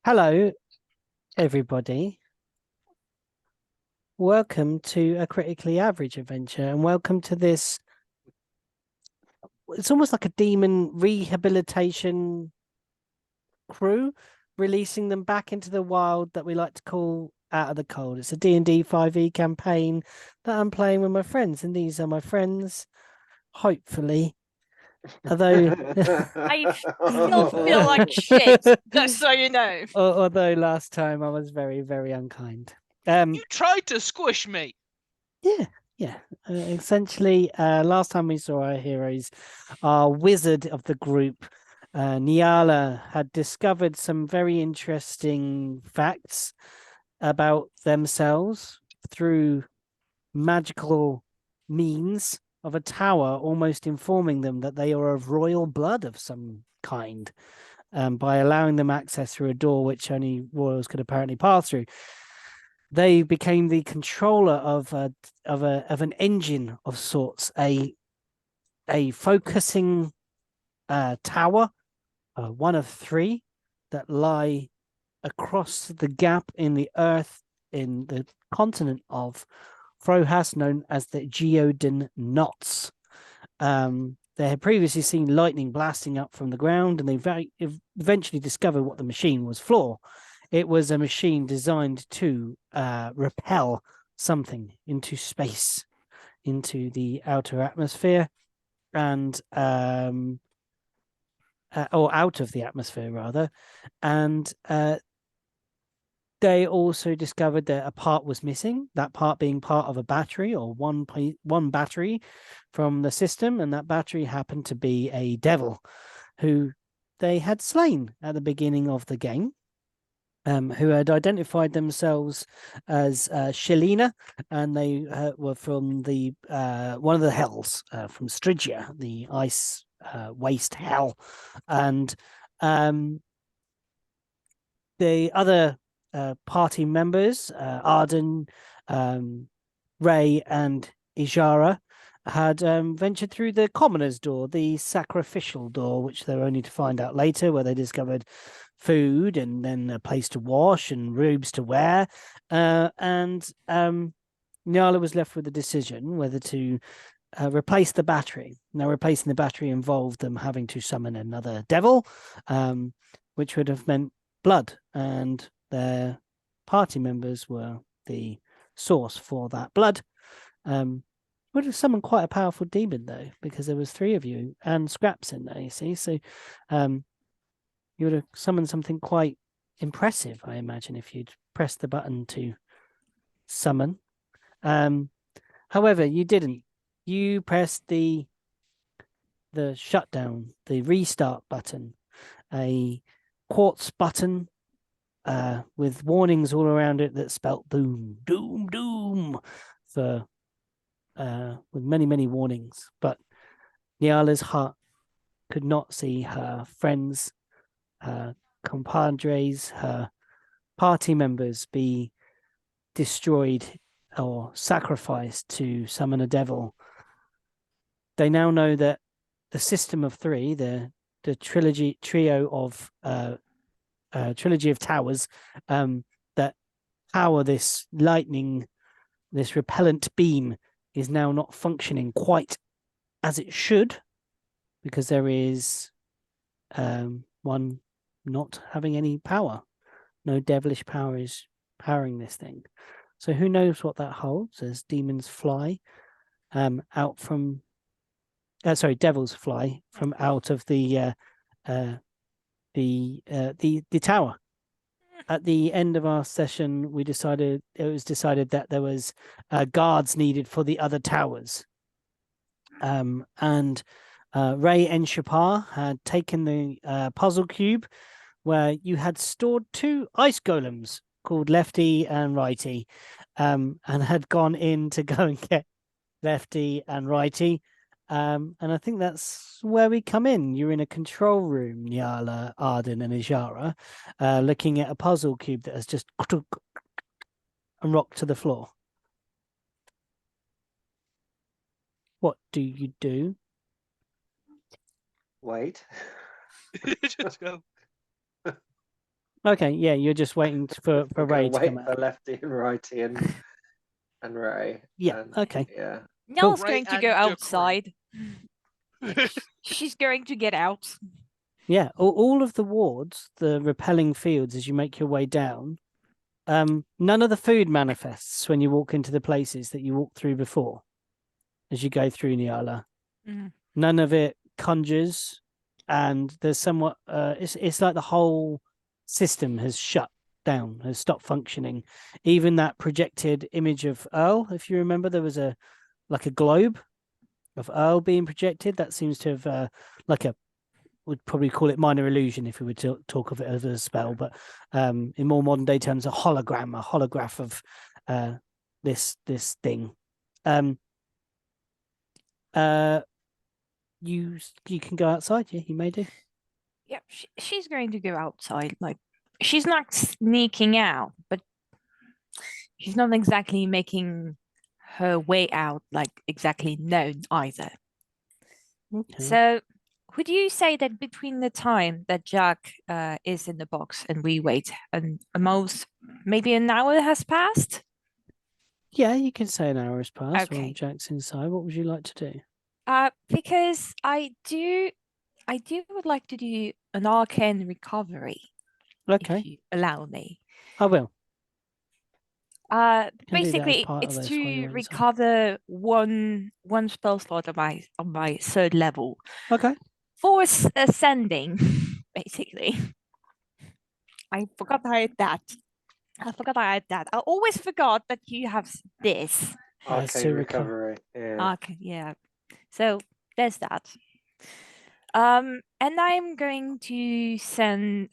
Hello, everybody. Welcome to a critically average adventure, and welcome to this. It's almost like a demon rehabilitation crew, releasing them back into the wild that we like to call Out of the Cold. It's a D&D 5e campaign that I'm playing with my friends, and these are my friends, hopefully. Although, I still feel like shit, just so you know. although last time I was very, very unkind. You tried to squish me. Yeah. Essentially, last time we saw our heroes, our wizard of the group, Nyala, had discovered some very interesting facts about themselves through magical means of a tower, almost informing them that they are of royal blood of some kind, by allowing them access through a door which only royals could apparently pass through. They became the controller of an engine of sorts, a focusing tower, one of three that lie across the gap in the earth in the continent of Frohas, known as the Geoden Knots. They had previously seen lightning blasting up from the ground, and they eventually discovered what the machine was for. It was a machine designed to repel something into space, into the outer atmosphere, and or out of the atmosphere rather. And they also discovered that a part was missing, that part being part of a battery, or one battery from the system, and that battery happened to be a devil who they had slain at the beginning of the game. Who had identified themselves as Shelina, and they were from the one of the hells, from Stygia, the ice waste hell. And the other party members, Arden, Ray, and Ijara, had ventured through the commoner's door, the sacrificial door, which they were only to find out later, where they discovered food and then a place to wash and robes to wear. And Nyala was left with the decision whether to replace the battery. Now, replacing the battery involved them having to summon another devil, which would have meant blood, and their party members were the source for that blood. Would have summoned quite a powerful demon, though, because there was three of you and Scraps in there, you see. So you would have summoned something quite impressive, I imagine, if you'd pressed the button to summon. However, you didn't. You pressed the shutdown, the restart button, a quartz button with warnings all around it that spelt doom, doom, doom, for with many, many warnings. But Nyala's heart could not see her friends, her compadres, her party members be destroyed or sacrificed to summon a devil. They now know that the system of three, the trio of trilogy of towers, that power this lightning, this repellent beam, is now not functioning quite as it should, because there is one not having any power. No devilish power is powering this thing. So who knows what that holds as demons fly out from devils fly from out of the tower. At the end of our session, it was decided that there was guards needed for the other towers, and Ray and Shapar had taken the puzzle cube where you had stored two ice golems called Lefty and Righty, and had gone in to go and get Lefty and Righty. And I think that's where we come in. You're in a control room, Nyala, Arden, and Ijara, looking at a puzzle cube that has just and rocked to the floor. What do you do? Wait. Just go. Okay, yeah, you're just waiting for We're Ray gonna to come wait for out. Lefty and Righty and Ray. Yeah, And, okay. Yeah. Nell's Ray going to and go Duckry. outside. She's going to get out. Yeah, all of the wards, the repelling fields as you make your way down, none of the food manifests when you walk into the places that you walked through before as you go through Nyala. Mhm. None of it conjures, and there's somewhat it's like the whole system has shut down, has stopped functioning. Even that projected image of Earl, if you remember, there was a globe of Earl being projected. That seems to have would probably call it minor illusion if we were to talk of it as a spell, but in more modern day terms, a holograph of this thing. You can go outside. Yeah, you may do. Yeah, she's going to go outside. Like, she's not sneaking out, but she's not exactly making her way out, like exactly known either. Okay. So, would you say that between the time that Jack is in the box and we wait, and almost maybe an hour has passed? Yeah, you can say an hour has passed while Okay. Jack's inside. What would you like to do? Because I would like to do an arcane recovery, Okay, if you allow me. I will. Can do that as Basically, part of it's this while to you're inside. recover one spell slot on my third level Okay. for ascending. Basically, I forgot I had that. I always forgot that you have this. As Arcane to recovery. Yeah. Okay, yeah. So there's that. And I'm going to send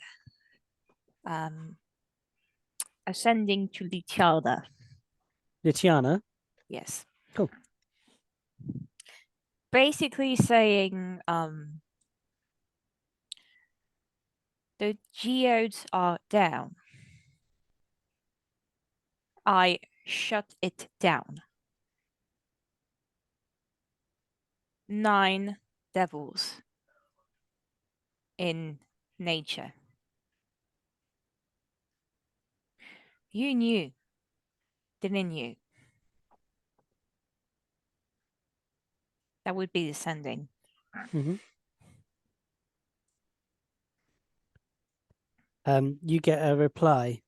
ascending to Lichada. Litiana. Yes. Cool. Basically saying the geodes are down. I shut it down. 9 devils in nature. You knew, didn't you? That would be descending. Mm-hmm. You get a reply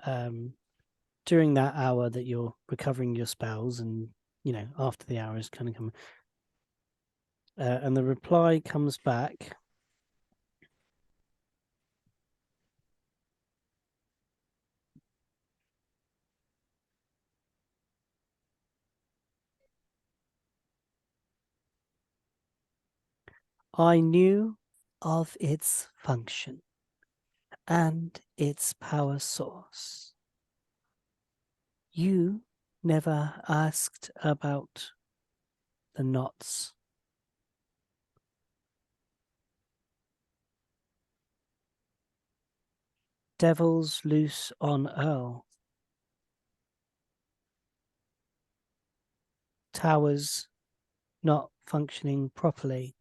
during that hour that you're recovering your spells, and after the hour is kind of coming, and the reply comes back. I knew of its function and its power source. You never asked about the knots. Devils loose on Earl. Towers not functioning properly.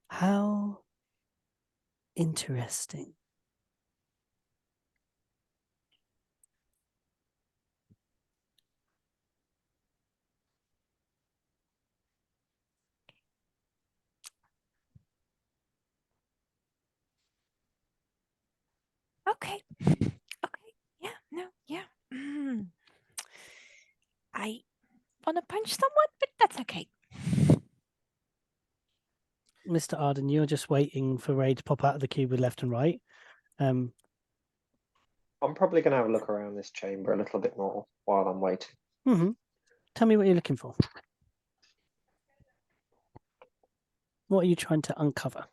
How interesting. Okay. Yeah, no, yeah. I want to punch someone, but that's okay. Mr. Arden, you're just waiting for Ray to pop out of the cube with left and right. I'm probably going to have a look around this chamber a little bit more while I'm waiting. Mm-hmm. Tell me what you're looking for. What are you trying to uncover?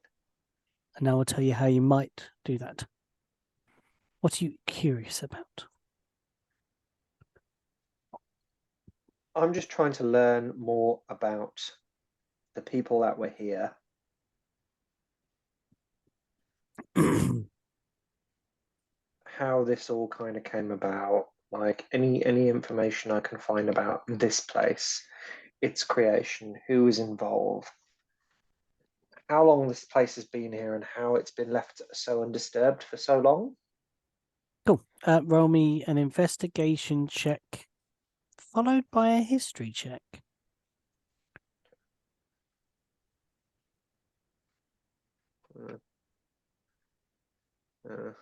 And I will tell you how you might do that. What are you curious about? I'm just trying to learn more about the people that were here. How this all kind of came about, like any information I can find about this place, its creation, who was involved, how long this place has been here and how it's been left so undisturbed for so long. Cool. Roll me an investigation check, followed by a history check. Uh,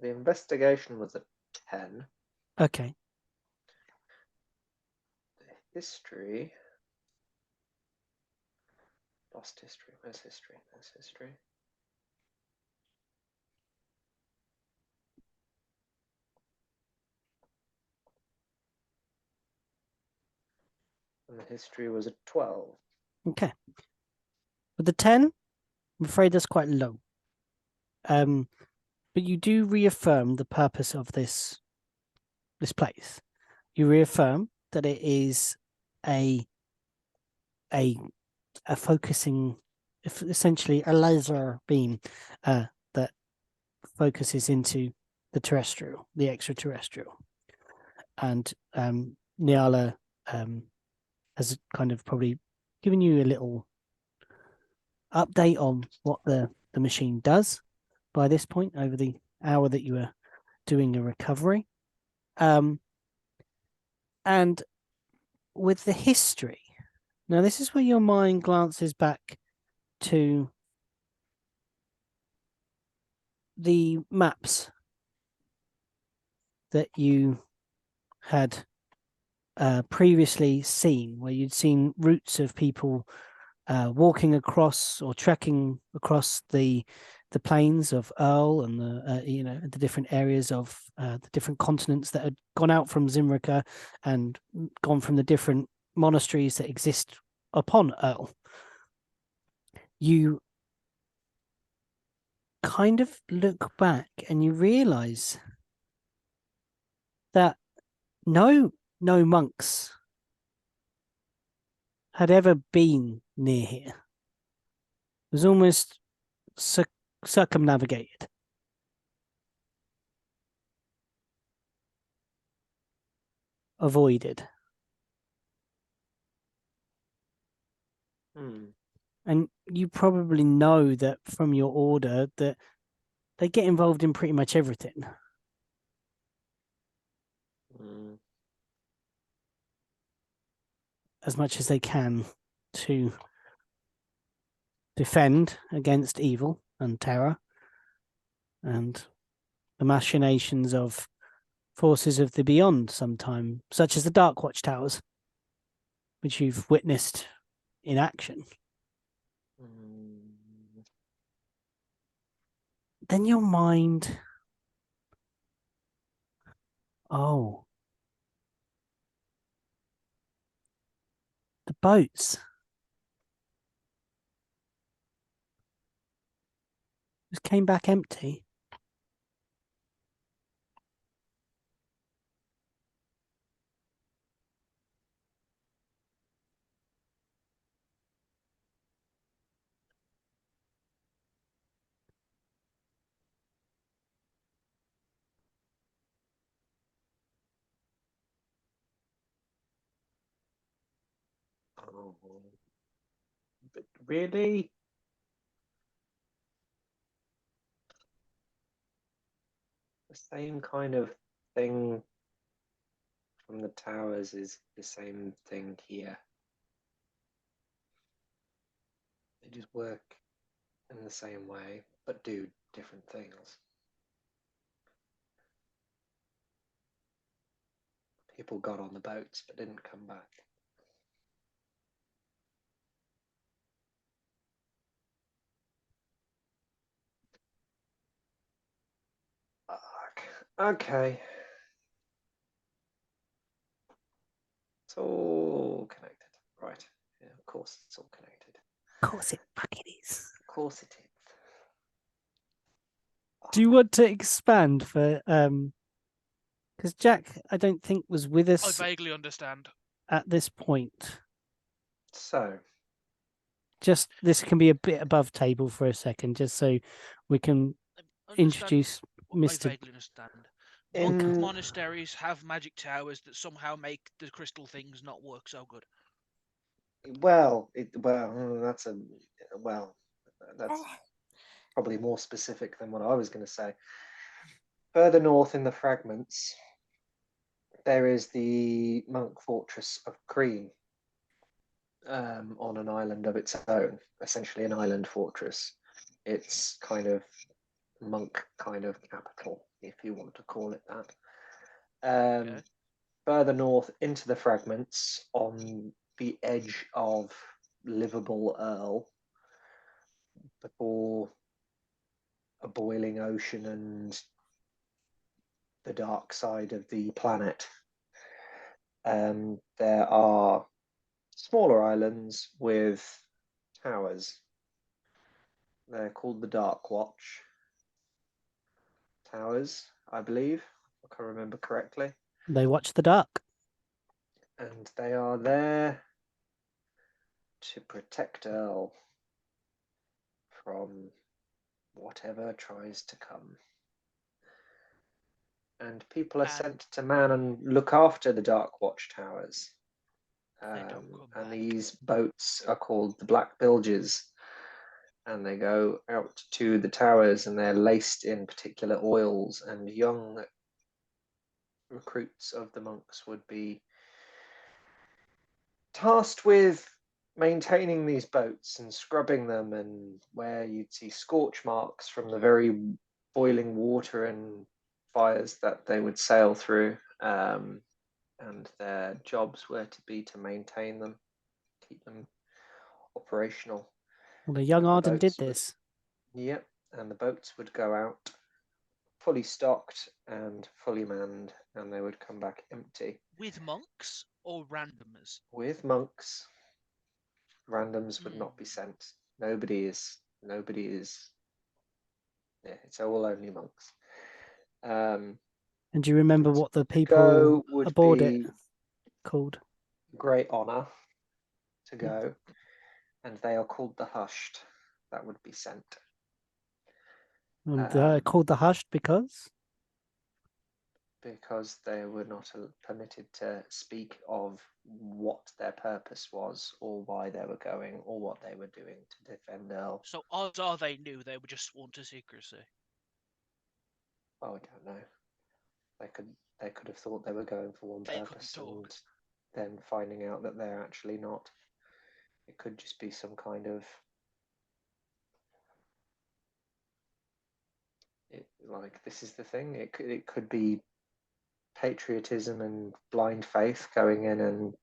the investigation was a 10. Okay. The history. Lost history. Where's history? There's history. And the history was a 12. Okay. With the 10, I'm afraid that's quite low. But you do reaffirm the purpose of this place. You reaffirm that it is a focusing, essentially a laser beam that focuses into the extraterrestrial. And Nyala has kind of probably given you a little update on what the machine does by this point over the hour that you were doing a recovery. And with the history, now this is where your mind glances back to the maps that you had previously seen, where you'd seen routes of people walking across or trekking across the plains of Earl and the different areas of the different continents that had gone out from Zimrica and gone from the different monasteries that exist upon Earl. You kind of look back and you realize that no monks had ever been near here. It was almost circumnavigated. Avoided. And you probably know that from your order that they get involved in pretty much everything. As much as they can to defend against evil and terror and the machinations of forces of the beyond sometime, such as the Dark Watch Towers, which you've witnessed in action. Then your mind, the boats. Just came back empty. But really? The same kind of thing from the towers is the same thing here. They just work in the same way, but do different things. People got on the boats, but didn't come back. Okay. It's all connected. Right. Yeah, of course it's all connected. Of course it fucking is. Of course it is. Do you want to expand for because Jack, I don't think, was with I us vaguely understand. at this point. So, Just this can be a bit above table for a second, just so we can I understand introduce I Mr. vaguely understand. Monk In monasteries have magic towers that somehow make the crystal things not work so good. that's probably more specific than what I was going to say. Further north in the fragments, there is the monk fortress of Cream, on an island of its own, essentially an island fortress. It's kind of monk kind of capital, if you want to call it that. Okay. Further north into the fragments, on the edge of livable Earl, before a boiling ocean and the dark side of the planet, there are smaller islands with towers. They're called the Dark Watch Towers, I believe, if I can remember correctly. They watch the dark. And they are there to protect Earl from whatever tries to come. And people are sent to man and look after the Dark Watch Towers. They don't come And back. these boats are called the Black Bilges. And they go out to the towers and they're laced in particular oils, and young recruits of the monks would be tasked with maintaining these boats and scrubbing them, and where you'd see scorch marks from the very boiling water and fires that they would sail through, and their jobs were to be to maintain them, keep them operational. Well, the young And the Arden did boats would- this. Yep, and the boats would go out fully stocked and fully manned, and they would come back empty. With monks or randomers? With monks. Randoms would not be sent. Nobody is. Yeah, it's all only monks. And do you remember and what the to people go would aboard it be called? great honor to go, and they are called the Hushed. That would be sent. And they're called the Hushed because they were not permitted to speak of what their purpose was, or why they were going, or what they were doing to defend Earl. So odds are they knew, they would just sworn to secrecy. Oh, I don't know. They could have thought they were going for one purpose, and then finding out that they're actually not. It could just be some kind of this is the thing. It could be patriotism and blind faith going in and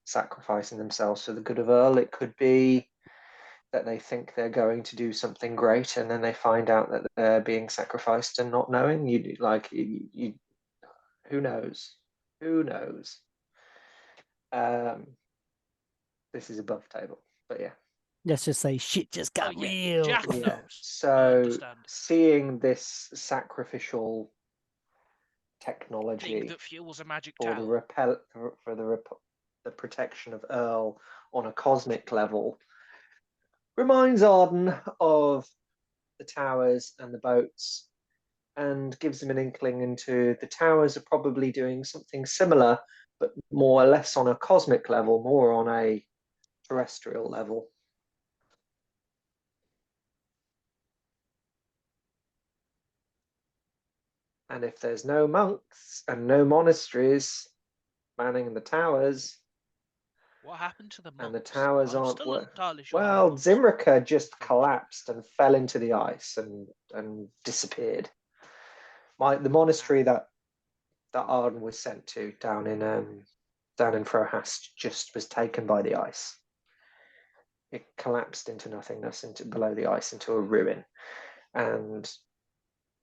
sacrificing themselves for the good of Earl. It could be that they think they're going to do something great, and then they find out that they're being sacrificed and not knowing. Who knows? Who knows? This is above table, but yeah. let's just say shit just got real. Jack knows. Yeah. I So understand. seeing this sacrificial Thing technology that fuels a magic for tower. the protection of Earl on a cosmic level reminds Arden of the towers and the boats, and gives him an inkling into the towers are probably doing something similar, but more or less on a cosmic level, more on a terrestrial level. And if there's no monks and no monasteries manning the towers, What happened to the monks? and the towers I'm aren't still not entirely sure. well, Zimrica just collapsed and fell into the ice and disappeared. The monastery that Arden was sent to down in Frohast just was taken by the ice. It collapsed into nothingness, into below the ice, into a ruin. And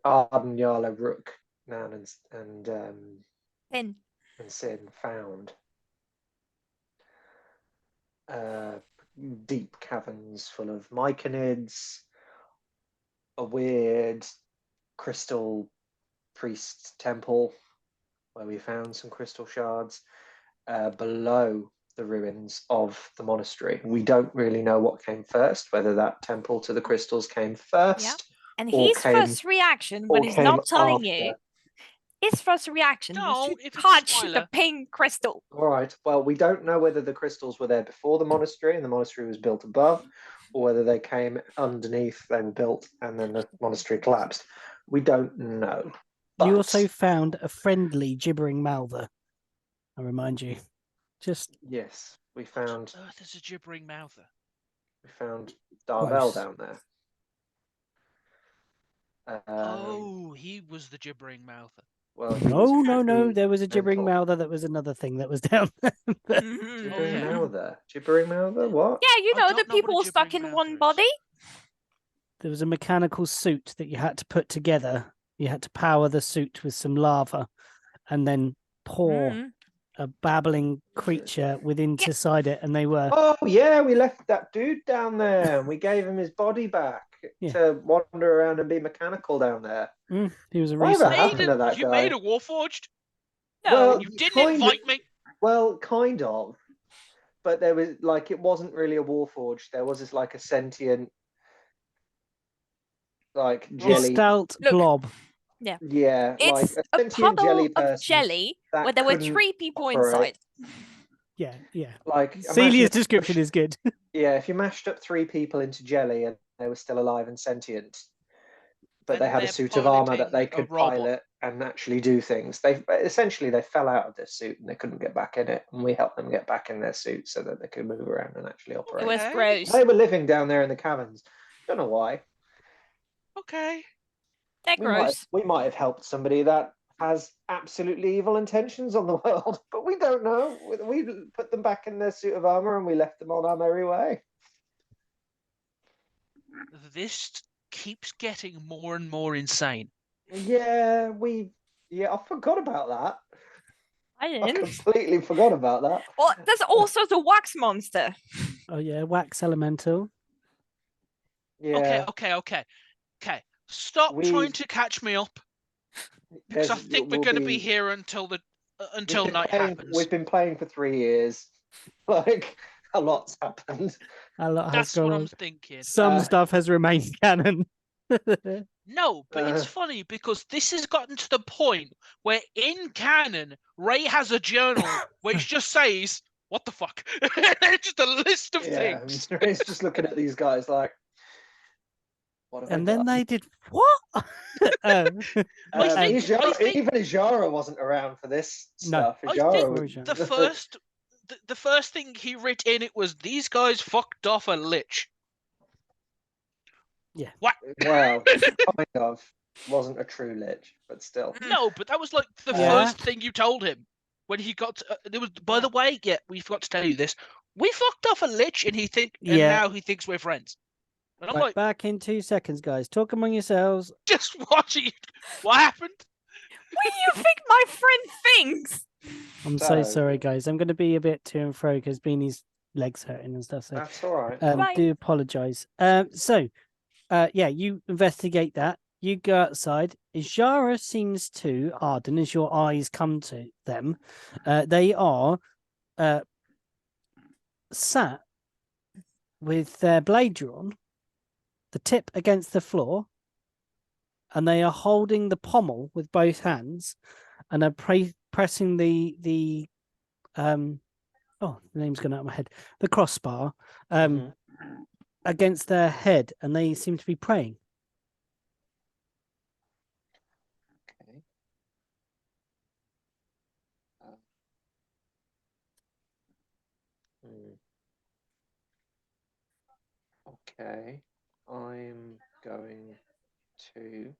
Arden, Jarla, Rook, Nan, and Sin found deep caverns full of myconids, a weird crystal priest temple where we found some crystal shards below the ruins of the monastery. We don't really know what came first, whether that temple to the crystals came first. And or his came- first reaction, or but he's came not telling after. you, His first reaction was No, to if it's a touch the spoiler. pink crystal. All right. Well, we don't know whether the crystals were there before the monastery and the monastery was built above, or whether they came underneath, then built, and then the monastery collapsed. We don't know. You But also found a friendly gibbering mouther. I remind you. Just yes, we found Earth is a gibbering mouther. Darvel Close. down there. Oh, he was the gibbering mouther. Well, he was no. There was a mental. gibbering mouther that was another thing that was down there. Mhm. Gibbering Okay. mouther. Gibbering mouther. What? Yeah, you I know, don't the know what a people stuck gibbering in one mouther is. body. There was a mechanical suit that you had to put together. You had to power the suit with some lava and then pour Mm. a babbling creature within inside it, and they were Oh yeah, we left that dude down there, and we gave him his body back Yeah. to wander around and be mechanical down there. he was a Whatever resource. happened to that You guy? made a Warforged? No. Well, You didn't kind of- invite me. Well, kind of, but there was like it wasn't really a warforged. There was this like a sentient, like jelly. Stout Look, blob. Yeah, like It's a a sentient jelly puddle of person. jelly that where there were couldn't 3 people operate. inside. Yeah. Like Celia's imagine description is good. Yeah, if you mashed up 3 people into jelly and they were still alive and sentient, but Then they had a they're suit of armor that they piloting a could robot. pilot and actually do things. They fell out of their suit and they couldn't get back in it, and we helped them get back in their suit so that they could move around and actually It operate. was Okay. gross. They were living down there in the caverns. Don't know why. Okay. They're gross. We might have helped somebody that has absolutely evil intentions on the world, but we don't know. We put them back in their suit of armor and we left them on our merry way. This keeps getting more and more insane. Yeah, I forgot about that. I I didn't. completely forgot about that. Well, there's also the wax monster. Oh yeah, wax elemental. Yeah. Okay. Stop trying to catch me up, because I think we're going to be here until night happens. We've been playing for 3 years. Like a lot's happened. A lot has That's gone what on. I'm thinking. Some stuff has remained canon. No, but it's Uh. funny because this has gotten to the point where in canon, Ray has a journal which just says, "What the fuck?" Just a list of things. It's just looking at these guys like, what have And I then done? they did what? I think- Even Ijara wasn't around for this No. stuff. I Ijara think was the first thing he writ in it was, "These guys fucked off a lich." Yeah. What? Well, kind of. Wasn't a true lich, but still. No, but that was like the Yeah. first thing you told him when he got. There was, by the way, yeah, we forgot to tell you this. We fucked off a lich, and Yeah. now he thinks we're friends. And I'm Right, like, back in 2 seconds, guys. Talk among yourselves. just watching. What happened? What do you think my friend thinks? I'm so So- sorry, guys. I'm going to be a bit to and fro because Beanie's legs hurting and stuff. So That's all right. Right. do apologise. Yeah, you investigate that. You go outside. Ijara seems to, Arden, as your eyes come to them, they are sat with their blade drawn, the tip against the floor, and they are holding the pommel with both hands and are pressing the name's gone out of my head, the crossbar Mhm. against their head, and they seem to be praying. Okay. Okay. I'm going to.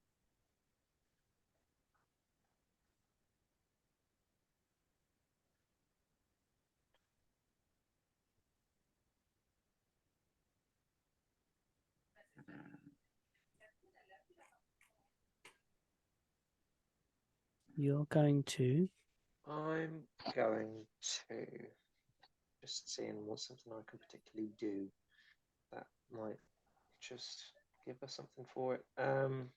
You're going to. I'm going to just seeing what's something I can particularly do that might just give us something for it. I'm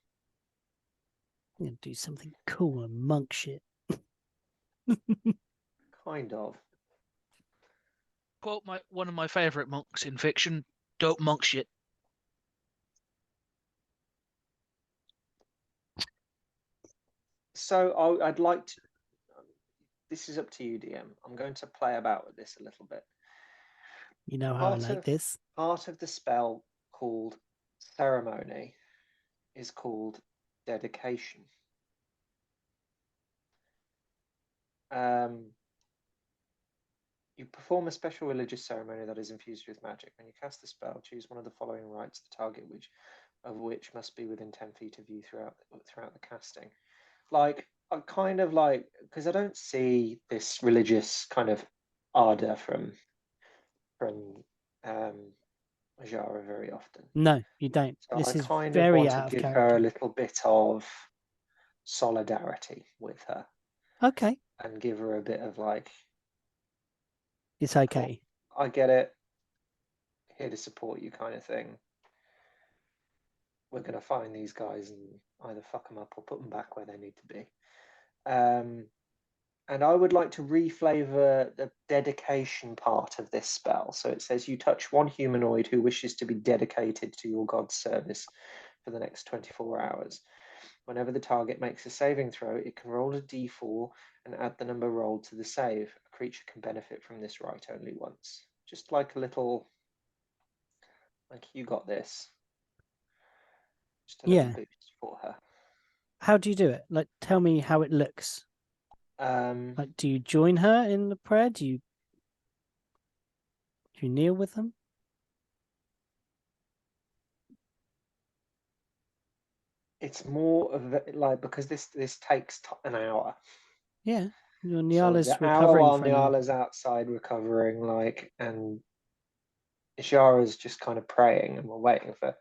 going to do something cool and monk shit. Kind of. Quote one of my favourite monks in fiction: "Don't monk shit." So I'd like to. This is up to you, DM. I'm going to play about with this a little bit. You know how I like this. Part of the spell called ceremony is called dedication. You perform a special religious ceremony that is infused with magic. When you cast the spell, choose one of the following rites, the target of which must be within 10 feet of you throughout the casting. Like, I kind of like, because I don't see this religious kind of ardor from Ajara very often. No, you don't. So This I is kind of very want out to of give her character. a little bit of solidarity with her Okay, and give her a bit of like, it's okay. I get it, here to support you kind of thing. We're going to find these guys and either fuck them up or put them back where they need to be. And I would like to reflavor the dedication part of this spell. So it says you touch one humanoid who wishes to be dedicated to your god's service for the next 24 hours. Whenever the target makes a saving throw, it can roll a d4 and add the number rolled to the save. A creature can benefit from this right only once. Just like a little, like, you got this. Just a little boost for her. How do you do it? Like, tell me how it looks. Like, do you join her in the prayer? Do you kneel with them? It's more of like, because this takes an hour. Yeah, your So Nyala's the hour recovering while from. Nyala's outside recovering, like, and Ishara's just kind of praying, and we're waiting for.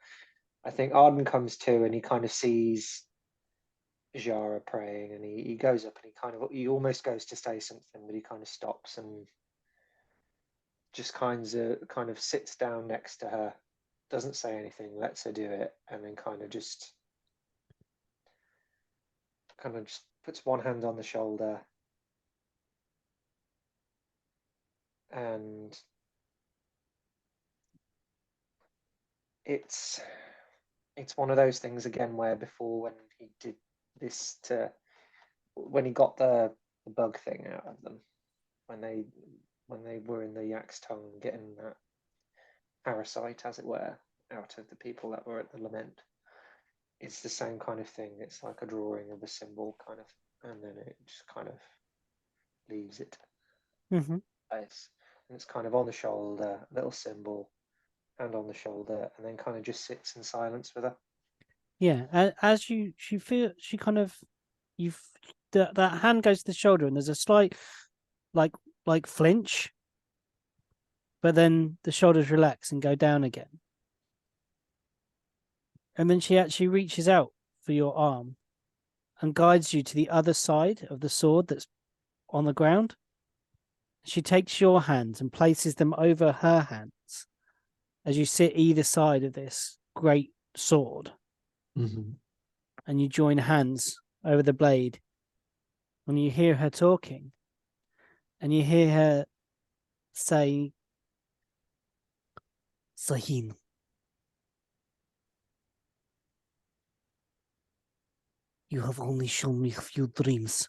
I think Arden comes to, and he kind of sees Jara praying, and he goes up, and he almost goes to say something, but he kind of stops and just kind of sits down next to her, doesn't say anything, lets her do it, and then kind of just puts one hand on the shoulder and it's one of those things again where before, when he did this when he got the bug thing out of them, when they were in the Yak's tongue, getting that parasite, as it were, out of the people that were at the lament, it's the same kind of thing. It's like a drawing of a symbol kind of, and then it just kind of leaves it. Mm-hmm. And it's kind of on the shoulder, little symbol, hand on the shoulder, and then kind of just sits in silence with her. Yeah, as she feel, she kind of, that hand goes to the shoulder, and there's a slight like flinch, but then the shoulders relax and go down again, and then she actually reaches out for your arm and guides you to the other side of the sword that's on the ground. She takes your hands and places them over her hands as you sit either side of this great sword. Mm-hmm. And you join hands over the blade. And you hear her talking. And you hear her say, Sahin, you have only shown me a few dreams,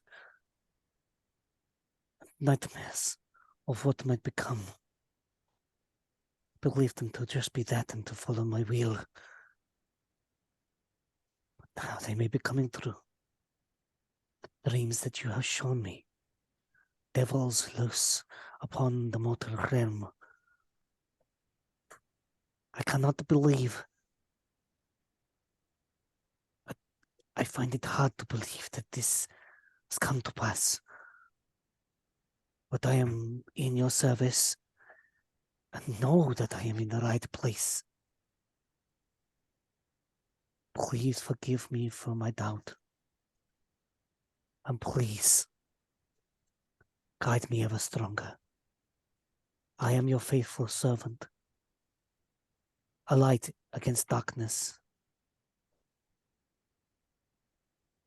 nightmares of what might become. Believe them to just be that and to follow my will. But now they may be coming true. The dreams that you have shown me. Devils loose upon the mortal realm. I cannot believe. I find it hard to believe that this has come to pass. But I am in your service and know that I am in the right place. Please forgive me for my doubt. And please guide me ever stronger. I am your faithful servant. A light against darkness.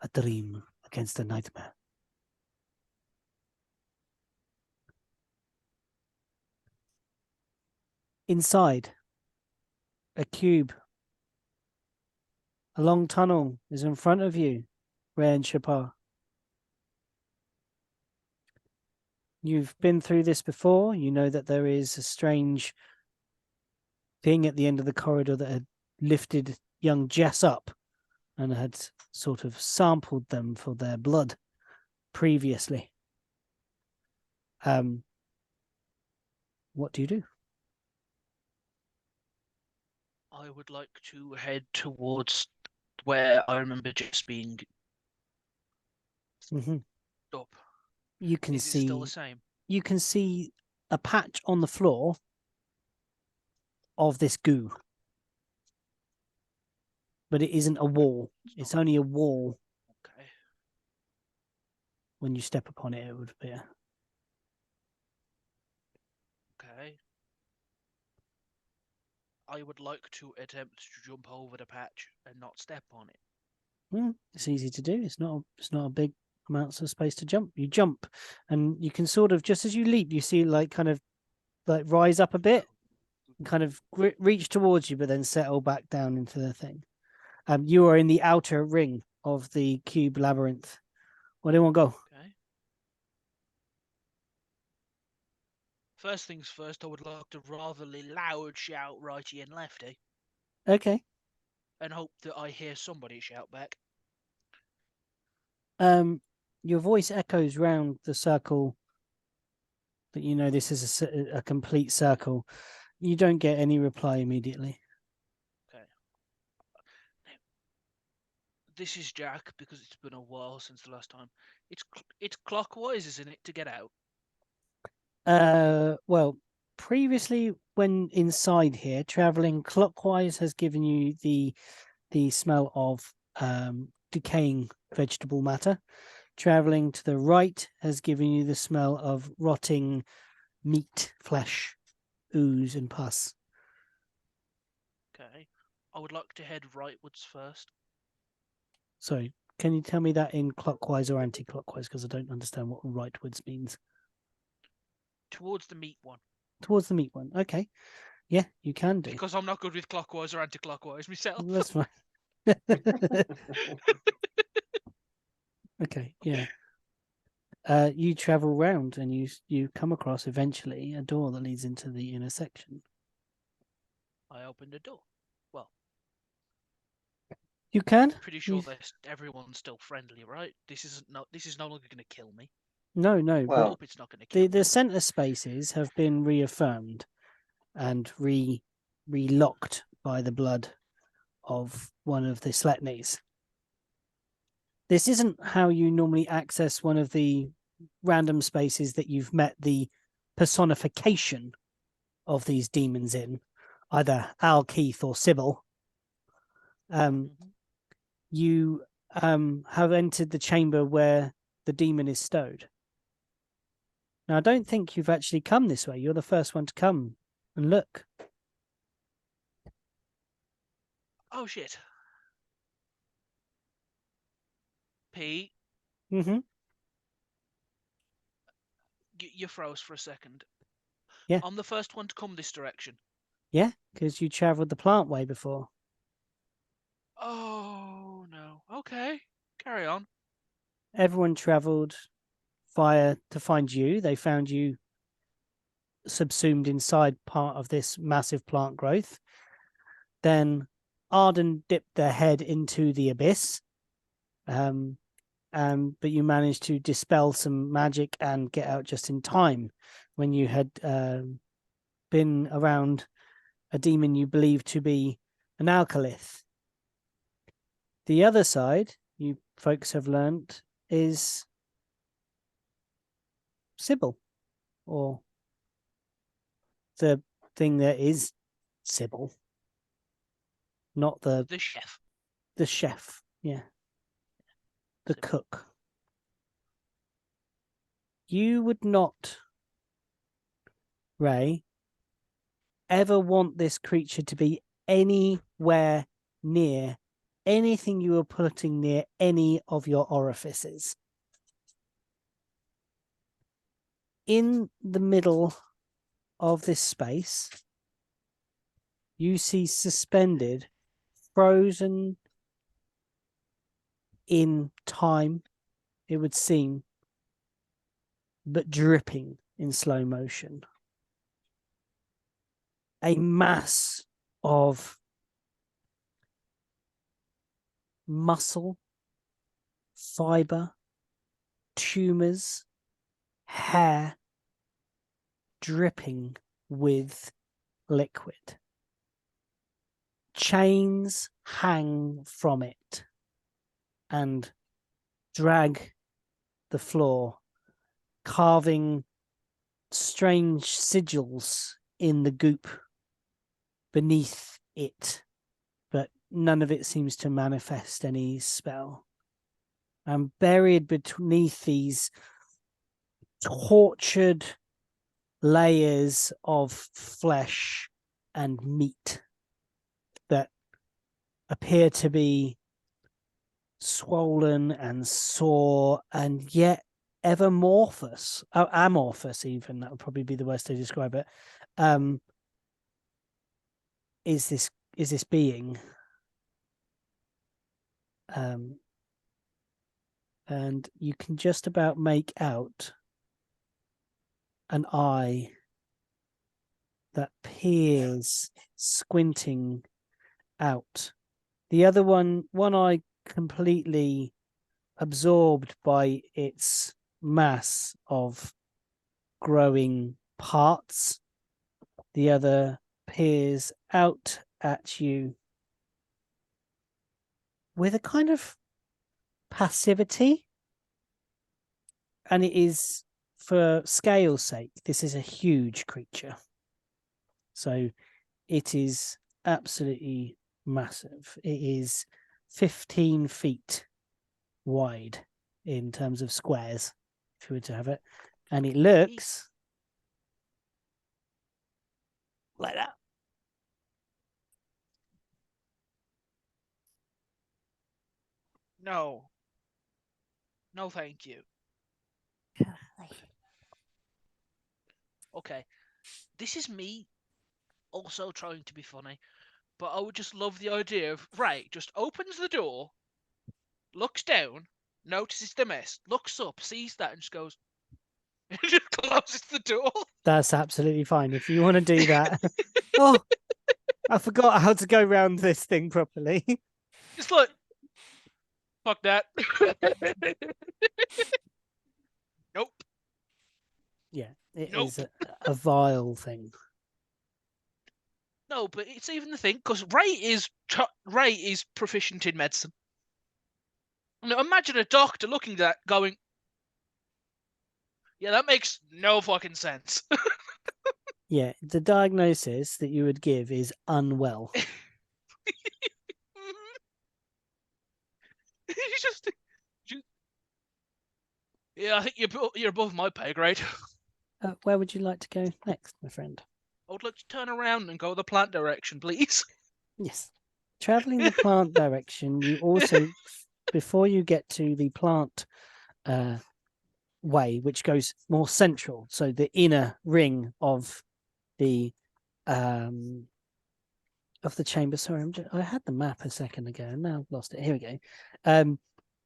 A dream against a nightmare. Inside, a cube. A long tunnel is in front of you, Ray and Shapar. You've been through this before. You know that there is a strange thing at the end of the corridor that had lifted young Jess up and had sort of sampled them for their blood previously. What do you do? I would like to head towards where I remember just being Mm-hmm. up. You can Is it see. still the same? You can see a patch on the floor of this goo, but it isn't a wall. It's only a wall. Okay. When you step upon it, it would appear. Okay. I would like to attempt to jump over the patch and not step on it. It's easy to do. It's not a big amounts of space to jump. You jump, and you can sort of, just as you leap, you see like kind of like rise up a bit, and kind of reach towards you, but then settle back down into the thing. You are in the outer ring of the cube labyrinth. Where do you want to go? Okay. First things first, I would like to ratherly loud shout righty and lefty, Okay. and hope that I hear somebody shout back. Your voice echoes round the circle, but you know this is a complete circle. You don't get any reply immediately. Okay. This is Jack, because it's been a while since the last time. It's clockwise, isn't it, to get out? Well, previously when inside here, traveling clockwise has given you the smell of decaying vegetable matter. Traveling to the right has given you the smell of rotting meat, flesh, ooze, and pus. Okay. I would like to head rightwards first. Sorry, can you tell me that in clockwise or anti-clockwise? Because I don't understand what rightwards means. Towards the meat one. Towards the meat one. Okay. Yeah, you can do. Because I'm not good with clockwise or anti-clockwise myself. That's fine. Okay, yeah. You travel round and you come across eventually a door that leads into the intersection. I opened the door. Well, You can. pretty sure You- that everyone's still friendly, right? This is no longer going to kill me. No, I Well, hope it's not going to kill me. the center spaces have been reaffirmed and relocked by the blood of one of the Sletnies. This isn't how you normally access one of the random spaces that you've met the personification of these demons in, either Al Keith or Sybil. You have entered the chamber where the demon is stowed. Now, I don't think you've actually come this way. You're the first one to come and look. Oh shit. Pete, Mm-hmm. you froze for a second. Yeah. I'm the first one to come this direction. Yeah, because you travelled the plant way before. Oh no. Okay. Carry on. Everyone travelled via to find you. They found you subsumed inside part of this massive plant growth. Then Arden dipped their head into the abyss. But you managed to dispel some magic and get out just in time when you had been around a demon you believed to be an alkalith. The other side, you folks have learnt, is Sybil, or the thing that is Sybil, not the chef. The chef, yeah. The Sybil. cook. You would not, Ray, ever want this creature to be anywhere near anything you are putting near any of your orifices. In the middle of this space, you see suspended, frozen in time, it would seem, but dripping in slow motion. A mass of muscle, fiber, tumors, hair, dripping with liquid. Chains hang from it and drag the floor, carving strange sigils in the goop beneath it, but none of it seems to manifest any spell. And buried beneath these tortured layers of flesh and meat that appear to be swollen and sore and yet ever amorphous even, that would probably be the worst way to describe it. Is this being, and you can just about make out an eye that peers, squinting out. The other one eye completely absorbed by its mass of growing parts. The other peers out at you with a kind of passivity. And it is, for scale's sake, this is a huge creature. So it is absolutely massive. It is 15 feet wide in terms of squares, if you were to have it. And it looks like that. No. No, thank you. Okay. This is me also trying to be funny, but I would just love the idea of, right, just opens the door, looks down, notices the mess, looks up, sees that, and just goes, and just closes the door. That's absolutely fine if you want to do that. Oh, I forgot how to go around this thing properly. It's like, fuck that. Nope. Yeah, it Nope. is a vile thing. No, but it's even the thing, because Ray is proficient in medicine. Now imagine a doctor looking at that going, yeah, that makes no fucking sense. Yeah, the diagnosis that you would give is unwell. Yeah, I think you're above my pay grade. Where would you like to go next, my friend? I would like to turn around and go the plant direction, please. Yes. Traveling the plant direction, you also, before you get to the plant way, which goes more central, so the inner ring of the chamber. Sorry, I had the map a second ago and now I've lost it. Here we go.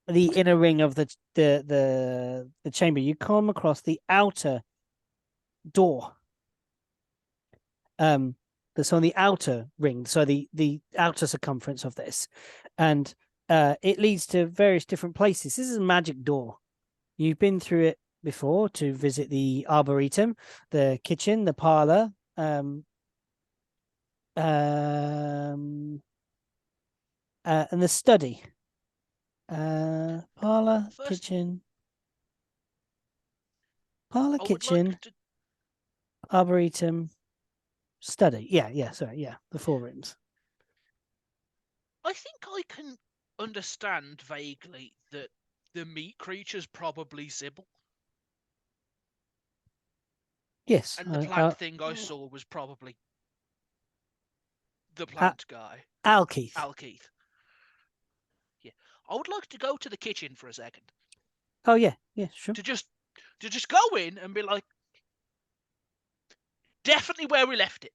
The inner ring of the chamber. You come across the outer door. That's on the outer ring, so the outer circumference of this, and it leads to various different places. This is a magic door. You've been through it before to visit the arboretum, the kitchen, the parlor, and the study. Parlor, kitchen, kitchen, arboretum, study. Yeah, sorry, yeah, the 4 rooms. I think I can understand vaguely that the meat creature's probably Sybil. Yes. And the plant thing I saw was probably the plant guy. Alkeith. Yeah. I would like to go to the kitchen for a second. Oh yeah, sure. To just go in and be like, definitely where we left it.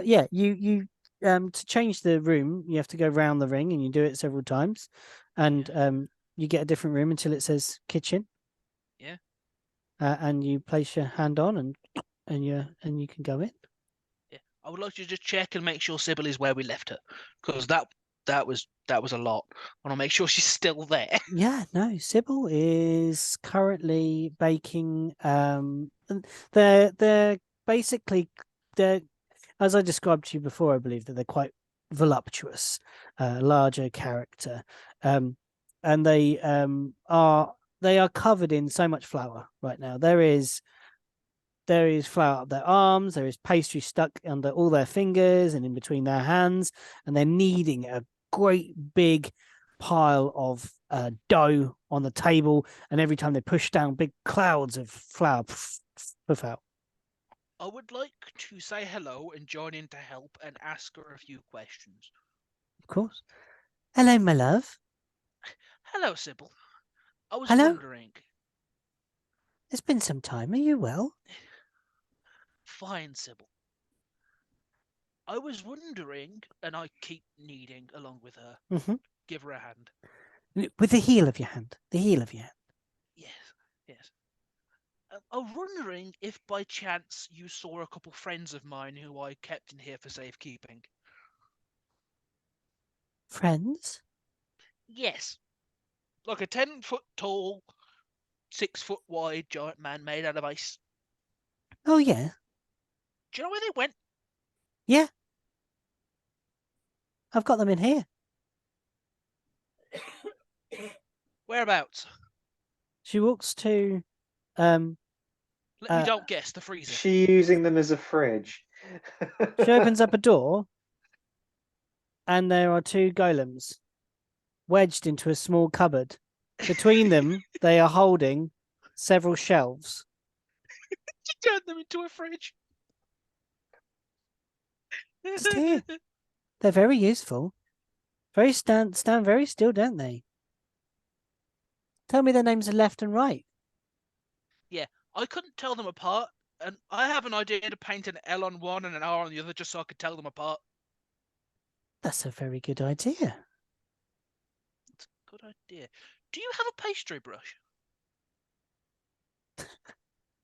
Yeah, you to change the room, you have to go round the ring, and you do it several times, and you get a different room until it says kitchen. Yeah. And you place your hand on, and you can go in. Yeah. I would like to just check and make sure Sybil is where we left her, because that was a lot. I want to make sure she's still there. Yeah, no, Sybil is currently baking. And they're basically they're, as I described to you before, I believe that they're quite voluptuous, larger character, and they are covered in so much flour right now. There is flour up their arms. There is pastry stuck under all their fingers and in between their hands, and they're kneading a great big pile of dough on the table. And every time they push down, big clouds of flour puff out. I would like to say hello and join in to help and ask her a few questions. Of course. Hello, my love. Hello, Sybil. I was Hello? wondering. It's been some time. Are you well? Fine, Sybil. I was wondering, and I keep kneading along with her. Mm-hmm. Give her a hand. With the heel of your hand. The heel of your hand. Yes, yes. I was wondering if by chance you saw a couple friends of mine who I kept in here for safekeeping. Friends? Yes. Like a 10-foot tall, 6-foot wide giant man made out of ice. Oh, yeah. Do you know where they went? Yeah. I've got them in here. Whereabouts? She walks to Let me Uh, don't guess, the freezer. She using them as a fridge. she opens up a door, and there are two golems wedged into a small cupboard. Between them, they are holding several shelves. She turned them into a fridge. Just here. They're very useful. Very stand very still, don't they? Tell me their names are left and right. Yeah, I couldn't tell them apart, and I have an idea to paint an L on one and an R on the other just so I could tell them apart. That's a very good idea. That's a good idea. Do you have a pastry brush?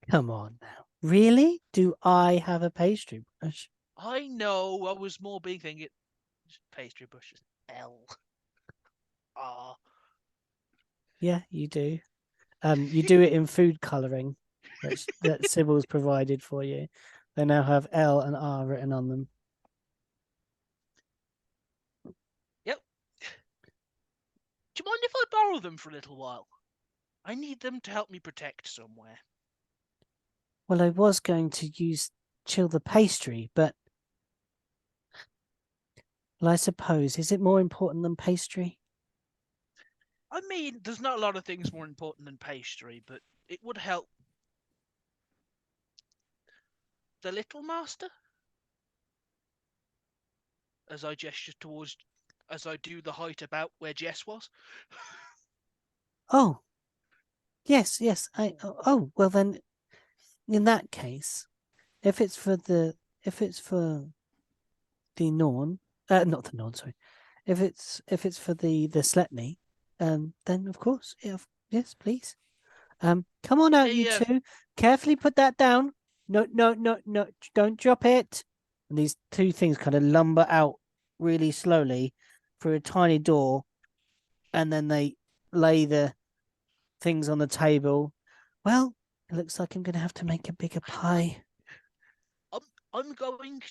Come on now. Really? Do I have a pastry brush? I know, I was more being thinking pastry brushes. L. R. Yeah, you do. You do it in food colouring that Sybil's provided for you. They now have L and R written on them. Yep. Do you mind if I borrow them for a little while? I need them to help me protect somewhere. Well, I was going to chill the pastry, but well, I suppose, is it more important than pastry? I mean, there's not a lot of things more important than pastry, but it would help. The little master? As I gesture towards, as I do the height about where Jess was. Oh, yes. Oh, well then, in that case, if it's for the Norn, not the Norn, sorry. If it's for the Sletney, then of course, yeah, yes, please. Come on out, Hey, you two. Carefully put that down. No, don't drop it. And these two things kind of lumber out really slowly through a tiny door, and then they lay the things on the table. Well, it looks like I'm going to have to make a bigger pie. I'm going,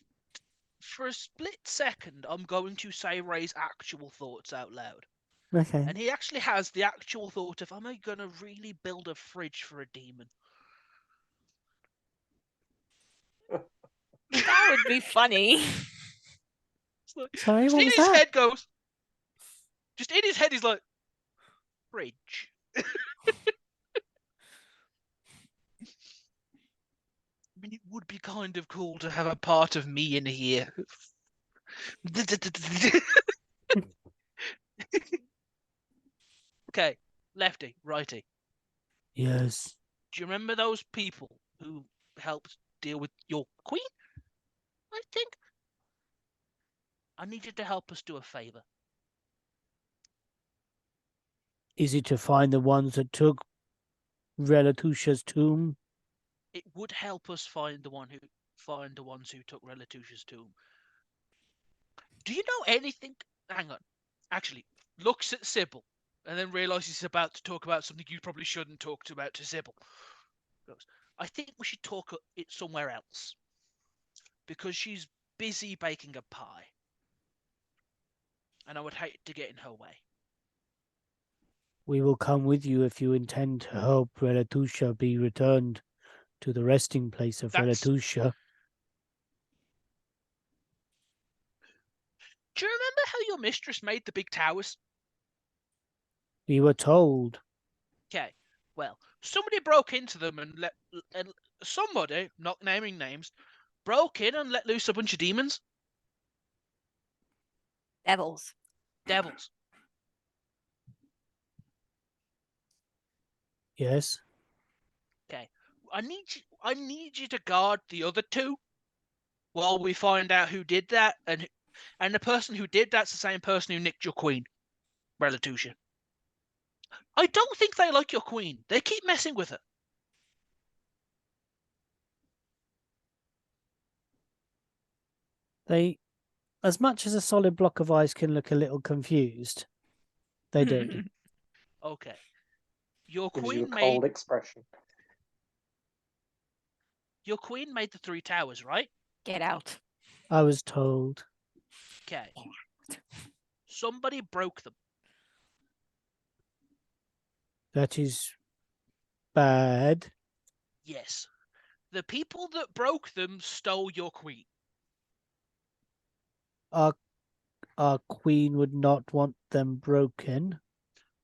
for a split second, I'm going to say Ray's actual thoughts out loud. Okay. And he actually has the actual thought of, am I going to really build a fridge for a demon? That would be funny. Like, Sorry, just what in was his that? head goes, just in his head he's like, fridge. I mean, it would be kind of cool to have a part of me in here. Okay, lefty, righty. Yes. Do you remember those people who helped deal with your queen? I think. I need you to help us do a favour. Is it to find the ones that took Relatusha's tomb? It would help us find the ones who took Relatusha's tomb. Do you know anything? Hang on. Actually, looks at Sybil and then realizes he's about to talk about something you probably shouldn't talk about to Sybil. Goes, I think we should talk it somewhere else because she's busy baking a pie, and I would hate to get in her way. We will come with you if you intend to help Relatusha be returned to the resting place of Relatusha. Do you remember how your mistress made the big towers? We were told. Okay, well, somebody broke into them and somebody, not naming names, broke in and let loose a bunch of demons. Devils. Devils. Yes. Okay, I need you to guard the other two while we find out who did that, and the person who did that's the same person who nicked your queen, Relatusha. I don't think they like your queen. They keep messing with her. They, as much as a solid block of ice can look a little confused, they do. Okay. Your Gives you a queen cold made expression. your queen made the 3 towers, right? Get out. I was told. Okay. Somebody broke them. That is bad. Yes. The people that broke them stole your queen. Our queen would not want them broken.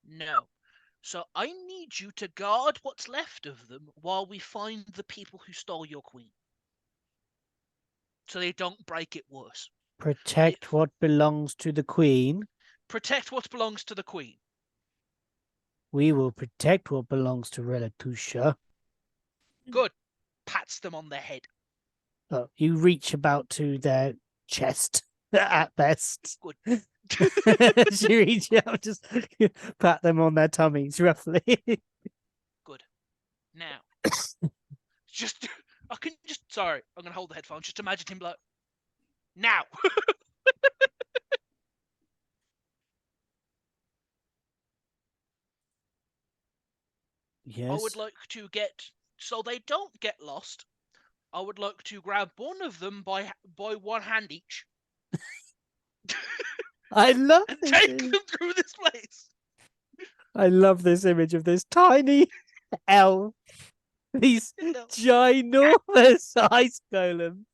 No. So I need you to guard what's left of them while we find the people who stole your queen. So they don't break it worse. Protect what belongs to the queen. Protect what belongs to the queen. We will protect what belongs to Relatusha. Good. Pats them on the head. Oh, you reach about to their chest at best. Good. She reaches out, just pat them on their tummies roughly. Good. Now, sorry, I'm gonna hold the headphones. Just imagine him like, now. Yes. I would like to so they don't get lost. I would like to grab one of them by one hand each. I love and this take them through this place. I love this image of this tiny elf. These ginormous ice golems.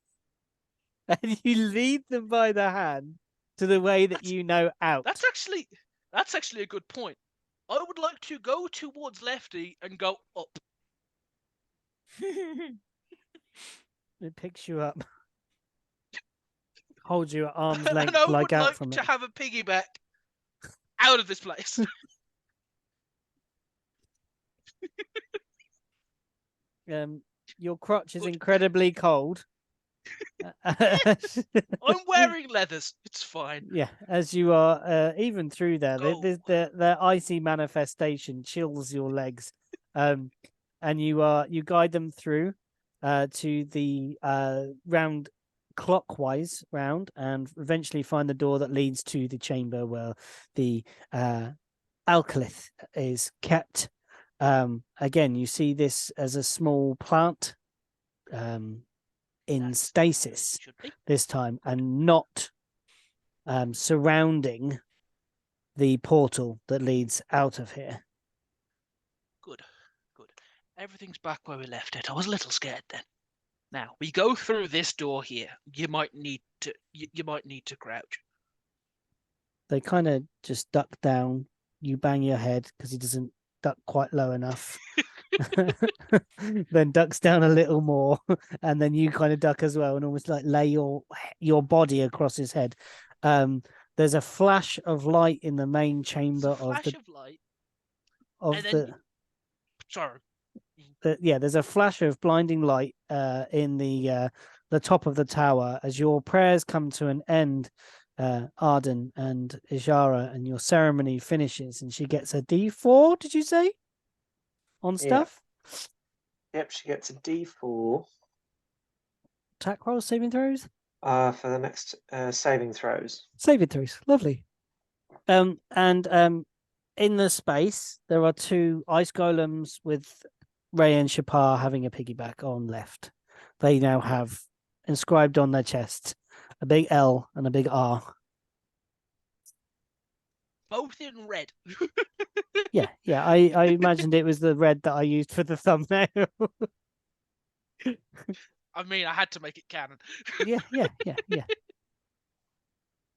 And you lead them by the hand to the way that you know out. That's actually a good point. I would like to go towards Lefty and go up. It picks you up. Holds you at arm's length, and I like would out like from to it. have a piggyback out of this place. Your crotch is Good. incredibly cold. I'm wearing leathers. It's fine. Yeah, as you are, even through there, Go. the icy manifestation chills your legs, and you guide them through to the round clockwise round, and eventually find the door that leads to the chamber where the alkalith is kept. Again, you see this as a small plant. In That's stasis should be. this time, and not surrounding the portal that leads out of here. Good. Everything's back where we left it. I was a little scared then. Now we go through this door here. You might need to crouch. They kind of just duck down. You bang your head because he doesn't duck quite low enough. Then ducks down a little more, and then you kind of duck as well, and almost like lay your body across his head. There's a flash of light in the main chamber there's a flash of blinding light in the top of the tower as your prayers come to an end, Arden and Ijara, and your ceremony finishes, and she gets a D4, did you say? On stuff? Yep, she gets a D4 Attack rolls, saving throws? for the next saving throws. Saving throws. Lovely. And in the space, there are 2 ice golems with Ray and Shapar having a piggyback on left. They now have inscribed on their chests a big L and a big R. Both in red. Yeah. I imagined it was the red that I used for the thumbnail. I mean, I had to make it canon. yeah.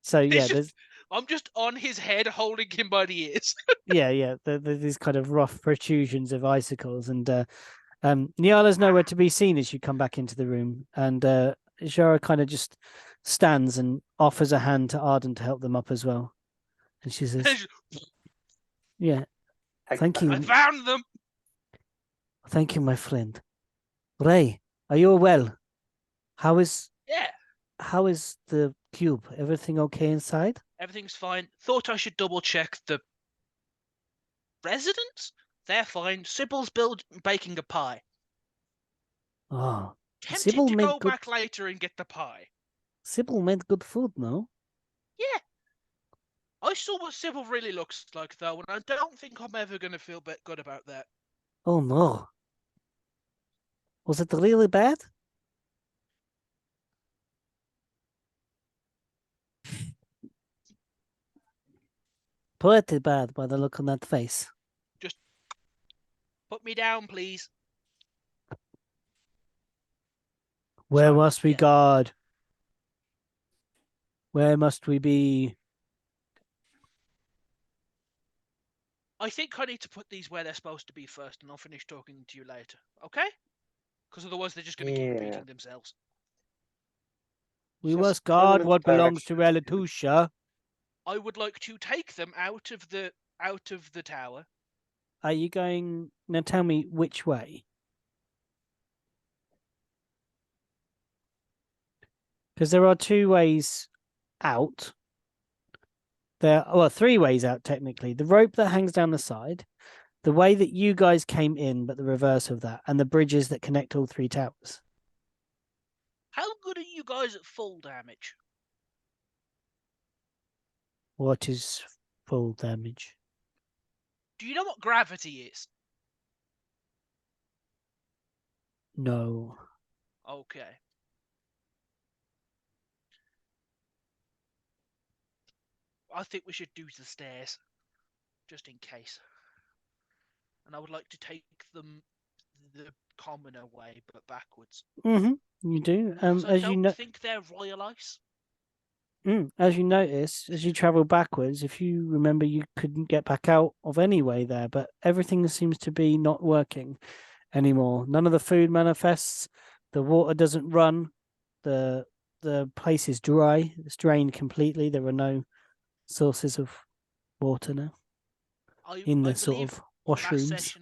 So yeah, It's I'm just on his head, holding him by the ears. there's these kind of rough protrusions of icicles, and Nyala's nowhere to be seen as you come back into the room, and Jara kind of just stands and offers a hand to Arden to help them up as well. And she says, "Yeah, thank I you, found them. thank you, my friend. Ray, are you well? How is the cube? Everything okay inside?" Everything's fine. Thought I should double check the residents. They're fine. Sybil's baking a pie. Oh, Tempted Sybil to made go good. back later and get the pie. Sybil made good food, no? Yeah. I saw what Sybil really looks like, though, and I don't think I'm ever going to feel good about that. Oh no. Was it really bad? Pretty bad by the look on that face. Just put me down, please. Where Sorry, must we yeah. guard? Where must we be? I think I need to put these where they're supposed to be first, and I'll finish talking to you later. Okay? Because otherwise they're just going to keep repeating themselves. We Just must point them guard in what the belongs to direction. Relatusha. I would like to take them out of the tower. Are you going... Now tell me which way. Because there are 2 ways out. There are 3 ways out, technically. The rope that hangs down the side, the way that you guys came in, but the reverse of that, and the bridges that connect all 3 towers. How good are you guys at full damage? What is full damage? Do you know what gravity is? No. Okay. I think we should do the stairs, just in case. And I would like to take them the commoner way, but backwards. You do. Because I As you don't know, think they're royal ice. as you notice, as you travel backwards, if you remember, you couldn't get back out of any way there, but everything seems to be not working anymore. None of the food manifests. The water doesn't run. The place is dry. It's drained completely. There are no sources of water now in the sort of washrooms.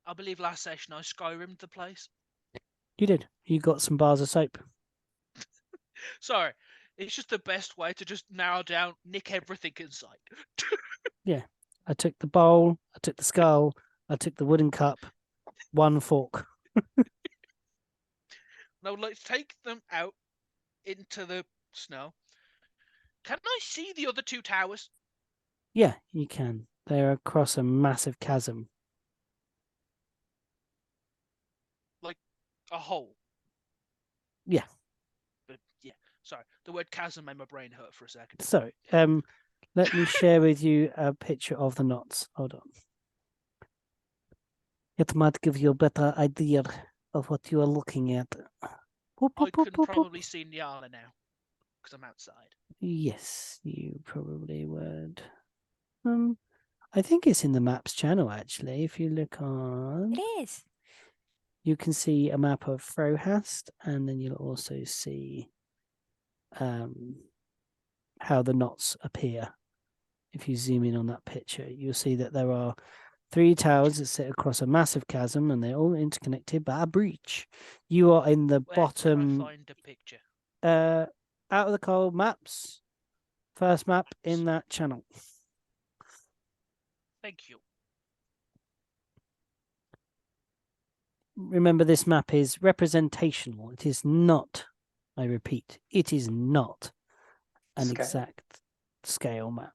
I believe last session I Skyrim'd the place. You did. You got some bars of soap. Sorry, it's just the best way to just narrow down, nick everything in sight. Yeah. I took the bowl, I took the skull, I took the wooden cup, 1 fork. And I would like to take them out into the snow. Can I see the other 2 towers? Yeah, you can. They're across a massive chasm. Like a hole? Yeah. But yeah, sorry. The word chasm made my brain hurt for a second. So, let me share with you a picture of the knots. Hold on. It might give you a better idea of what you are looking at. I can probably see Nyala now, because I'm outside. Yes, you probably would. I think it's in the maps channel, actually. If you look on... It is. You can see a map of Frohast, and then you'll also see how the knots appear. If you zoom in on that picture, you'll see that there are 3 towers that sit across a massive chasm, and they're all interconnected by a breach. You are in the bottom... Where can I find a picture? Out of the cold maps. First map in that channel. Thank you. remember, this map is representational. It is not, I repeat, it is not an Scale. exact scale map.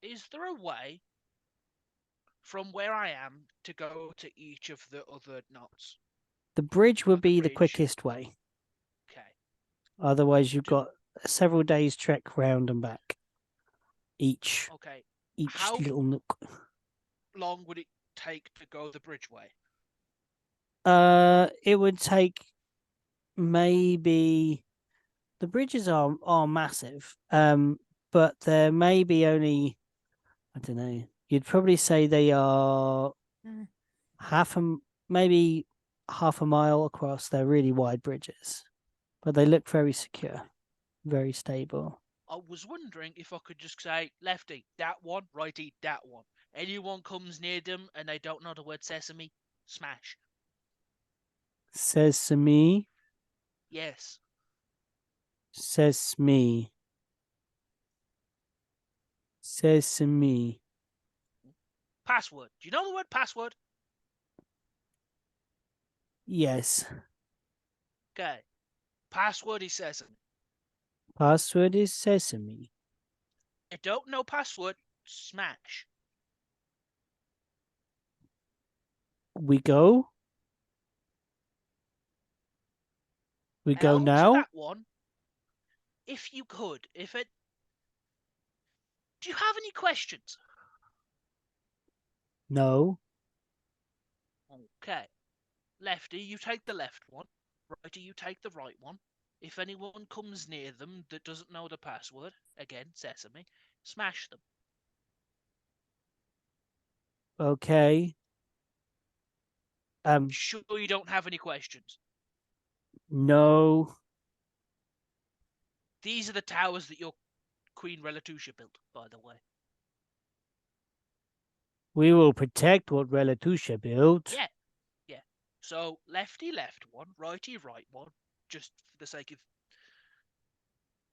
Is there a way from where I am to go to each of the other knots? The bridge would Like a be the bridge. quickest way. Okay. Otherwise, you've got several days trek round and back. Each Okay. each How- little nook. Long would it take to go the bridge way? It would take maybe the bridges are massive. But there may be only, I don't know. You'd probably say they are Mm. maybe half a mile across. They're really wide bridges, but they look very secure, very stable. I was wondering if I could just say, lefty, that one, righty, that one. Anyone comes near them and they don't know the word sesame, smash. Sesame, Yes. sesame, sesame. Password. Do you know the word password? Yes. Okay. Password is sesame. Password is sesame. I don't know password, smash. We go. We go L to now. that one. If you could, if it. Do you have any questions? No. Okay. Lefty, you take the left one. Righty, you take the right one. If anyone comes near them that doesn't know the password, again, sesame, smash them. Okay. Sure you don't have any questions? No. These are the towers that your Queen Relatusha built, by the way. We will protect what Relatusha built. Yeah. Yeah. So, lefty left one, righty right one, just for the sake of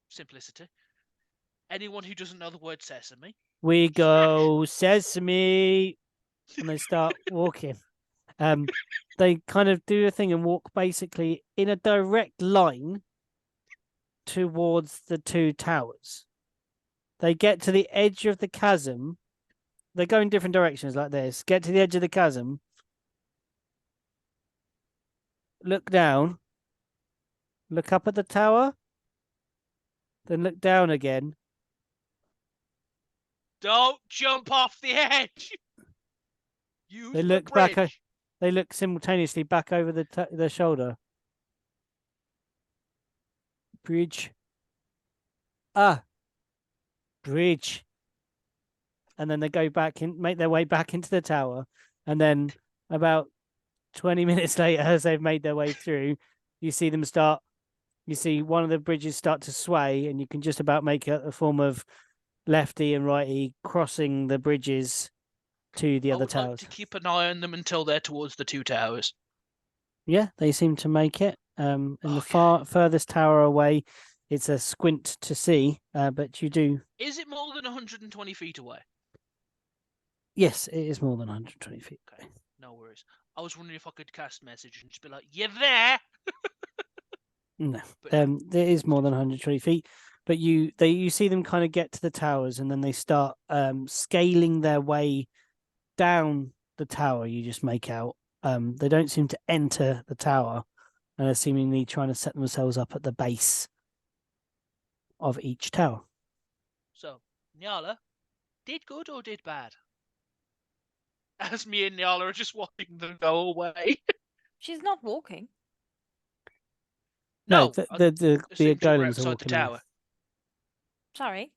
simplicity. Anyone who doesn't know the word sesame, We smash. go sesame, and they start walking. They kind of do a thing and walk basically in a direct line towards the two towers. They get to the edge of the chasm. They go in different directions like this. Get to the edge of the chasm. Look down. Look up at the tower. Then look down again. Don't jump off the edge. Use They the look bridge. back. They look simultaneously back over the shoulder. Bridge. Ah. Bridge. And then they go back in, make their way back into the tower. And then about 20 minutes later, as they've made their way through, you see them start. You see one of the bridges start to sway, and you can just about make a form of lefty and righty crossing the bridges to the I other would like towers. to keep an eye on them until they're towards the two towers. Yeah, they seem to make it. In the Okay. furthest tower away, it's a squint to see, but you do. Is it more than 120 feet away? Yes, it is more than 120 feet. Okay, no worries. I was wondering if I could cast message and just be like, "You there?" No, But no. it is more than 120 feet. But you see them kind of get to the towers, and then they start scaling their way down the tower. You just make out. They don't seem to enter the tower, and are seemingly trying to set themselves up at the base of each tower. So, Nyala, did good or did bad? As me and Nyala are just watching them go away. She's not walking. No, I the assumed you were golems are outside the walking away. tower. Sorry,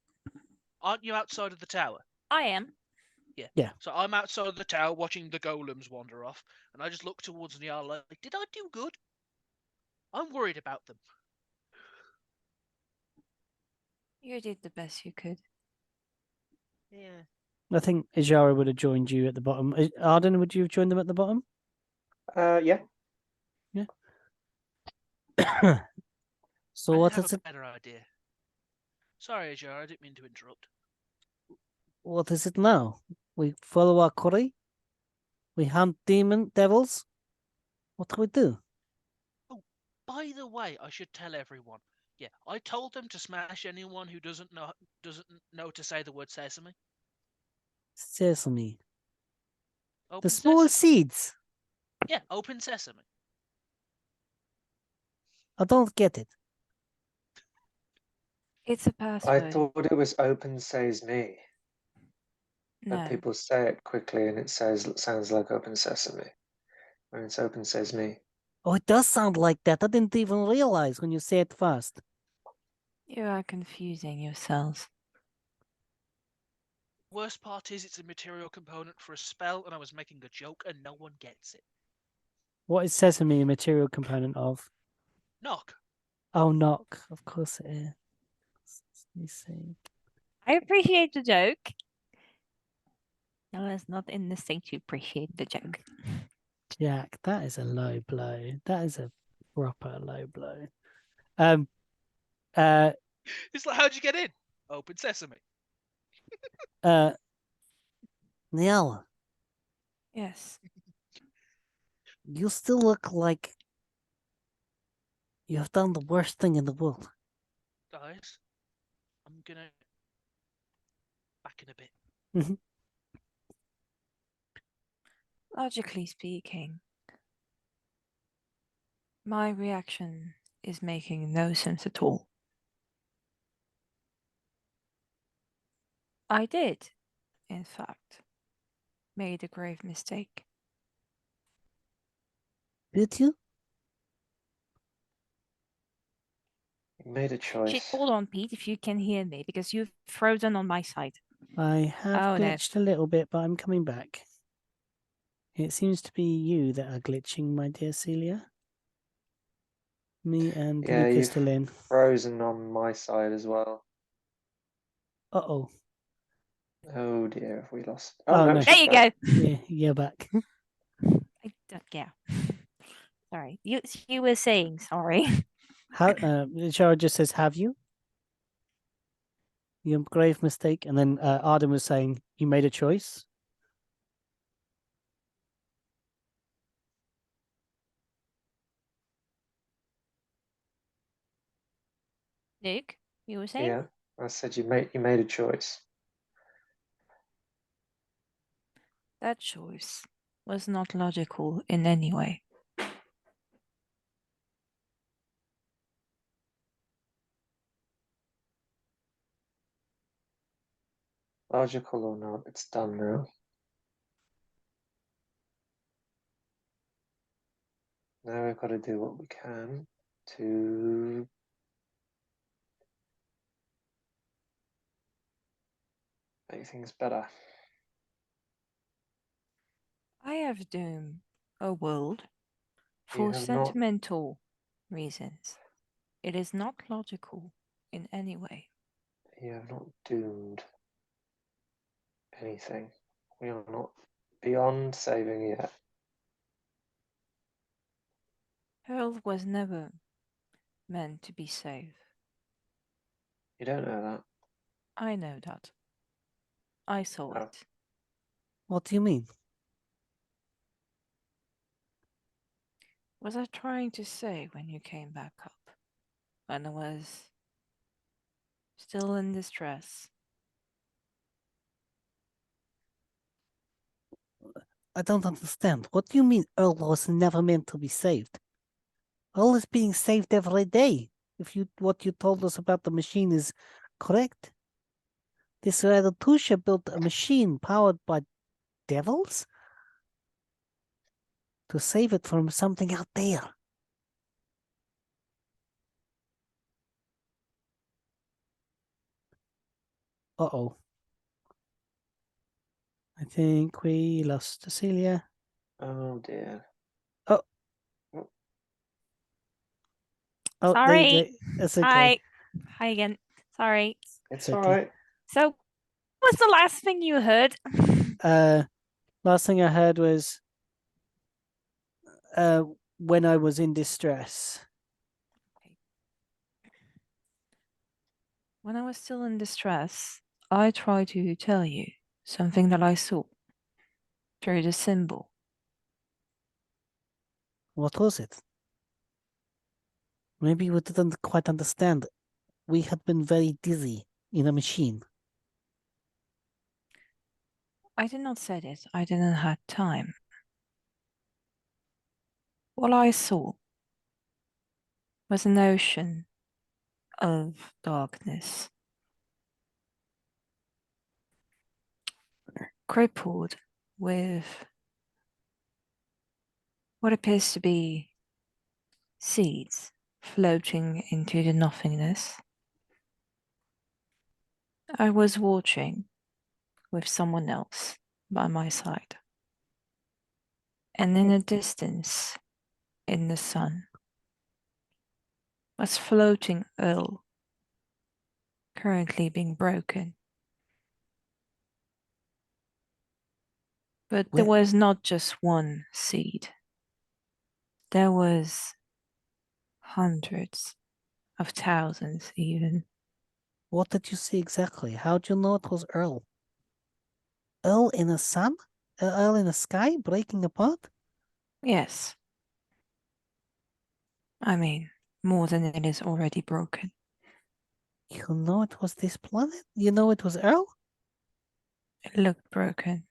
Aren't you outside of the tower? I am. Yeah. Yeah. So I'm outside of the tower watching the golems wander off, and I just look towards Nyala like, did I do good? I'm worried about them. You did the best you could. Yeah. I think Ijara would have joined you at the bottom. Arden, would you have joined them at the bottom? Yeah. So I what have is a it? better idea. Sorry, Ajara, I didn't mean to interrupt. What is it now? We follow our curry. We hunt devils. What do we do? By the way, I should tell everyone. Yeah, I told them to smash anyone who doesn't know to say the word sesame. Sesame. Open The small sesame. seeds. Yeah, open sesame. I don't get it. It's a I password. thought it was open says me. No. And people say it quickly and it sounds like open sesame. When it's open says me. Oh, it does sound like that. I didn't even realize when you say it fast. You are confusing yourselves. Worst part is it's a material component for a spell, and I was making a joke, and no one gets it. What is sesame a material component of? Knock. Oh, knock. Of course it is. Let me see. I appreciate the joke. I was not in the state to appreciate the joke. Jack, that is a low blow. That is a proper low blow. It's like, how'd you get in? Open sesame. Niall, Yes. you still look like you have done the worst thing in the world. Guys, I'm gonna back in a bit. Logically speaking, my reaction is making no sense at all. I did, in fact, made a grave mistake. Did you? You made a choice. Hold on, Pete, if you can hear me, because you've frozen on my side. I have Oh, no. glitched a little bit, but I'm coming back. It seems to be you that are glitching, my dear Celia. Me and Yeah, Luke are you've still in. frozen on my side as well. Uh-oh. Oh dear, have we lost? Oh, no, no. There she's you back. go. Yeah, you're back. Yeah. Sorry. You were saying sorry. How? Shara just says, "Have you?" Your grave mistake, and then Arden was saying, "You made a choice." Luke, you were saying? Yeah, I said you made a choice. That choice was not logical in any way. Logical or not, it's done now. Now we've got to do what we can to make things better. I have doomed a world You for have not. sentimental reasons. It is not logical in any way. You have not doomed anything. We are not beyond saving yet. Earl was never meant to be saved. You don't know that. I know that. I saw Oh. it. What do you mean? Was I trying to say when you came back up? When I was still in distress? I don't understand. What do you mean Earl was never meant to be saved? Earl is being saved every day. If what you told us about the machine is correct. This Radotusha built a machine powered by devils to save it from something out there. Uh-oh. I think we lost Cecilia. Oh dear. Oh, Sorry. there you go. That's okay. Hi again. Sorry. It's okay. all right. So, what's the last thing you heard? Last thing I heard was when I was in distress. When I was still in distress, I tried to tell you something that I saw through the symbol What was it? Maybe we didn't quite understand. We had been very dizzy in a machine. I did not say it. I didn't have time. All I saw was an ocean of darkness, crippled with what appears to be seeds floating into the nothingness. I was watching with someone else by my side. And in the distance, in the sun, was floating Earl, currently being broken. But there Where- was not just one seed. There was hundreds of thousands even. What did you see exactly? How do you know it was Earl? Earl in the sun? Earl in the sky breaking apart? Yes. I mean, more than it is already broken. You know it was this planet? You know it was Earl? It looked broken.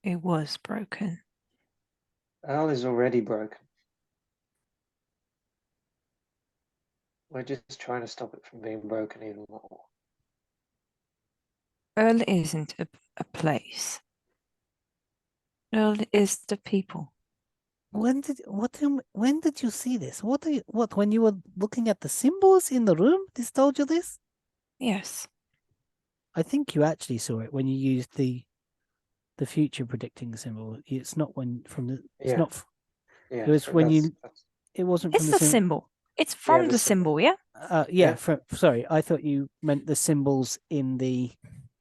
It was broken. Earl is already broken. We're just trying to stop it from being broken even more. Earl isn't a place. Earl is the people. When did you see this? What when you were looking at the symbols in the room? This told you this? Yes. I think you actually saw it when you used the future predicting symbol. It's not when from the. It's Yeah. not. Yeah, It was so when that's- It wasn't from It's the the symbol. It's Yeah, from the the symbol. symbol, yeah? Yeah. Yeah. Sorry, I thought you meant the symbols in the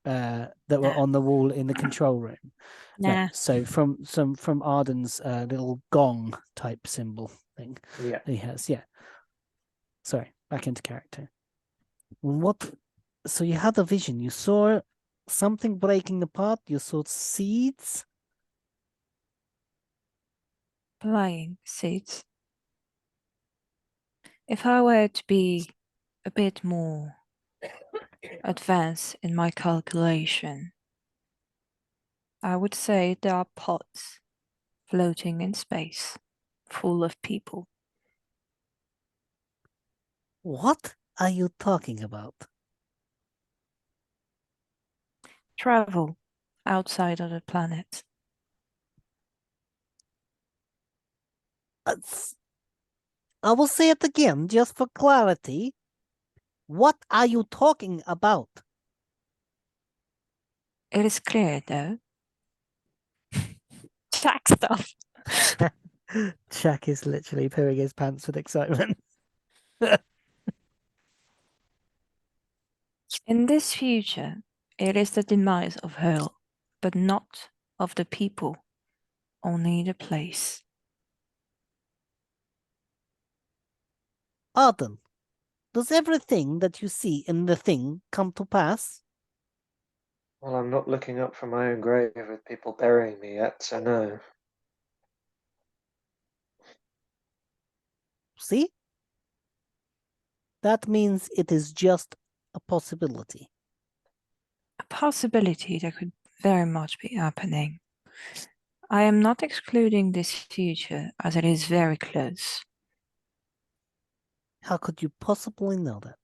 that were Nah. on the wall in the control room. No, Nah. so from Arden's little gong type symbol thing Yeah. that he has. Yeah. Sorry, back into character. What? So you had a vision. You saw something breaking apart. You saw seeds. Flying seeds. If I were to be a bit more advanced in my calculation, I would say there are pods floating in space, full of people. What are you talking about? Travel outside of the planet. I will say it again, just for clarity. What are you talking about? It is clear, though. Jack stuff. Jack is literally pooing his pants with excitement. In this future, it is the demise of Hurl, but not of the people, only the place. Arden, does everything that you see in the thing come to pass? Well, I'm not looking up from my own grave with people burying me yet, so no. See? That means it is just a possibility. A possibility that could very much be happening. I am not excluding this future as it is very close. How could you possibly know that?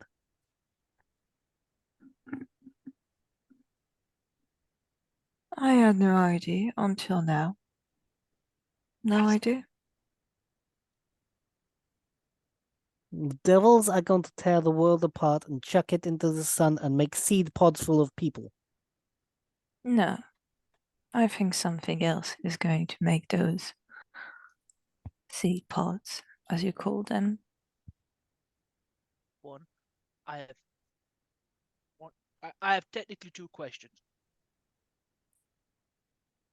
I had no idea until now. No idea. Devils are going to tear the world apart and chuck it into the sun and make seed pods full of people. No. I think something else is going to make those seed pods, as you call them. One, I have one. I have technically two questions.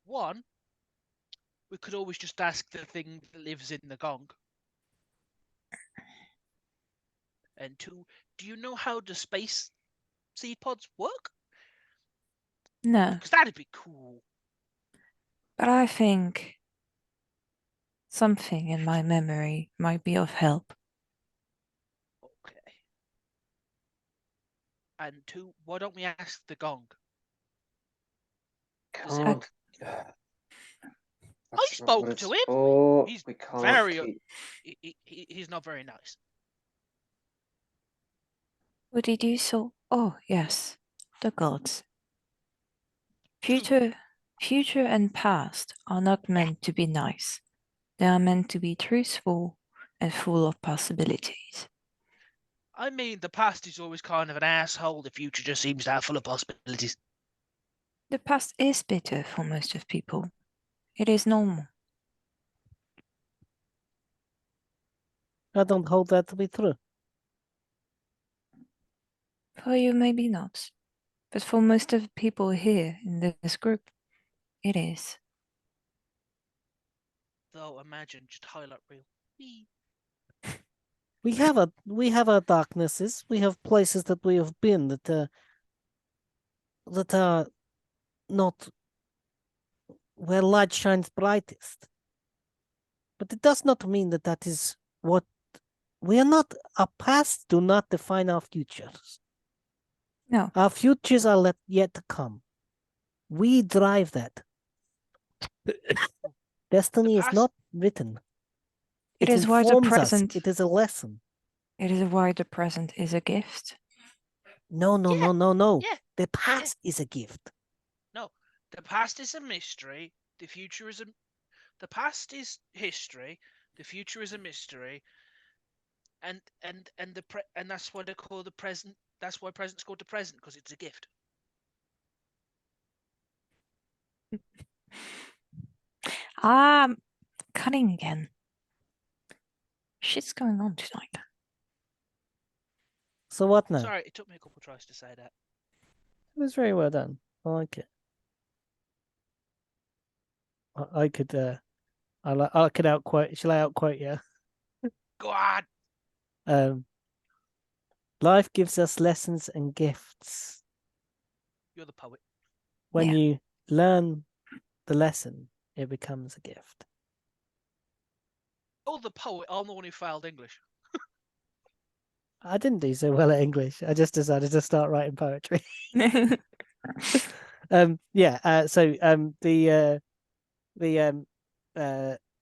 One, we could always just ask the thing that lives in the gong. And two, do you know how the space seed pods work? No, Because that'd be cool. but I think Something in my memory might be of help. Okay. And two, why don't we ask the gong? Does it- Can't. I That's not what spoke it's to him. for. He's We can't very. keep. He's not very nice. Would he do so? Oh, yes. The gods. Future and past are not meant to be nice. They are meant to be truthful and full of possibilities. I mean, the past is always kind of an asshole. The future just seems to have full of possibilities. The past is bitter for most of people. It is normal. I don't hold that to be true. For you, maybe not. But for most of the people here in this group, it is. Though, imagine just highlight reel. Whee. We have our darknesses. We have places that we have been that are not where light shines brightest. But it does not mean that that is what we are not. Our past do not define our futures. No, Our futures are yet to come. We drive that. Destiny is past- not written. it It is why the informs us. present. It is a lesson. It is why the present is a gift. No. Yeah. The past is a gift. No, the past is a mystery. The future is a. The past is history. The future is a mystery. And that's why they call the present. That's why present's called the present, because it's a gift. Cutting again. Shit's going on tonight. So what now? Sorry, it took me a couple tries to say that. It was very well done. I like it. I could I could outquote. Shall I outquote you? Go on. Life gives us lessons and gifts. You're the poet. When Yeah. you learn the lesson, it becomes a gift. Oh, the poet. I'm the one who failed English. I didn't do so well at English. I just decided to start writing poetry.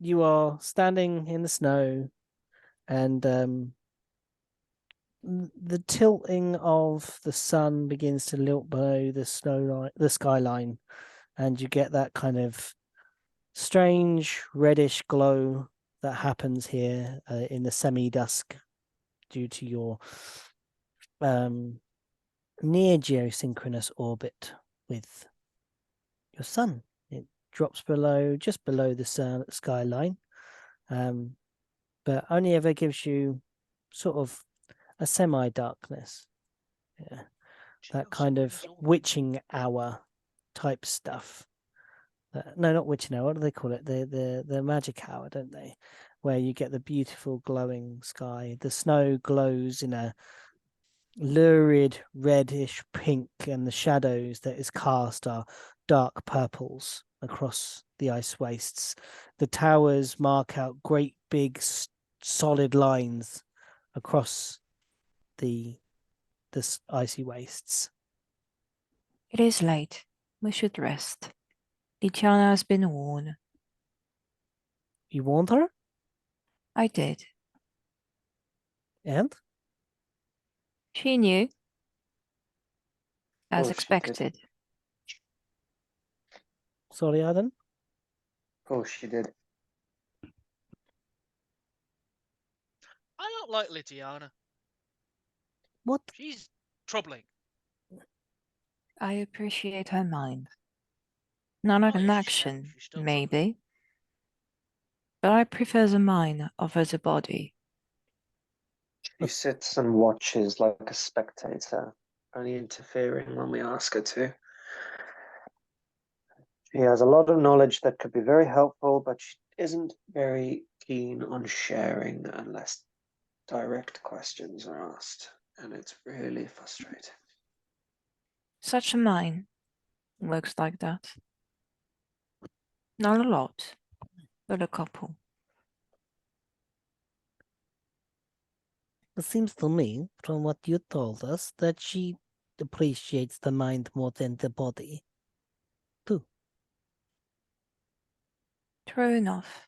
You are standing in the snow, and the tilting of the sun begins to lilt below the skyline, and you get that kind of strange reddish glow that happens here in the semi-dusk due to your near geosynchronous orbit with your sun. It drops just below the skyline, but only ever gives you sort of a semi-darkness. Yeah, that kind of witching hour type stuff. No, not witching hour. What do they call it? The magic hour, don't they? Where you get the beautiful glowing sky. The snow glows in a lurid reddish pink, and the shadows that is cast are dark purples across the ice wastes. The towers mark out great big solid lines across the icy wastes. It is late. We should rest. Lichana has been warned. You warned her? I did. And? She knew. As Oh, she did. expected. Sorry, Adam. Oh, she did. I don't like Lydiana. What? She's troubling. I appreciate her mind. Not Oh, an yeah, action, she's still maybe. But I prefer the mind over the body. She sits and watches like a spectator, only interfering when we ask her to. She has a lot of knowledge that could be very helpful, but she isn't very keen on sharing unless direct questions are asked, and it's really frustrating. Such a mind works like that. Not a lot, but a couple. It seems to me, from what you told us, that she appreciates the mind more than the body. True enough.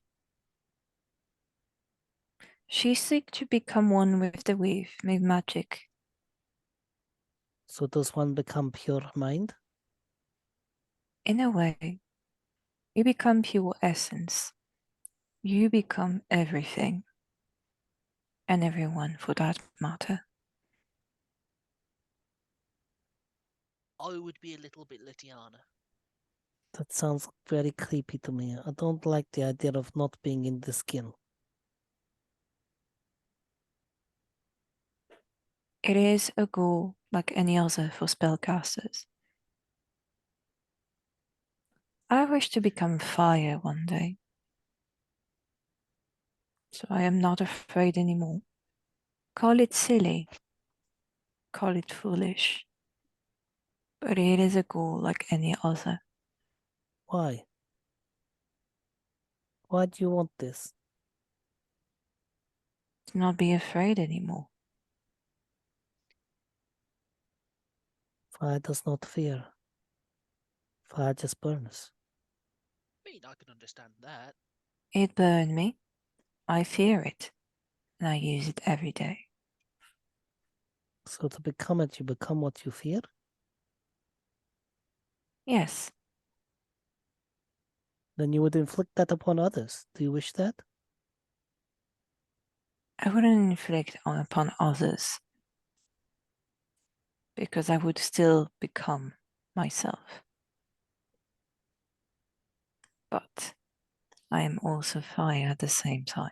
She seeks to become one with the weave, with magic. So does one become pure mind? In a way, you become pure essence. You become everything. And everyone for that matter. I would be a little bit Litiana. That sounds very creepy to me. I don't like the idea of not being in the skin. It is a goal like any other for spellcasters. I wish to become fire one day. So I am not afraid anymore. Call it silly. Call it foolish. But it is a goal like any other. Why? Why do you want this? To not be afraid anymore. Fire does not fear. Fire just burns. I mean, I can understand that. It burned me. I fear it. And I use it every day. So to become it, you become what you fear? Yes, Then you would inflict that upon others. Do you wish that? I wouldn't inflict upon others. Because I would still become myself. But I am also fire at the same time.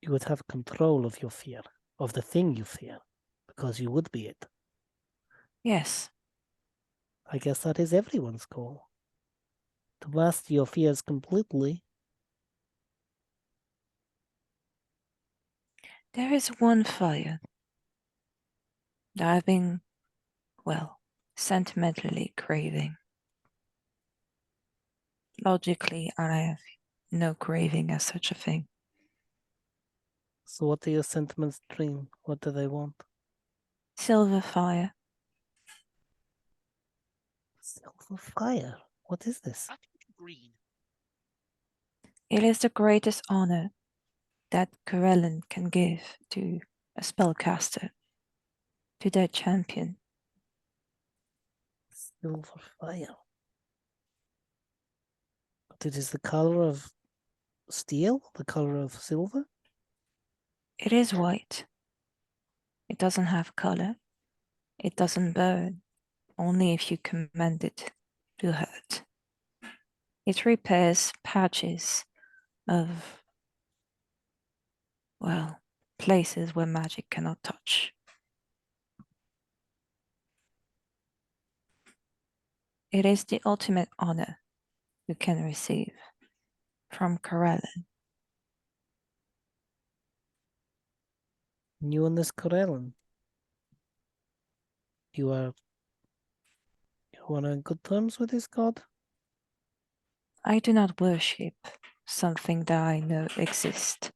You would have control of your fear, of the thing you fear, because you would be it. Yes, I guess that is everyone's goal. To master your fears completely. there is one fire that I've been, well, sentimentally craving. Logically, I have no craving as such a thing. So what do your sentiments dream? What do they want? Silver fire. Silver fire. What is this? I think green. It is the greatest honor that Corellin can give to a spellcaster, to their champion. Silver fire. But it is the color of steel? The color of silver? It is white. It doesn't have color. It doesn't burn, only if you command it to hurt. It repairs patches of, well, places where magic cannot touch. It is the ultimate honor you can receive from Corellin. You and this Corellin. You are on good terms with this god? I do not worship something that I know exists.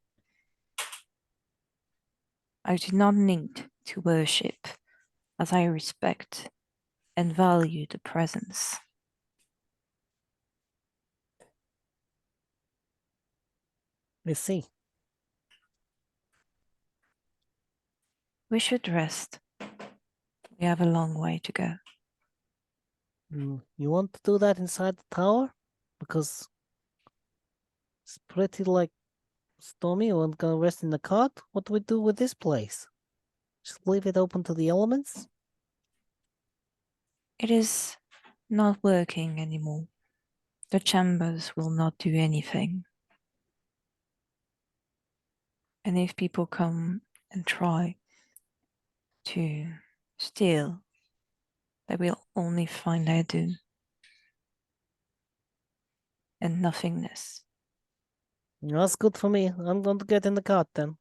I do not need to worship, as I respect and value the presence. I see. We should rest. We have a long way to go. You want to do that inside the tower? Because it's pretty like stormy. You want to rest in the cart? What do we do with this place? Just leave it open to the elements? It is not working anymore. The chambers will not do anything. And if people come and try to steal, they will only find their doom and nothingness. That's good for me. I'm going to get in the cart then.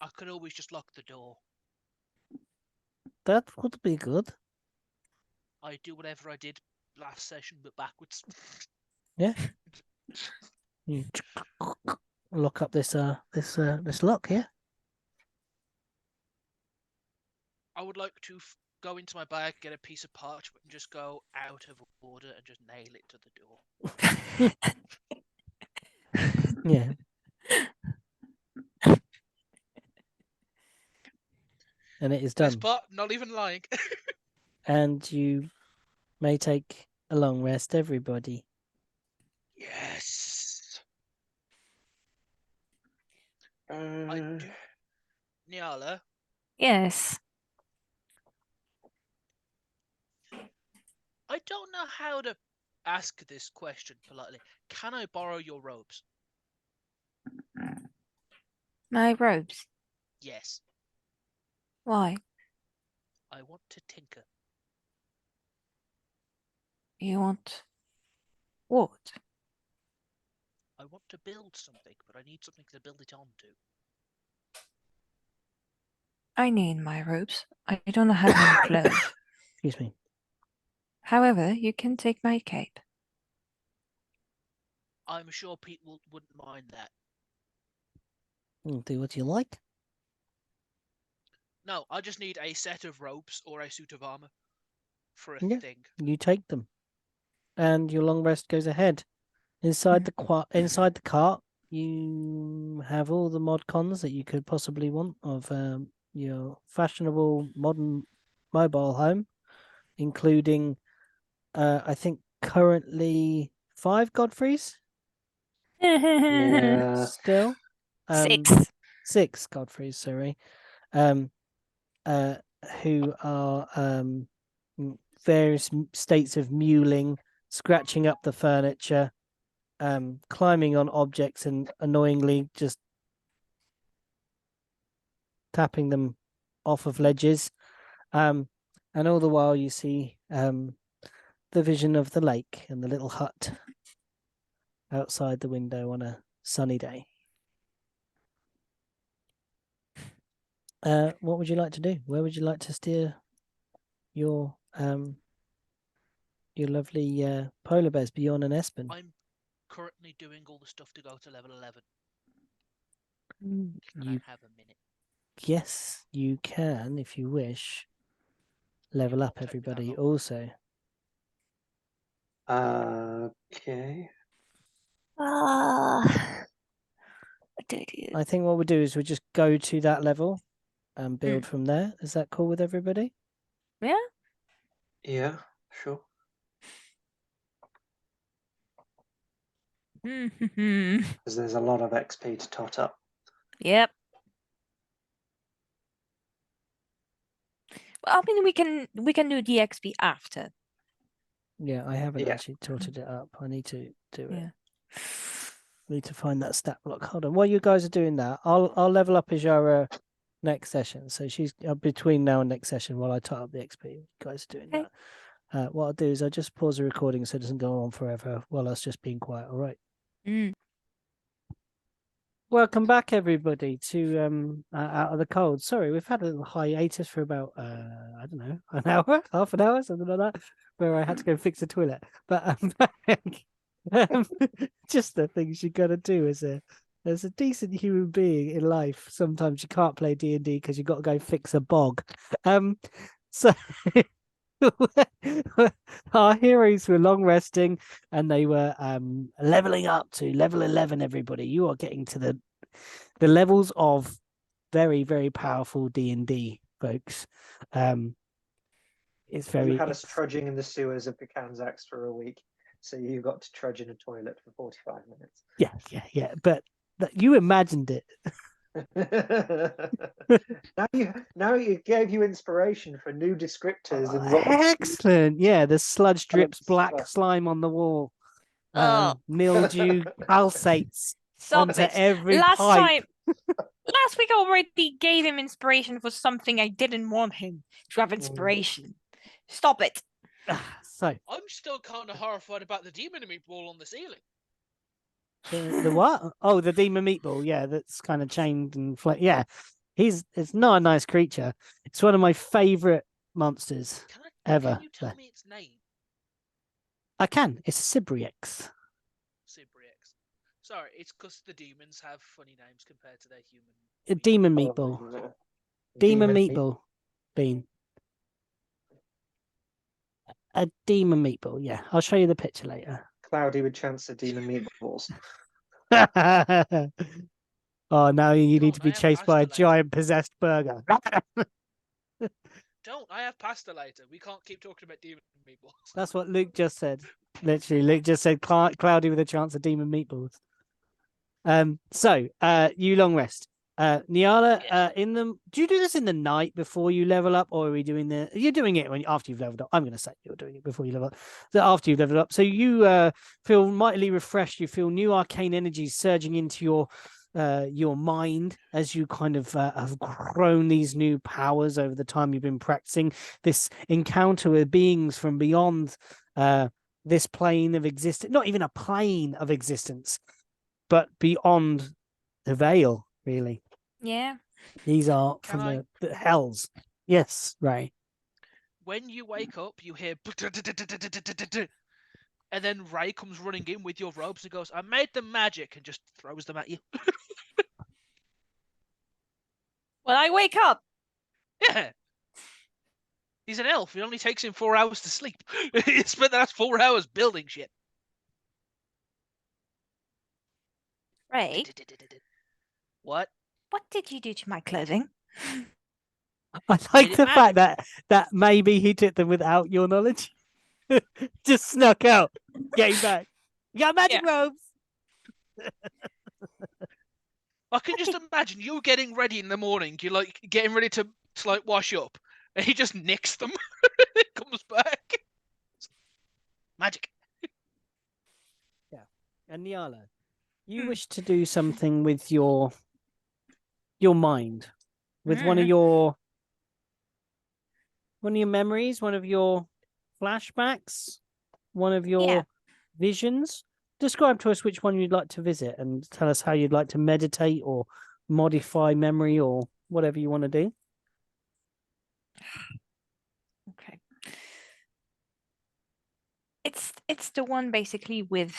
I could always just lock the door. That would be good. I do whatever I did last session, but backwards. Yeah. lock up this this lock here. I would like to go into my bag, get a piece of parchment, and just go out of order and just nail it to the door. Yeah. And it is done. Best part, not even lying. And you may take a long rest, everybody. Yes. I Uh, do. Nyala, Yes. I don't know how to ask this question politely. Can I borrow your robes? My robes. Yes. Why? I want to tinker. You want what? I want to build something, but I need something to build it onto. I need my robes. I don't have any clothes. Excuse me. However, you can take my cape. I'm sure people wouldn't mind that. Do what you like. No, I just need a set of robes or a suit of armor for a Yeah. thing. You take them, and your long rest goes ahead. Inside the cart, you have all the mod cons that you could possibly want of your fashionable modern mobile home, including I think currently 5 Godfreys yeah. still. 6. 6 Godfreys, sorry. Who are various states of mewling, scratching up the furniture, climbing on objects, and annoyingly just tapping them off of ledges. And all the while you see the vision of the lake and the little hut outside the window on a sunny day. What would you like to do? Where would you like to steer your lovely polar bears, Bjorn and Espen? I'm currently doing all the stuff to go to level 11. Can You I have a minute? Yes, you can if you wish. Level It up, won't take me that everybody. long. Also, Okay. I think what we'll do is we'll just go to that level and build from there. Is that cool with everybody? Yeah? Yeah, sure. Because there's a lot of XP to tot up. Yep. Well, I mean, we can do the XP after. Yeah, I haven't Yeah. actually totted it up. I need to do it. Yeah. Need to find that stat block. Hold on. While you guys are doing that, I'll level up Ajara next session. So she's between now and next session while I tot up the XP. You guys are doing Okay. that. What I'll do is I'll just pause the recording so it doesn't go on forever while us just being quiet. All right. Welcome back, everybody, to Out of the Cold. Sorry, we've had a little hiatus for about I don't know, an hour, half an hour, something like that, where I had to go fix the toilet. But just the things you got to do as a decent human being in life. Sometimes you can't play D&D because you've got to go fix a bog. So our heroes were long resting and they were leveling up to level 11. Everybody, you are getting to the levels of very, very powerful D&D, folks. It's very You had us trudging in the sewers of Picanzax for a week, so you got to trudge in a toilet for 45 minutes. yeah, but you imagined it. now you gave you inspiration for new descriptors and Excellent. Yeah, the sludge drips black stuff. slime on the wall. Oh. Mildew pulsates Stop onto it. every Last pipe. last week I already gave him inspiration for something I didn't want him to have inspiration. Stop it. So I'm still kind of horrified about the demon meatball on the ceiling. the what? Oh, the demon meatball. Yeah, that's kind of chained and yeah. It's not a nice creature. It's one of my favorite monsters ever. Can you tell me its name? I can. It's a Sybriex. Sybriex. Sorry, it's because the demons have funny names compared to their human. A demon Probably, meatball. isn't it? Demon meat- meatball. Bean. A demon meatball. Yeah, I'll show you the picture later. Cloudy with chance of demon meatballs. Oh, now you need Don't, to I be have chased by a pasta later. giant possessed burger. Don't, I have pasta later. We can't keep talking about demon meatballs. That's what Luke just said. Literally, Luke just said cloudy with a chance of demon meatballs. So, you long rest. Nyala, Yes. do you do this in the night before you level up, or are we doing you're doing it after you've leveled up? I'm going to say you're doing it before you level up. So after you've leveled up, so you feel mightily refreshed. You feel new arcane energies surging into your mind as you kind of have grown these new powers over the time you've been practicing this encounter with beings from beyond this plane of existence. Not even a plane of existence, but beyond the veil, really. Yeah. These are Can from I- the hells. Yes, Ray. When you wake up, you hear, and then Ray comes running in with your robes and goes, "I made them magic," and just throws them at you. When I wake up, Yeah. He's an elf. It only takes him 4 hours to sleep. He spent the last 4 hours building shit. Ray, What? what did you do to my clothing? I like it the magic. fact that maybe he took them without your knowledge. Just snuck out, came back. You got magic robes. I can just imagine you getting ready in the morning. You're like getting ready to like wash up, and he just nicks them. It comes back. Magic. And Nyala, you Hmm. wish to do something with your mind, with one of Mm. your memories, one of your flashbacks, one of your visions. Describe to us which one you'd like to visit and tell us how you'd like to meditate or modify memory or whatever you want to do. Okay. It's the one basically where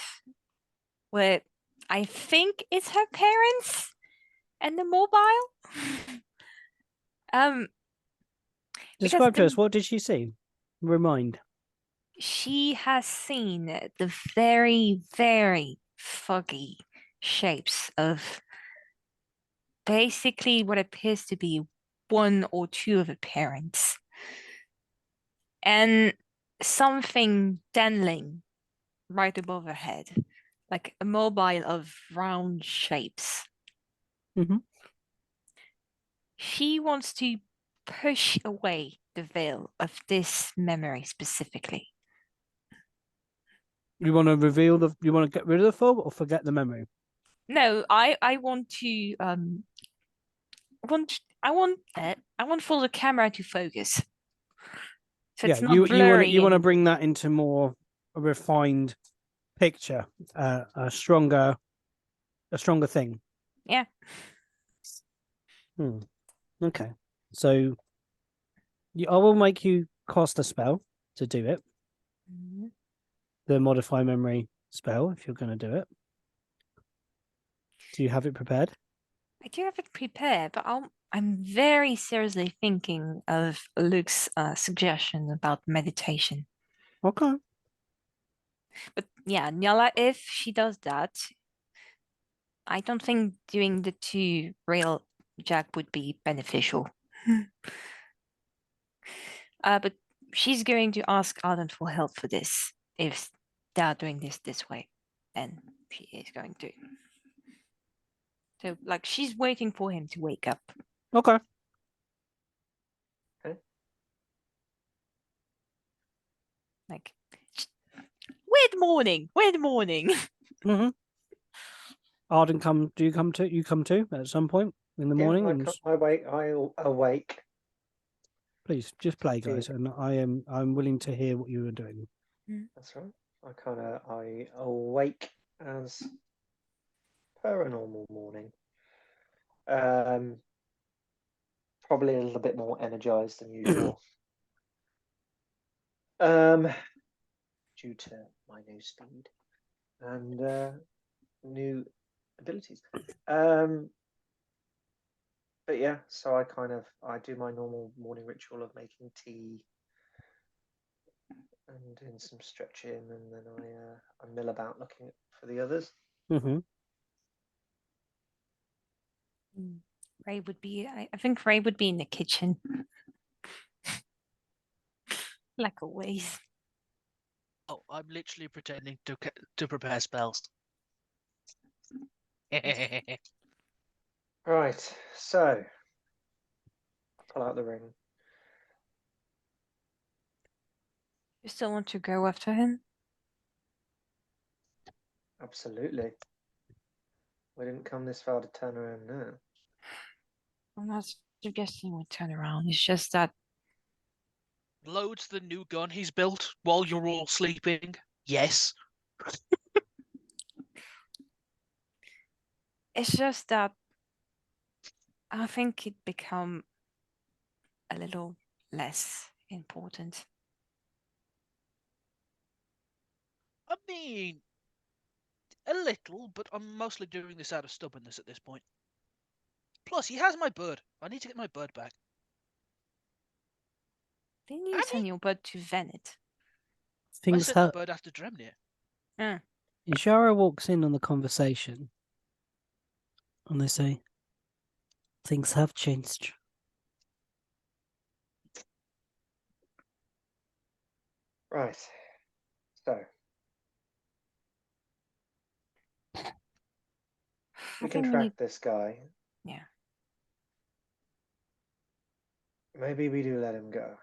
I think it's her parents and the mobile. Because Describe to us, what did she see? Remind. she has seen the very, very foggy shapes of basically what appears to be one or two of her parents. And something dangling right above her head, like a mobile of round shapes. Mhm. She wants to push away the veil of this memory specifically. You want to you want to get rid of the fog or forget the memory? No, I want to I want for the camera to focus. So it's not you blurry. you want to anymore. bring that into more a refined picture, a stronger thing. Yeah. Okay. So I will make you cast a spell to do it. Mhm. The modify memory spell, if you're going to do it. Do you have it prepared? I do have it prepared, but I'm very seriously thinking of Luke's suggestion about meditation. Okay. But yeah, Nyala, if she does that, I don't think doing the 2 rail jack would be beneficial. But she's going to ask Arden for help for this if they're doing this way, and she is going to. So, like, she's waiting for him to wake up. Okay. Like, weird morning. Mm-hmm. Arden, do you come too? You come too at some point in the morning? And I awake. please just play, guys, and I'm willing to hear what you were doing. That's right. I awake as per a normal morning. Probably a little bit more energized than usual. Due to my new speed and new abilities. But yeah, so I do my normal morning ritual of making tea and doing some stretching, and then I mill about looking for the others. Mm-hmm. Ray would be, I think Ray would be in the kitchen. Like always. Oh, I'm literally pretending to prepare spells. Right, so pull out the ring. You still want to go after him? Absolutely. We didn't come this far to turn around now. I'm not suggesting we turn around. It's just that Loads the new gun he's built while you're all sleeping. Yes. I think it become a little less important. I mean, a little, but I'm mostly doing this out of stubbornness at this point. Plus, he has my bird. I need to get my bird back. Didn't you send your bird to Venet? I Things sent the have. bird after Dremnir. Jara walks in on the conversation, and they say, "Things have changed." Right. So we can track this guy. Yeah. Maybe we do let him go.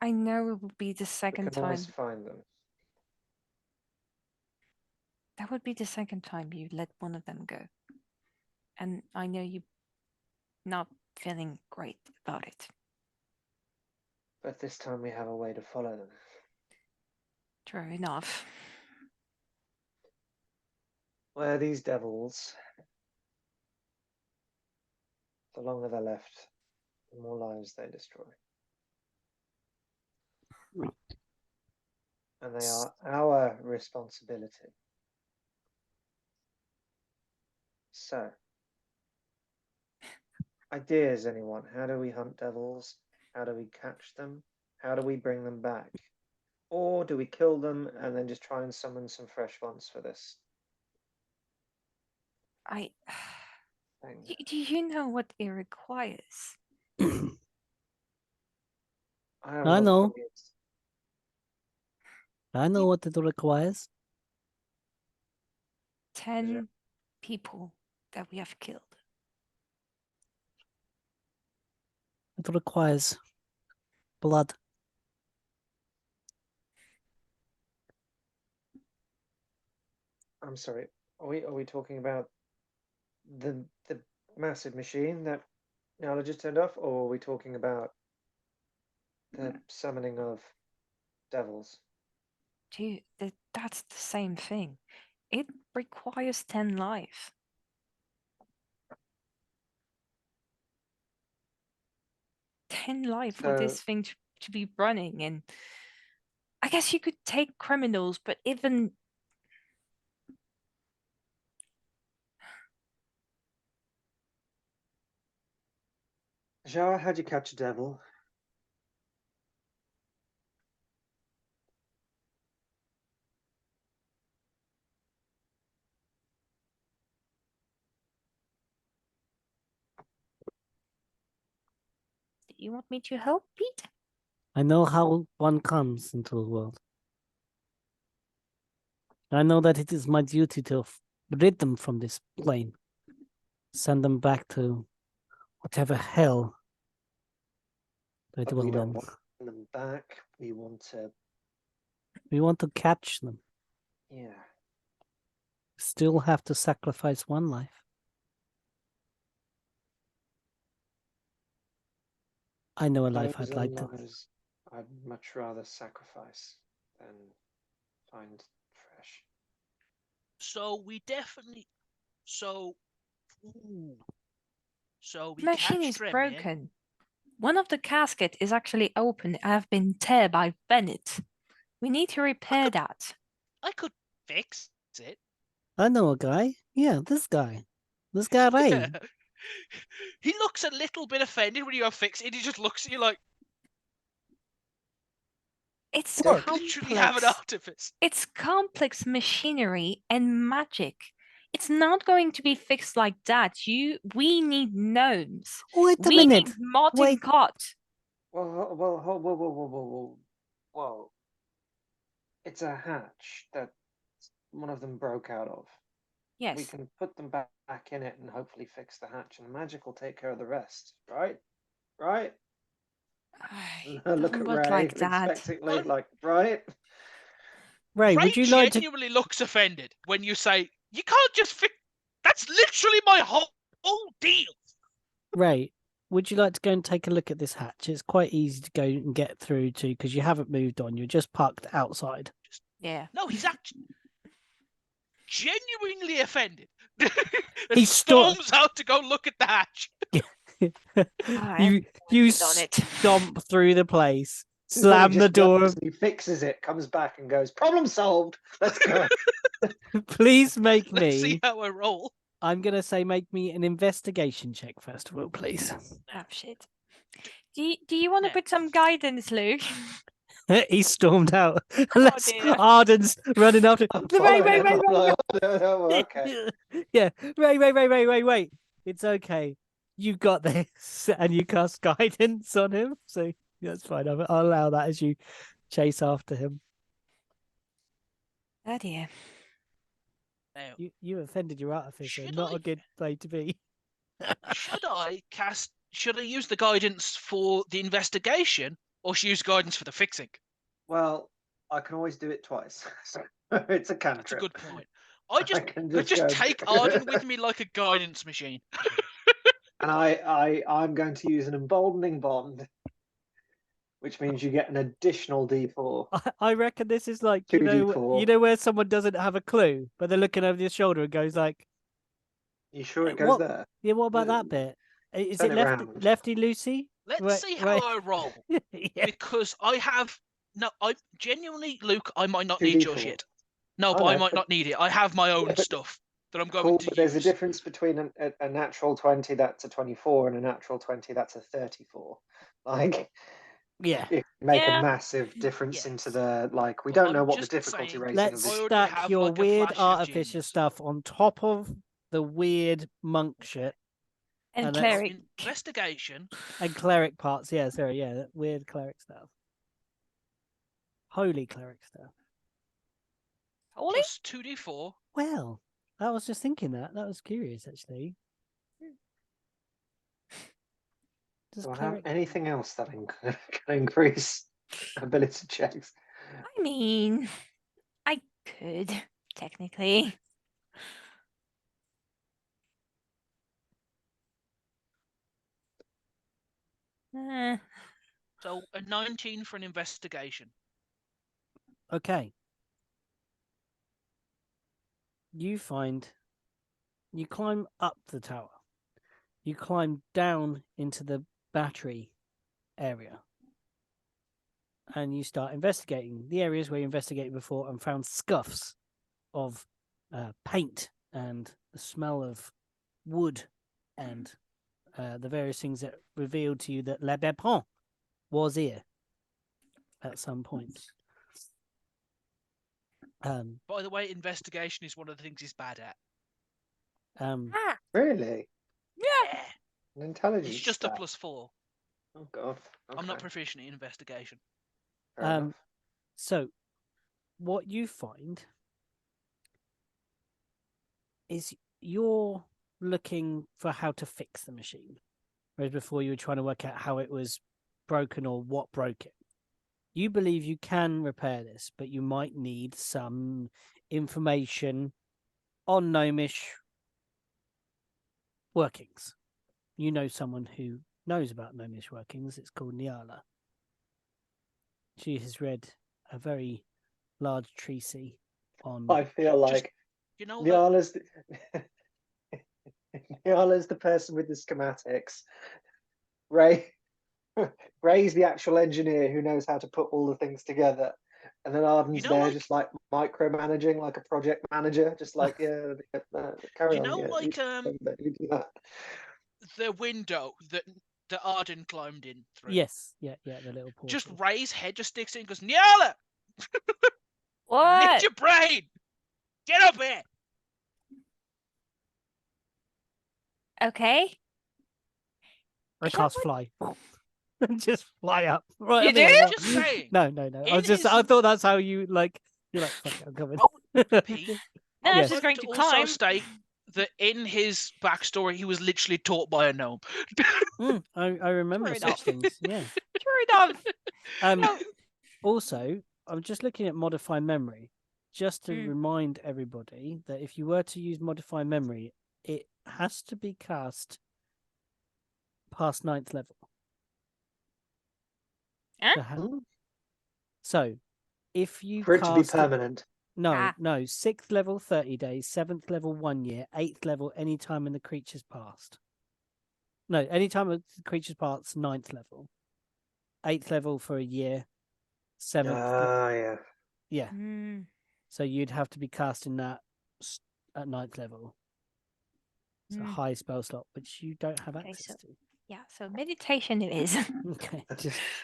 I know it would be the We second can always time. find them. That would be the second time you let one of them go. And I know you not feeling great about it. But this time we have a way to follow them. True enough. Where these devils, the longer they're left, the more lives they destroy. And they are our responsibility. So, ideas, anyone? How do we hunt devils? How do we catch them? How do we bring them back? Or do we kill them and then just try and summon some fresh ones for this thing? Do you know what it requires? I know. I know what it requires. 10 people that we have killed. It requires blood. I'm sorry. Are we talking about the massive machine that Nala just turned off, or are we talking about the summoning of devils? Dude, that's the same thing. It requires 10 life. 10 life for this thing to be running. And I guess you could take criminals, but even Jara, how'd you catch a devil? do you want me to help, Pete? I know how one comes into the world. I know that it is my duty to rid them from this plane. Send them back to whatever hell they But dwell we don't in. want them back. We want to. We want to catch them. Yeah. Still have to sacrifice one life. I know a life Those I'd like to. lives I'd much rather sacrifice than find fresh. So we definitely. So. Ooh. So we The machine catch is Dremnir. broken. One of the caskets is actually open. I have been teared by Bennett. We need to repair that. I could fix fix it. I know a guy. Yeah, this guy. This guy Ray. Yeah. He looks a little bit offended when you have fix it. He just looks at you like, It's you literally have an complex. artifice. It's complex machinery and magic. It's not going to be fixed like that. We need gnomes. Wait a We minute. need Martin Wait. Cott. Whoa. It's a hatch that one of them broke out of. Yes. We can put them back in it and hopefully fix the hatch, and the magic will take care of the rest, right? Right? Look at Doesn't Ray, look like that. expectantly, like, right? Ray, Ray would you like to? genuinely looks offended when you say, you can't just fix. That's literally my whole deal. Ray, would you like to go and take a look at this hatch? It's quite easy to go and get through to because you haven't moved on. You're just parked outside. Yeah. No, he's actually genuinely offended. He storms out to go look at the hatch. you on it. stomp through the place, slam He the just door. goes and he fixes it, comes back and goes, problem solved. Let's go. Please make Let's see me. how I roll. I'm gonna say make me an investigation check first of all, please. Oh shit. Do you want to No. put some guidance, Luke? He stormed out. Unless dear. Arden's running after. I'm Ray, following Ray, him. Ray, I'm Ray, like, oh, okay. Yeah, wait. It's okay. You got this, and you cast guidance on him, so that's fine. I'll allow that as you chase after him. Oh dear. Now, You offended your artificer. Should Not I? a good play to be. Should I use the guidance for the investigation, or should I use guidance for the fixing? Well, I can always do it twice. So it's a cantrip. That's a good point. I can just go- take Arden with me like a guidance machine. And I'm going to use an emboldening bond, which means you get an additional D4. I reckon this is like 2d4. you know where someone doesn't have a clue, but they're looking over your shoulder and goes like, You sure it goes what? there? "Yeah, what about that The- bit? Is turn it it round. lefty Lucy?" Let's Right, see how right. I roll. Yeah. Because I genuinely, Luke, I might not need your 2d4. shit. No, Oh, but I no, might but- not need it. I have my own but- stuff that I'm going Cool, to but use. there's a difference between a natural 20 that's a 24 and a natural 20 that's a 34. Like, Yeah. it make Yeah. a massive difference Yes. into the, like, we But don't know I'm what the just difficulty saying, rating Let's of I this. already stack have, your like, a weird flash of artificer genius. stuff on top of the weird monk shit And And that's- cleric. Investigation. and cleric parts. Yeah, sorry, yeah, that weird cleric stuff. Holy cleric stuff. Holy? Plus 2d4. Well, I was just thinking that. That was curious, actually. Does Do I have cleric... anything else that can increase ability checks? I mean, I could technically. So a 19 for an investigation. Okay. You climb up the tower. You climb down into the battery area. And you start investigating the areas where you investigated before and found scuffs of paint and the smell of wood and the various things that revealed to you that Le Bepon was here at some point. By the way, investigation is one of the things he's bad at. Really? Yeah. An intelligence It's just a stat. +4. Oh, God. I'm not Okay, proficient in investigation. fair enough. So, what you find is you're looking for how to fix the machine, whereas before you were trying to work out how it was broken or what broke it. You believe you can repair this, but you might need some information on gnomish workings. You know someone who knows about gnomish workings. It's called Niala. She has read a very large treatise on... I feel Just- like You know, Nyala's the person with the schematics. Ray's the actual engineer who knows how to put all the things together. And then Arden's know, there, like- just like micromanaging, like a project manager, just like carry You on. know, yeah, like you do that. the window that Arden climbed in through. Yes, yeah, the little portal. Just Ray's head just sticks in and goes, Nyala! What? Nick your brain! Get up here! Okay. I Is that cast what- fly. Just fly up. Right. You up here do? as well. Just saying. No. I was I thought that's how you like. You're like, fuck it, I'm coming. Pete, No, I I would was just like going to also climb. state that in his backstory, he was literally taught by a gnome. I remember True such enough. things. Yeah. True enough. No. Also, I'm just looking at modify memory, just to Mm. remind everybody that if you were to use modify memory, it has to be cast past 9th level. Huh? So, if you For it to be cast permanent. no, Ah. no, 6th level 30 days, 7th level 1 year, 8th level any time in the creature's past. No, any time the creature's past, 9th level. 8th level for a year, 7th. Yeah. Yeah. Mm. So you'd have to be casting that at 9th level. It's a Mm. high spell slot, which you don't have Okay, access to. Yeah, so meditation it is. Okay,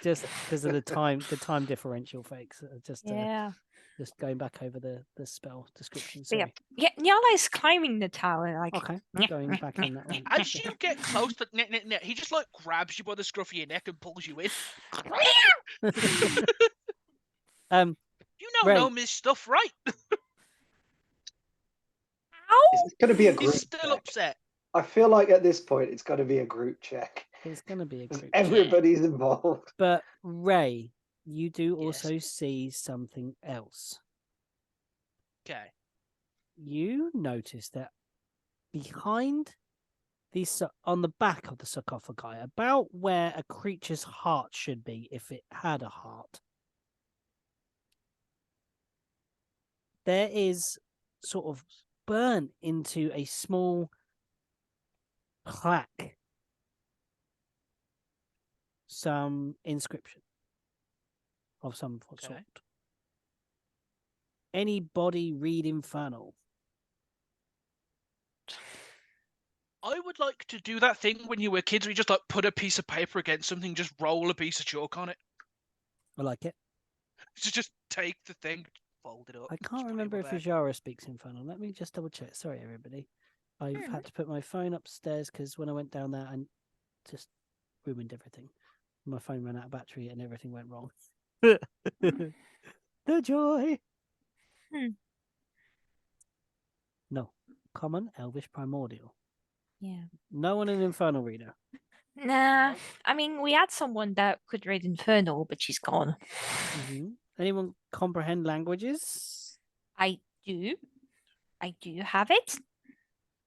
just because of the time differential, folks. Yeah. Just going back over the spell description. So yeah. Sorry. Yeah, Nyala is climbing the tower like Okay, going back in that one. As you get close to he just like grabs you by the scruff of your neck and pulls you in. You know Ray. gnome is stuff, right? Ow! It's going to be a group He's still check. upset. I feel like at this point it's got to be a group check. It's going to be a 'Cause group. everybody's involved. But Ray, you do Yes. also see something else. Okay. You notice that behind on the back of the sarcophagi, about where a creature's heart should be if it had a heart, there is sort of burnt into a small plaque some inscription of some sort. Anybody read Infernal? I would like to do that thing when you were kids where you just like put a piece of paper against something, just roll a piece of chalk on it. I like it. So just take the thing, fold it up. I just can't put it in remember my if bag. Ijara speaks Infernal. Let me just double check. Sorry, everybody. I've had to put my phone upstairs because when I went down there, I just ruined everything. My phone ran out of battery and everything went wrong. The joy. No. Common, Elvish, Primordial. Yeah. No one in Infernal Reader. Nah. I mean, we had someone that could read Infernal, but she's gone. Anyone comprehend languages? I do. I do have it.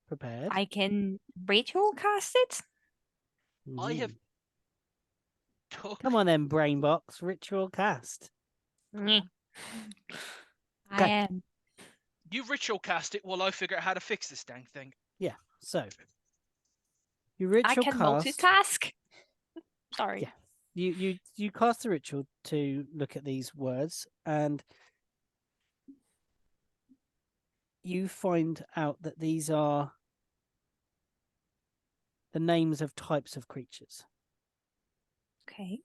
Prepared. I can ritual cast it. I have Mhm. took Come on then, Brainbox. Ritual cast. Nyeh. I Okay. am. You ritual cast it while I figure out how to fix this dang thing. Yeah. So you I ritual can cast. multitask. Sorry. Yeah. You cast the ritual to look at these words, and you find out that these are the names of types of creatures. Okay.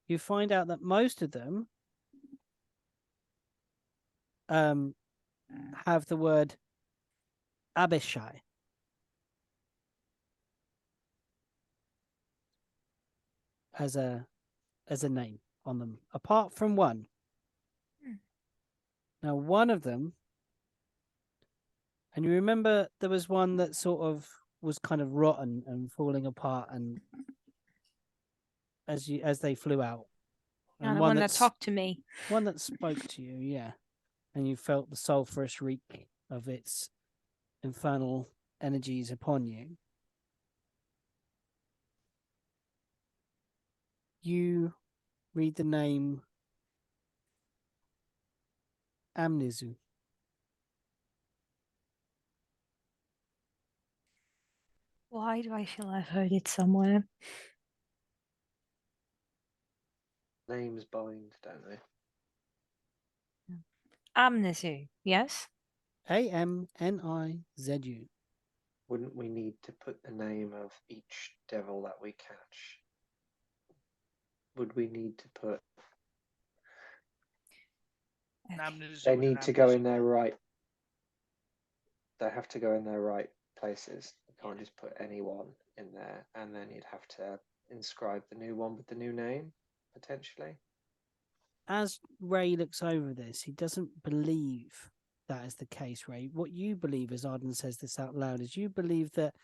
You find out that most of them have the word Abishai. As a name on them, apart from one. Now, one of them, and you remember there was one that sort of was kind of rotten and falling apart, and as they flew out, And the one that talked to me. one that spoke to you, yeah, and you felt the sulphurous reek of its infernal energies upon you. You read the name Amnizu. Why do I feel I've heard it somewhere? Names bind, don't they? Amnizu, yes? Amnizu. Wouldn't we need to put the name of each devil that we catch? Would we need to put? Okay. Namnezu They and need to go in Amnezu. their right. They have to go in their right places. You can't Yeah. just put anyone in there, and then you'd have to inscribe the new one with the new name potentially. As Ray looks over this, he doesn't believe that is the case, Ray. What you believe, as Arden says this out loud, is you believe that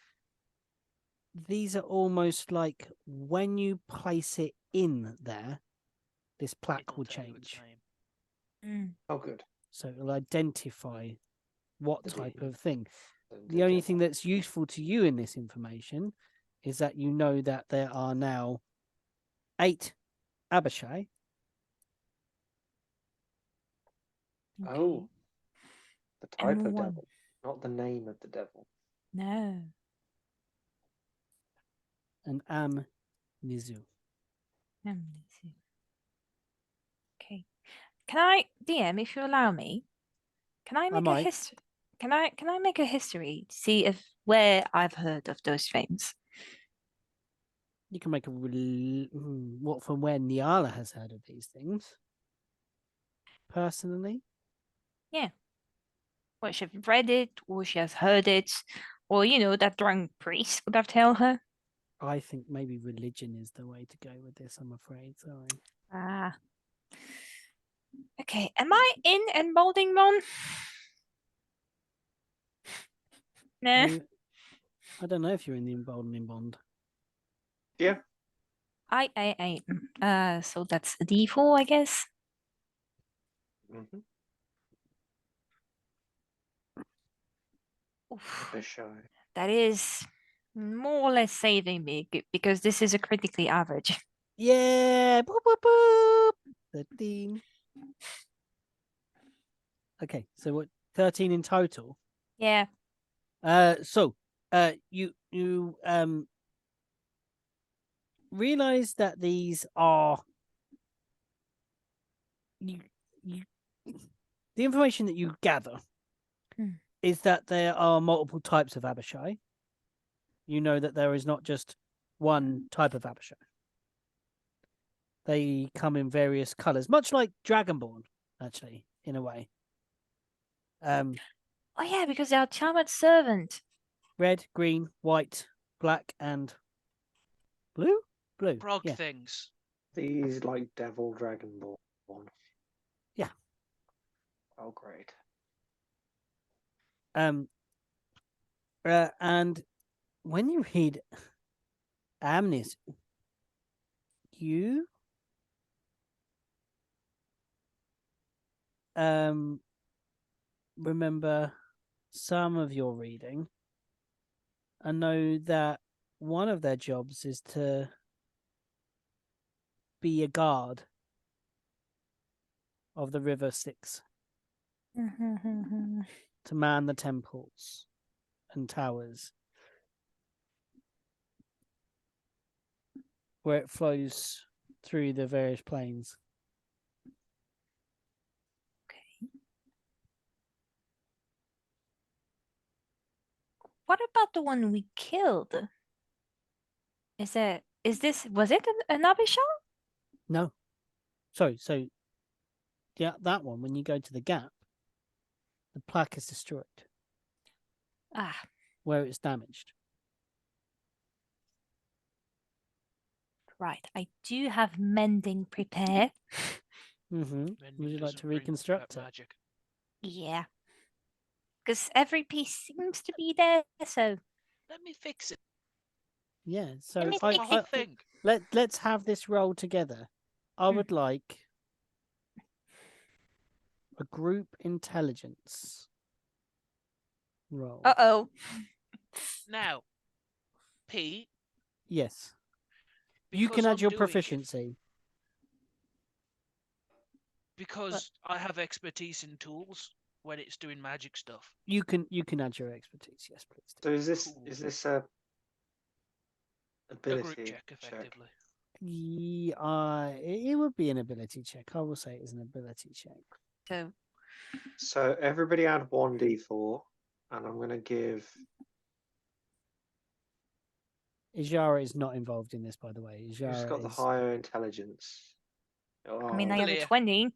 these are almost like when you place it in there, this plaque It'll will tell you its change. name. Mm. Oh, good. So it'll identify what The type deed. of thing. And The only thing devil. that's useful to you in this information is that you know that there are now 8 Abishai. Oh, Okay. the And type of one. devil, not the name of the devil. No. And Amnizu. Amnizu. Okay. Can I, DM, if you allow me, can I make a might. history? Can I make a history to see if where I've heard of those things? You can make a what from where Niala has heard of these things. Personally, Well, she's read it, or she has heard it, or that drunk priest would have told her. I think maybe religion is the way to go with this. I'm afraid. Sorry. Ah. Okay. Am I in Emboldened Mon? No. I don't know if you're in the emboldening bond. Yeah. So that's a D4, I guess. Mm-hmm. Oof. Abishai. That is more or less saving me because this is a critically average. Yeah. Boop, boop, boop. 13. Okay, so what? 13 in total. Yeah. So you realize that these are you the information that you gather is that there are multiple types of Abishai. You know that there is not just one type of Abishai. They come in various colors, much like Dragonborn, actually, in a way. Oh yeah, because they are charmed servant. Red, green, white, black, and blue. Blue. Frog Yeah. things. These like devil dragonborn. Yeah. Oh, great. And when you read Amnis, you remember some of your reading and know that one of their jobs is to be a guard of the River Styx, to man the temples and towers where it flows through the various planes. Okay. What about the one we killed? Was it an Abishai? No. Sorry, so yeah, that one, when you go to the gap, the plaque is destroyed Ah, where it's damaged. right. I do have mending prepared. Would you like to reconstruct it? Magic. Yeah. Because every piece seems to be there, so Let me fix it. Yeah, so Let me It's the fix whole it. thing. let's have this roll together. I would like a group intelligence roll. Uh-oh. Now, P. Yes. You because can add I'm your doing it, proficiency. because I have expertise in tools when it's doing magic stuff. You can add your expertise. Yes, please. So is this Cool. a A ability group check, effectively. It would be an ability check. I will say it is an ability check. So So everybody add 1d4, and I'm going to give. Ijara is not involved in this, by the way. Who's Ijara got the is higher intelligence? I mean, I Oh, have a Leah. 20.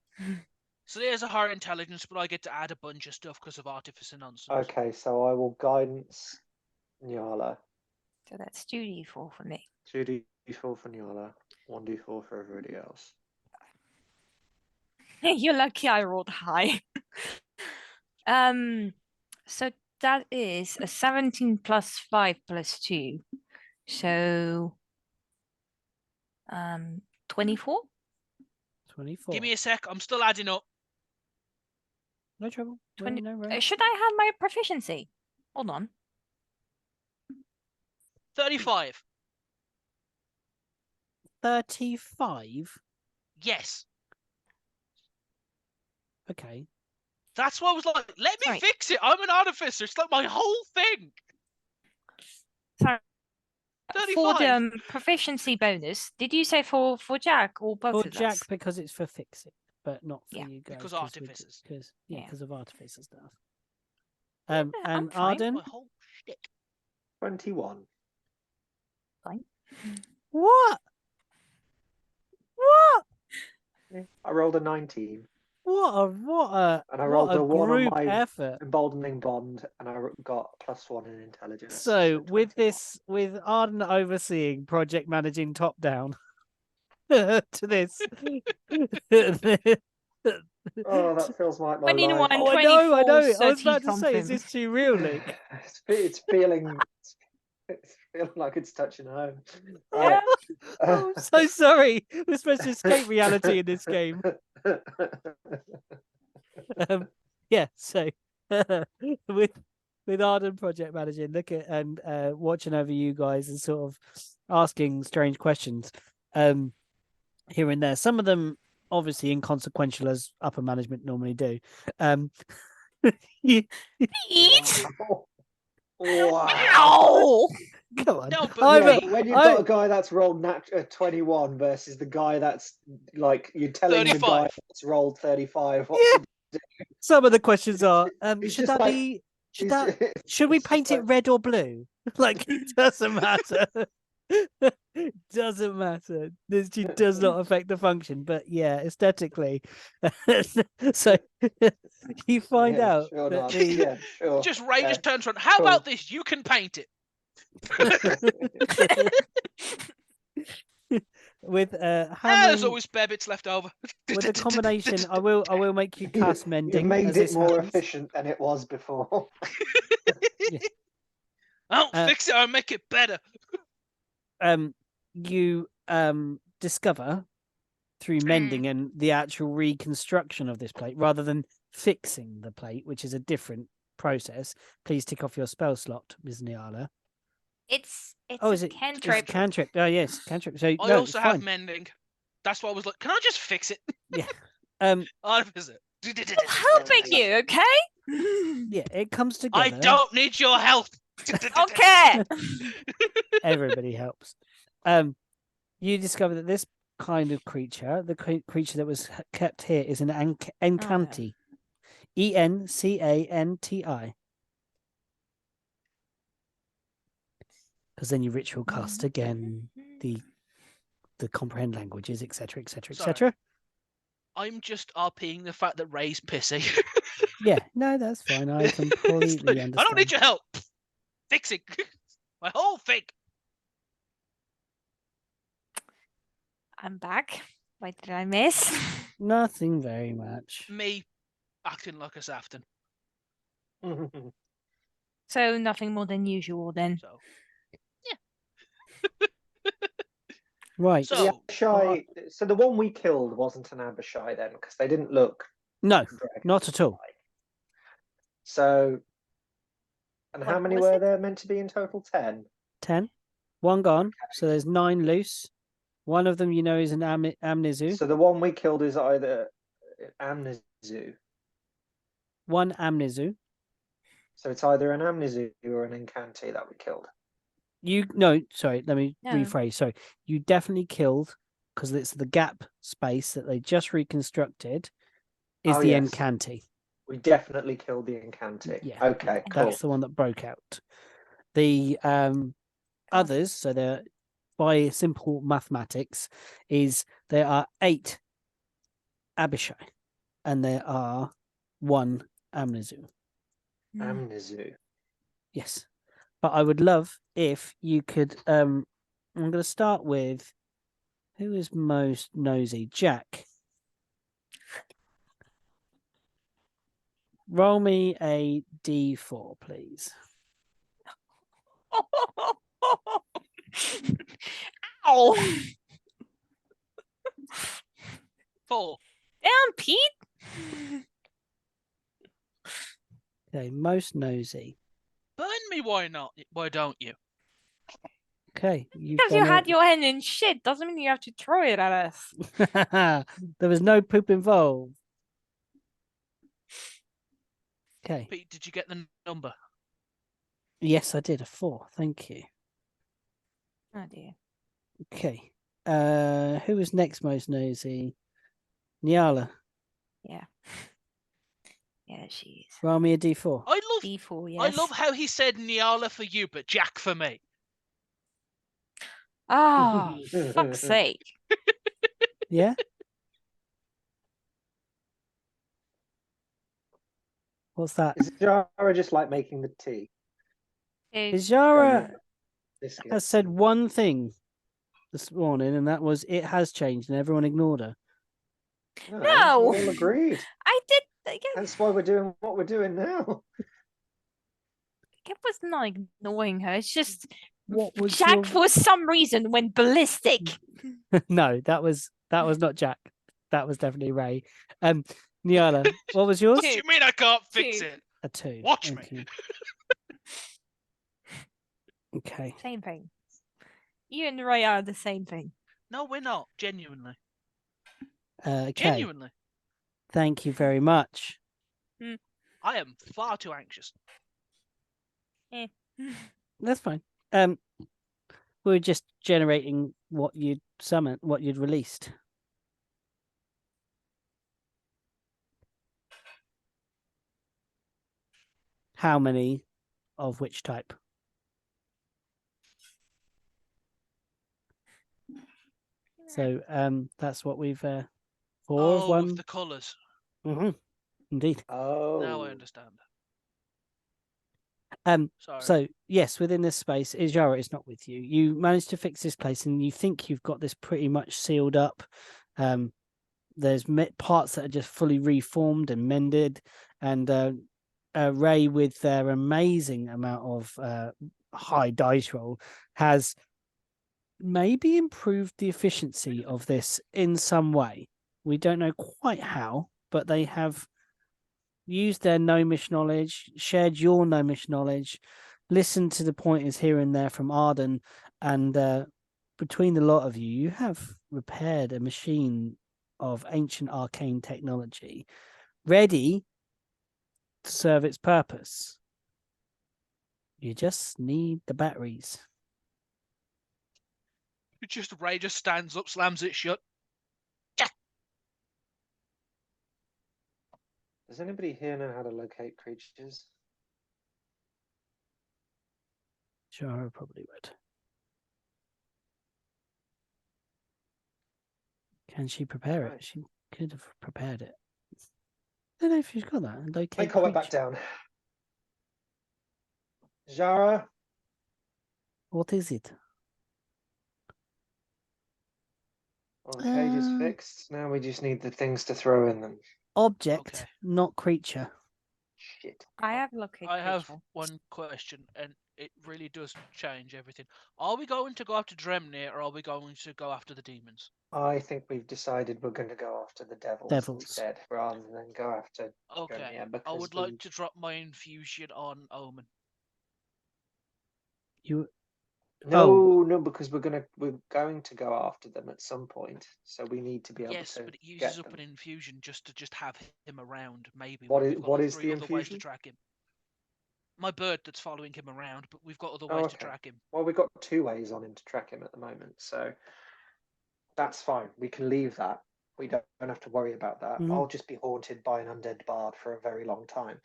So there's a higher intelligence, but I get to add a bunch of stuff because of artificer nonsense. okay, so I will guidance Nyala. So that's 2d4 for me. 2d4 for Nyala, 1d4 for everybody else. You're lucky I rolled high. So that is a 17 plus 5 plus 2. So 24? 24. Give me a sec. I'm still adding up. No trouble. 20 No worries. Should I have my proficiency? Hold on. 35. 35? Yes. Okay. That's why I was like, let me Sorry. fix it. I'm an artificer. It's like my whole thing. Sorry. For 35. the proficiency bonus, did you say for Jack or both For of Jack, us? because it's for fixing, but not for Yeah. you guys. Because 'cause artificers. Because Yeah. because of artificer stuff. Yeah, And I'm fine. Arden, My whole shtick. 21. Fine. what? What? I rolled a 19, and and I rolled a a 1 on group my effort. emboldening bond, and I got +1 in intelligence. So with 21. with Arden overseeing project managing top down to this. Oh, that feels like my 21, life. Oh, I know. I 24, was about to say, is 30 this too real, Luke? It's feeling like it's touching home. Right. Oh, I'm so sorry. We're supposed to escape reality in this game. Yeah, so with Arden project managing, look at and watching over you guys and sort of asking strange questions here and there. Some of them obviously inconsequential, as upper management normally do. Eat! Wow. Ow! Come on. No, but I'm Yeah, a- but when you've got a guy that's rolled 21 versus the guy that's like you're telling the guy 35. that's rolled 35. What Yeah. to do. Some of the questions are It's should just that like- be should It's- that should we it's just paint it like- red or blue? Like it doesn't matter. It doesn't matter. This does not affect the function, but yeah, aesthetically. So you find Yeah, out sure that not. the Yeah, sure. Just Ray Yeah. just turns around. How Cool. about this? You can paint it. with There's hammering always bare bits left over. with the combination, I will make you cast mending. You've made as it this more happens. efficient than it was before. I'll Uh, fix it. I'll make it better. You discover through mending and the actual reconstruction of this plate rather than fixing the plate, which is a different process. Please tick off your spell slot, Ms. Niala. It's Oh, a is it cantrip. It's cantrip. Oh yes, cantrip. So I no, also it's have fine. mending. That's why I was like, can I just fix it? Yeah. Artificer. I'm helping you, okay? Yeah, it comes together. I don't need your help. Okay. Everybody helps. You discover that this kind of creature, the creature that was kept here, is an encanti. Encanti. Because then you ritual cast again the comprehend languages, etc., etc., Sorry. etc. I'm just RPing the fact that Ray's pissy. Yeah, no, that's fine. I It's completely like, understand. I don't need your help. Fixing my whole thing. I'm back. What did I miss? Nothing very much. Me acting like a Safton. So nothing more than usual then. So Right. So- The Abishai, so the one we killed wasn't an Abishai then, because they didn't look No, dragon not at all. like. So, and how What many was were it? there meant to be in total? 10. 10. One gone. So there's 9 loose. One of them, you know, is an amnesu. So the one we killed is either Amnesu. One amnesu. So it's either an Amnesu or an Incanti that we killed. Sorry, let me No. rephrase. Sorry, you definitely killed because it's the gap space that they just reconstructed is Oh, the yes. Encanti. We definitely killed the Incanti. Yeah, Okay, cool. that's the one that broke out. The others, so they're by simple mathematics, is there are 8 Abishai, and there are 1 Amnezu. Amnezu. Yes, but I would love if you could. I'm going to start with who is most nosy. Jack. Roll me a d4, please. Ow! 4. Damn, Pete! Okay, most nosy. Burn me, why not? Why don't you? Okay, you've Because you done had your hand in shit doesn't mean you have to throw it at us. There was no poop involved. Okay. Pete, did you get the number? Yes, I did a 4. Thank you. Oh dear. Okay. Who was next most nosy? Nyala. Yeah. Yeah, she is. Roll me a d4. I love D4, yes. I love how he said Nyala for you, but Jack for me. Oh, fuck's sake. Yeah. What's that? Is Jara just like making the tea? Izara Biscuits has said and- one thing this morning, and that was it has changed, and everyone ignored her. No. We all agreed. I did. That's why we're doing what we're doing now. It was not ignoring her. It's just What was Jack, your- for some reason, went ballistic. No, that was not Jack. That was definitely Ray. Nyala, what was yours? What do you mean I can't fix 2. it? A 2. Watch me. Okay. Okay. Same thing. You and Ray are the same thing. No, we're not. Genuinely. Okay. Genuinely. Thank you very much. I am far too anxious. That's fine. We're just generating what you'd summoned, what you'd released. How many of which type? So that's what we've 4 of Oh, one. of the colours. Indeed. Oh. Now I understand. Sorry. So yes, within this space, Izara is not with you. You managed to fix this place, and you think you've got this pretty much sealed up. There's parts that are just fully reformed and mended, and Ray, with their amazing amount of high dice roll, has maybe improved the efficiency of this in some way. We don't know quite how, but they have used their gnomish knowledge, shared your gnomish knowledge, listened to the pointers here and there from Arden, and between the lot of you, you have repaired a machine of ancient arcane technology, ready to serve its purpose. You just need the batteries. Ray just stands up, slams it shut. Does anybody here know how to locate creatures? Sure, I probably would. Can she prepare it? Right. She could have prepared it. I don't know if she's got that. Locate Make her back creature. down. Jara, What is it? well, the cage is fixed. Now we just need the things to throw in them. Object, Okay. not creature. Shit. I have located. I have one question, and it really does change everything. Are we going to go after Dremnir, or are we going to go after the demons? I think we've decided we're going to go after the devils instead, rather than go after Okay. Dremnir, I because would like to drop my infusion on Omen. You No, because we're going to go after them at some point, so we need to be able Yes, to but it get uses up them. an infusion just to have him around. Maybe What when is- we've got what like is 3 the other ways to infusion? track him. My bird that's following him around, but we've got other Oh, ways to okay. track him. Well, we've got 2 ways on him to track him at the moment, so that's fine. We can leave that. We don't have to worry about that. Mhm. I'll just be haunted by an undead bard for a very long time.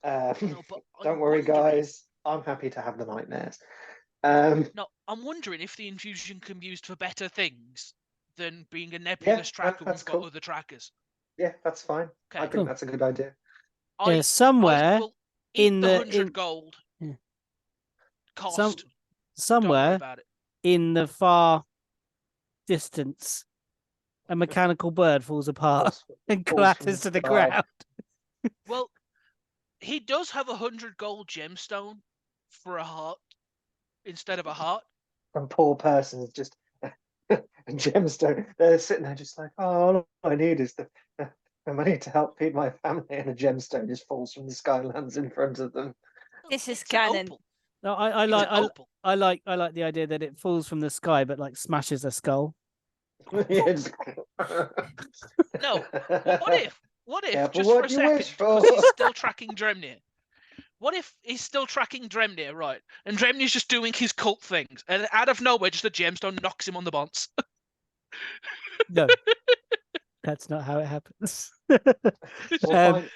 No, but Don't I'm worry, wondering- guys. I'm happy to have the nightmares. Um, No, I'm wondering if the infusion can be used for better things than being a nebulous tracker when that's we've got cool. other trackers. Yeah, that's fine. I Okay. think Cool. that's a good idea. Yeah, I somewhere will eat in the the 100 gold Yeah. cost. some Don't worry somewhere about it. in the far distance, a mechanical bird falls apart Falls- and falls from collapses the to the sky. ground. Well, he does have 100 gold gemstone for a heart instead of a heart. Some poor person is just a gemstone. They're sitting there just like, oh, all I need is the money to help feed my family, and a gemstone just falls from the sky and lands in front of them. This is It's an canon. opal. No, I It's like an opal. I like the idea that it falls from the sky, but like smashes a skull. Yeah, just- No, What if, Careful just for what a you second, wish because he's for. still tracking Dremnir. What if he's still tracking Dremnir, right? And Dremnir's just doing his cult things, and out of nowhere, just a gemstone knocks him on the bonce. No, that's not how it happens. We'll Um, find-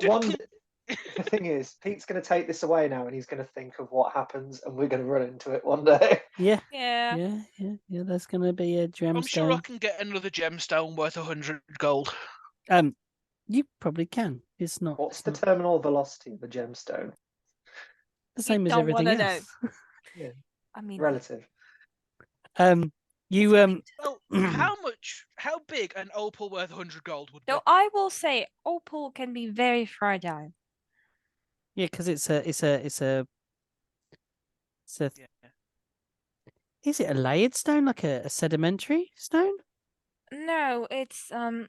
well, the thing is, Pete's going to take this away now, and he's going to think of what happens, and we're going to run into it one day. yeah, Yeah. yeah. That's gonna be a gemstone. I'm sure I can get another gemstone worth 100 gold. You probably can. It's not. What's It's the not terminal velocity of a gemstone? the same as don't everything wanna know. else. I mean, Relative. You Well, how big an opal worth 100 gold would be? so I will say opal can be very fragile. yeah, because it's a Yeah. is it a layered stone, like a sedimentary stone? No, it's Or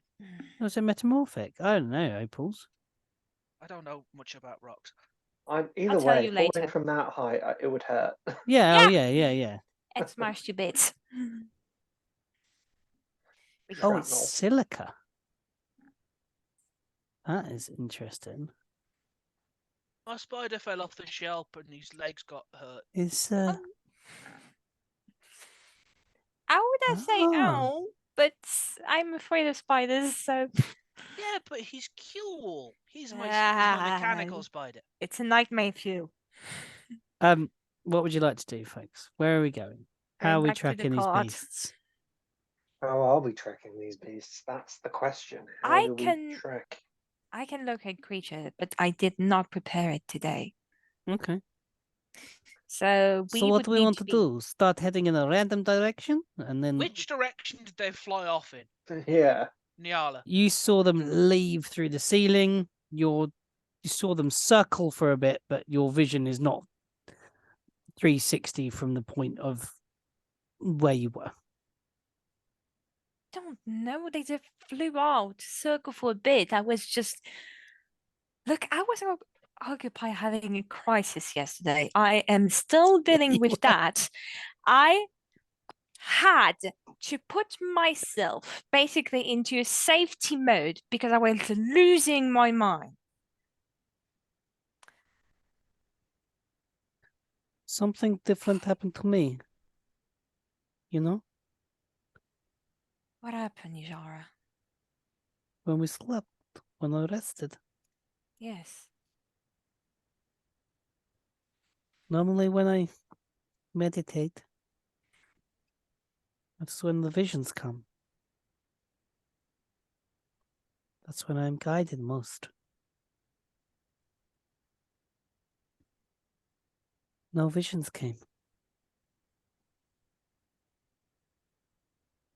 is it metamorphic? I don't know, opals. I don't know much about rocks. Either I'll tell way, you falling later. from that height, it would hurt. Yeah, Yeah. yeah. It smashed to bits. Oh, it's Shrapnel. silica. That is interesting. My spider fell off the shelf and his legs got hurt. Is I would say Oh. ow, but I'm afraid of spiders, so Yeah, but he's cool. He's my mechanical spider. it's a nightmare fuel. what would you like to do, folks? Where are we going? How are we back to the tracking these cart. beasts? How are we tracking these beasts? That's the question. How I do we can- track? I can locate creature, but I did not prepare it today. Okay. So we So what would do we need want to be- do? Start heading in a random direction, and then Which direction did they fly off in? Yeah. Nyala. you saw them leave through the ceiling. You saw them circle for a bit, but your vision is not 360 from the point of where you were. Don't know. They just flew out, circle for a bit. I was just look. I was occupied having a crisis yesterday. I am still dealing You with were. that. I had to put myself basically into a safety mode because I was losing my mind. Something different happened to me. You know, What happened, Yara? when we slept, when I rested. Yes. Normally, when I meditate, that's when the visions come. That's when I'm guided most. No visions came.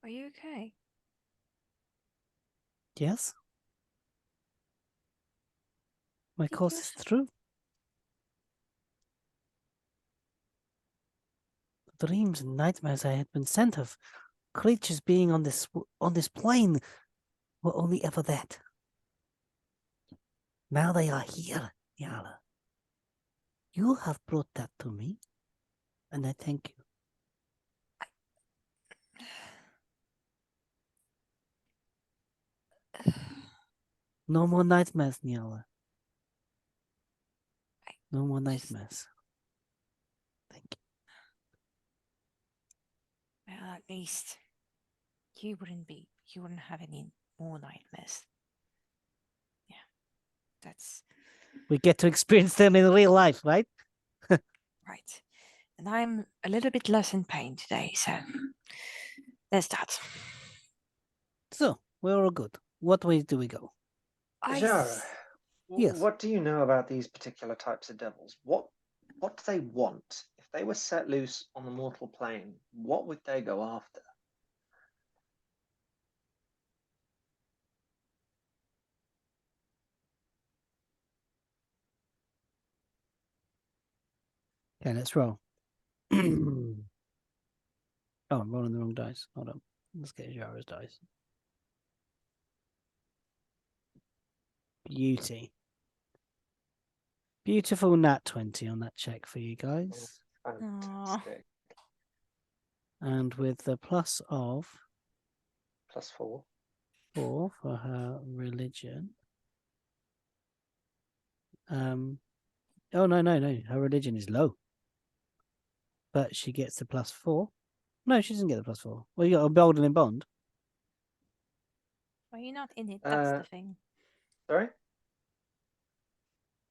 Are you okay? Yes? My Did course you is true. The dreams and nightmares I had been sent of creatures being on this plane were only ever that. Now they are here, Yala. You have brought that to me, and I thank you. No more nightmares, Nyala. No more nightmares. Thank you. Well, at least you wouldn't be you wouldn't have any more nightmares. Yeah, that's We get to experience them in real life, right? right. And I'm a little bit less in pain today, so there's that. So we're all good. What way do we go? Jara, Yes. what do you know about these particular types of devils? What do they want? If they were set loose on the mortal plane, what would they go after? Okay, let's roll. Oh, I'm rolling the wrong dice. Hold on. Let's get Jara's dice. Beauty. Beautiful nat 20 on that check for you guys. Fantastic. And with the plus of +4. 4 for her religion. Oh, no. Her religion is low. But she gets the +4. No, she doesn't get the +4. Well, you got a Bolden in Bond. Well, you're not in it. That's the thing. Sorry?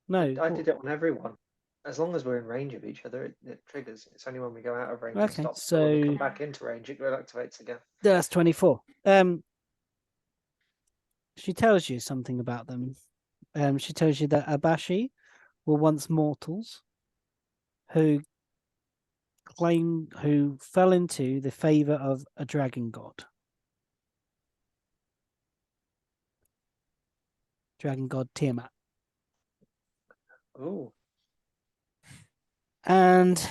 No. I did it on everyone. As long as we're in range of each other, it triggers. It's only when we go out of range it Okay, stops. So when we come so back into range, it activates again. that's 24. She tells you something about them. She tells you that Abashi were once mortals who fell into the favor of a dragon god. Dragon god Tiamat. Oh, And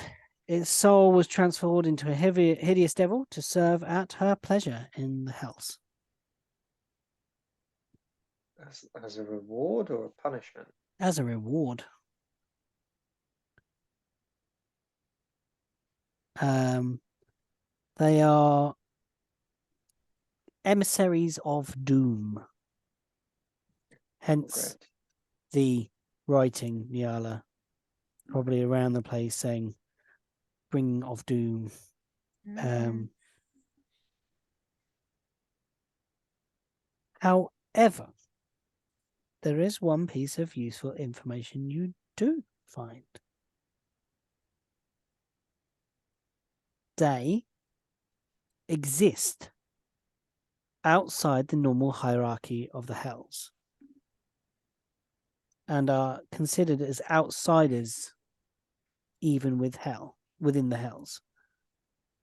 its soul was transformed into a hideous devil to serve at her pleasure in the hells. as a reward or a punishment? As a reward. They are emissaries of doom. Hence Great. the writing, Niala, probably around the place saying, bring of doom. However, there is one piece of useful information you do find. They exist outside the normal hierarchy of the hells and are considered as outsiders even within the hells.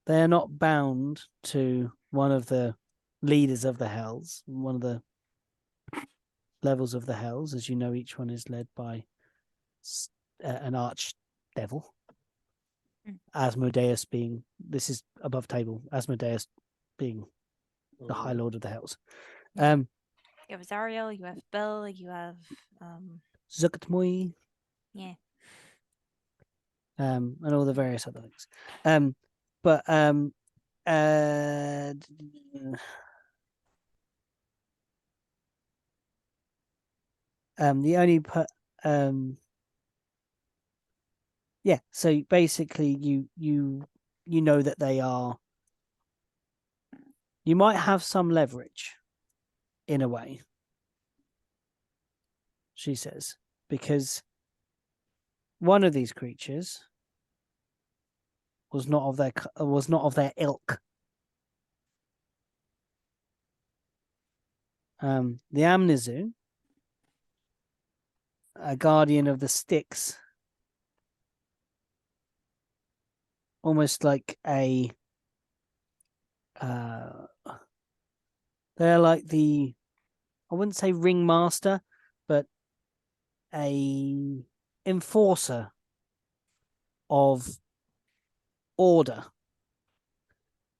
They are not bound to one of the leaders of the hells, one of the levels of the hells. As you know, each one is led by an archdevil. Asmodeus being, this is above table, Asmodeus being the High Lord of the Hells. You have Zariel, you have Bill, you have Zugatmui. Yeah. And all the various other things. The only so basically you know that they are, you might have some leverage in a way, she says, because one of these creatures was not of their ilk. The Amnizu, a guardian of the sticks, almost like a they're like the, I wouldn't say ringmaster, but a enforcer of order,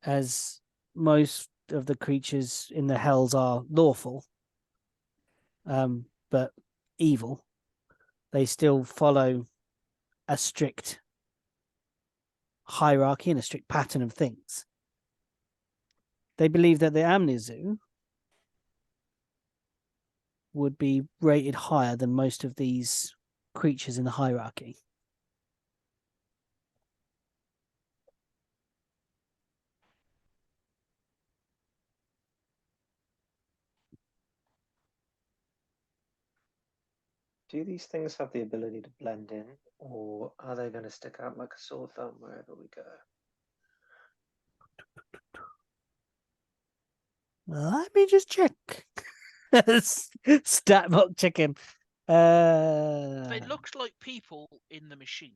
as most of the creatures in the hells are lawful, but evil. They still follow a strict hierarchy and a strict pattern of things. They believe that the Amnizu would be rated higher than most of these creatures in the hierarchy. Do these things have the ability to blend in, or are they going to stick out like a sore thumb wherever we go? Let me just check. Statbot chicken. They looked like people in the machine.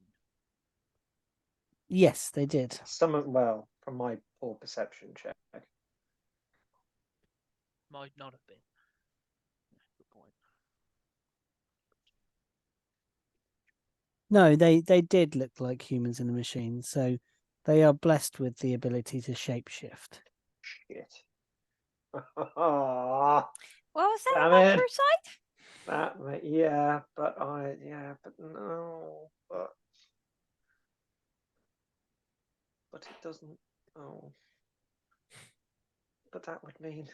Yes, they did. Well, from my poor perception check. Might not have been. Good point. No, they did look like humans in the machine, so they are blessed with the ability to shapeshift. Shit. What was that Damn about it. your side? Yeah, but no, but it doesn't. Oh, but that would mean.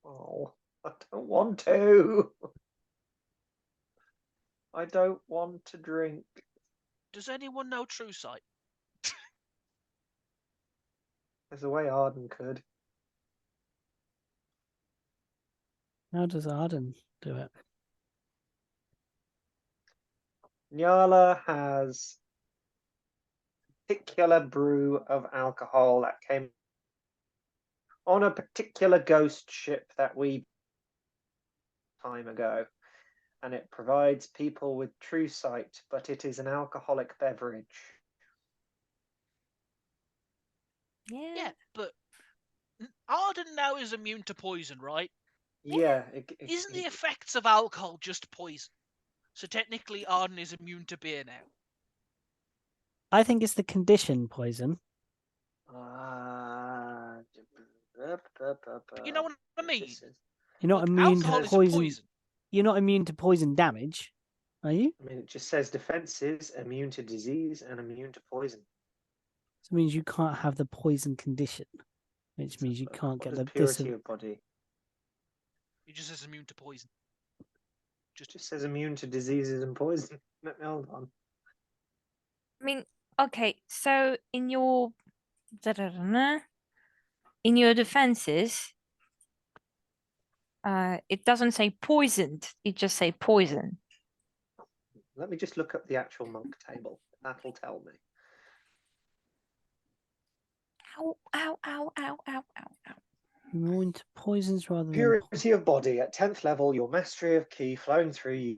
Oh, I don't want to. I don't want to drink. Does anyone know True Sight? There's a way Arden could. How does Arden do it? Nyala has a particular brew of alcohol that came on a particular ghost ship that we time ago, and it provides people with true sight, but it is an alcoholic beverage. Yeah, but Arden now is immune to poison, right? Yeah. Isn't the effects of alcohol just poison? So technically Arden is immune to beer now. I think it's the condition poison. You know what I mean? You're not Look, immune to alcohol is a poison. poison. You're not immune to poison damage, are you? I mean, it just says defenses, immune to disease, and immune to poison. So it means you can't have the poison condition, which means you can't What get does the purity of body. It just says immune to poison. Just says immune to diseases and poison. Hold on. I mean, okay, so in your defenses, it doesn't say poisoned, it just say poison. Let me just look up the actual monk table. That'll tell me. Ow, ow, ow, ow, ow, ow, ow. immune to poisons rather than Purity of body at 10th level, your mastery of key flowing through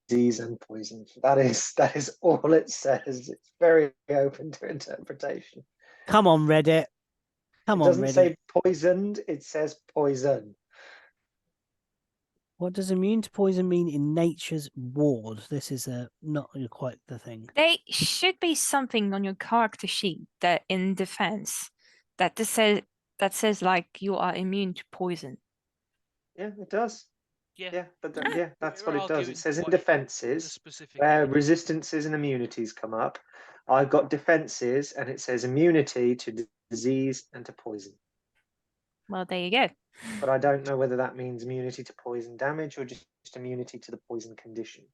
disease and poison. That is all it says. It's very open to interpretation. Come on, Reddit. Come It on, doesn't Reddit. say poisoned, it says poison. What does immune to poison mean in nature's ward? This is not quite the thing. There should be something on your character sheet that in defense that says like you are immune to poison. Yeah, it does. Yeah. But that's We're what it does. arguing It says in what the defenses specific where word is. resistances and immunities come up. I've got defenses, and it says immunity to disease and to poison. Well, there you go. But I don't know whether that means immunity to poison damage or just immunity to the poison condition.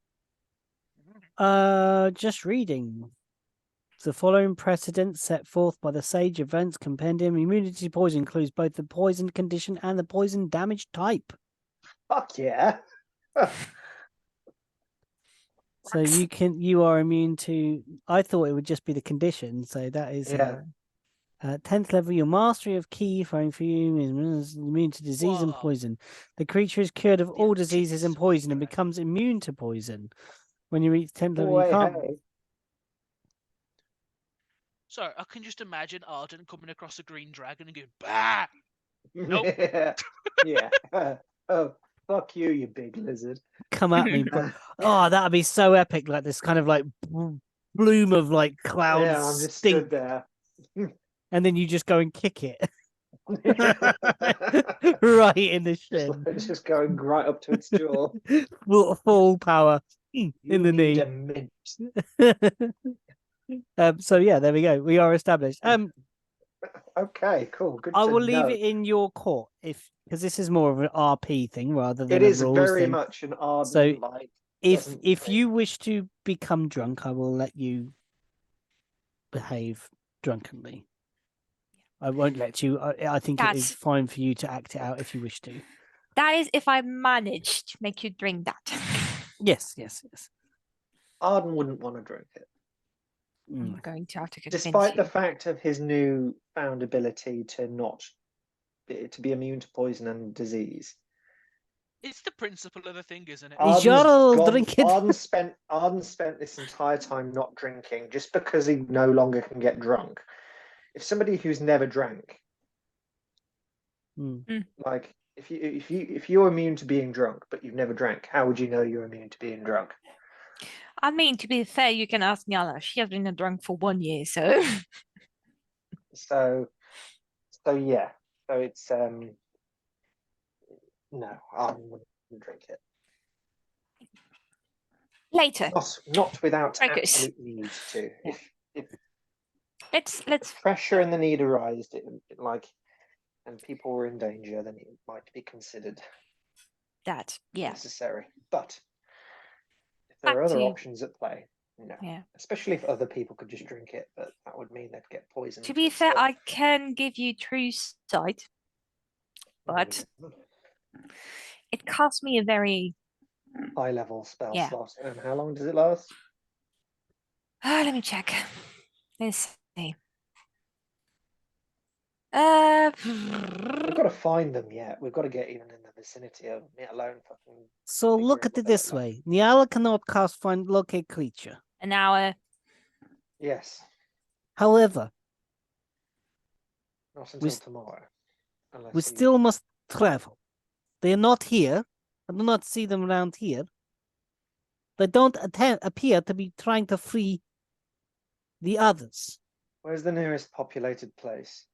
Just reading. The following precedent set forth by the Sage Events Compendium: immunity to poison includes both the poison condition and the poison damage type. Fuck yeah. So you are immune to. I thought it would just be the condition. So that is Yeah. 10th level. Your mastery of key throwing for you is immune to disease and Whoa. poison. The creature is cured of all diseases and Jesus poison and Christ. becomes immune to poison. When you reach 10th level, Boy, you can't. hey. Sorry, I can just imagine Arden coming across a green dragon and going, bah! Nope. Yeah. Oh, fuck you, you big lizard. Come at me, but that'd be so epic! Like this kind of like bloom of like cloud Yeah, I'm just stink, stood there. and then you just go and kick it right in the shin. It's just going right up to its jaw. Full power in You the need knee. a mint. So yeah, there we go. We are established. Okay, cool. Good I to will leave know. it in your court because this is more of an RP thing rather than It a is rules very thing. much an Arden So like. if you wish to become drunk, I will let you behave drunkenly. I won't let you. I think it is That's- fine for you to act it out if you wish to. That is if I manage to make you drink that. Yes, yes, yes. Arden wouldn't want to drink it, Mm. I'm going to have to convince despite you. the fact of his new found ability to be immune to poison and disease. It's the principle of the thing, isn't it? Jarl drink it. Arden spent this entire time not drinking just because he no longer can get drunk. If somebody who's never drank, Mm. like if you're immune to being drunk but you've never drank, how would you know you're immune to being drunk? I mean, to be fair, you can ask Nyala. She has been a drunk for 1 year, so So yeah. So it's no, Arden wouldn't drink it. later. Not without Focus. absolute need to. Yeah. If Let's pressure and the need arised, and people were in danger, then it might be considered that. Yeah. necessary. But if there are Back other to options at play, no. yeah. Especially if other people could just drink it, but that would mean they'd get poisoned. To be fair, instead. I can give you true sight, but it cost me a very high level spell Yeah. slot. And how long does it last? let me check. Let's see. We've got to find them yet. We've got to get even in the vicinity of them, let alone fucking. So look figuring at what it they this look like. way. Nyala cannot cast find locate creature. an hour. Yes, However, not We until s- tomorrow. Unless we you- still must travel. They are not here. I do not see them around here. They don't appear to be trying to free the others. Where's the nearest populated place?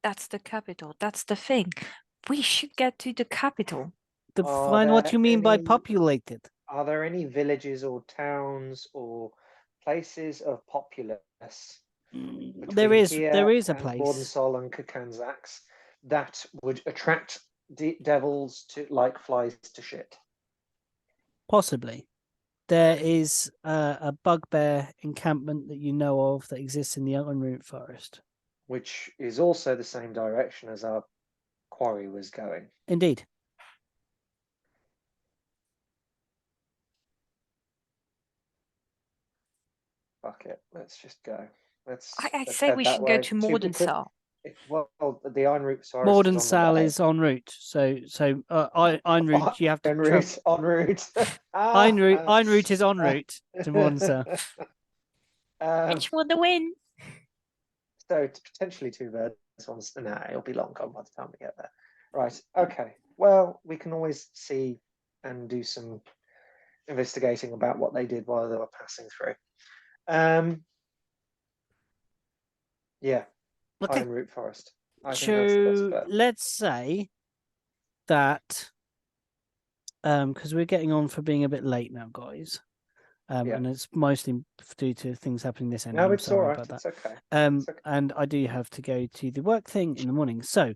That's the capital. That's the thing. We should get to the capital. To Are find what there you mean by any- populated. Are there any villages or towns or places of populace There between is here there is a and place. Bordensol and Kakanzax that would attract devils to like flies to shit? Possibly. There is a bugbear encampment that you know of that exists in the Eineroot forest. Which is also the same direction as our quarry was going. Indeed. Fuck it, let's just go. Let's say head we that should go way. to Mordensal. Well, the Eineroot forest is on the Mordensal way. is en route. So Eineroot you have to En route. En route. Eineroot is en route to Mordensal. Which will the win? So it's potentially two birds. Nah, it'll be long gone by the time we get there. Right. Okay. Well, we can always see and do some investigating about what they did while they were passing through. Yeah. Okay. Eineroot forest. I think that's the best So bet. let's say that because we're getting on for being a bit late now, guys. Yeah. And it's mostly due to things happening this end. No, I'm it's all sorry right. about that. It's okay. Um, It's okay. and I do have to go to the work thing in the morning. So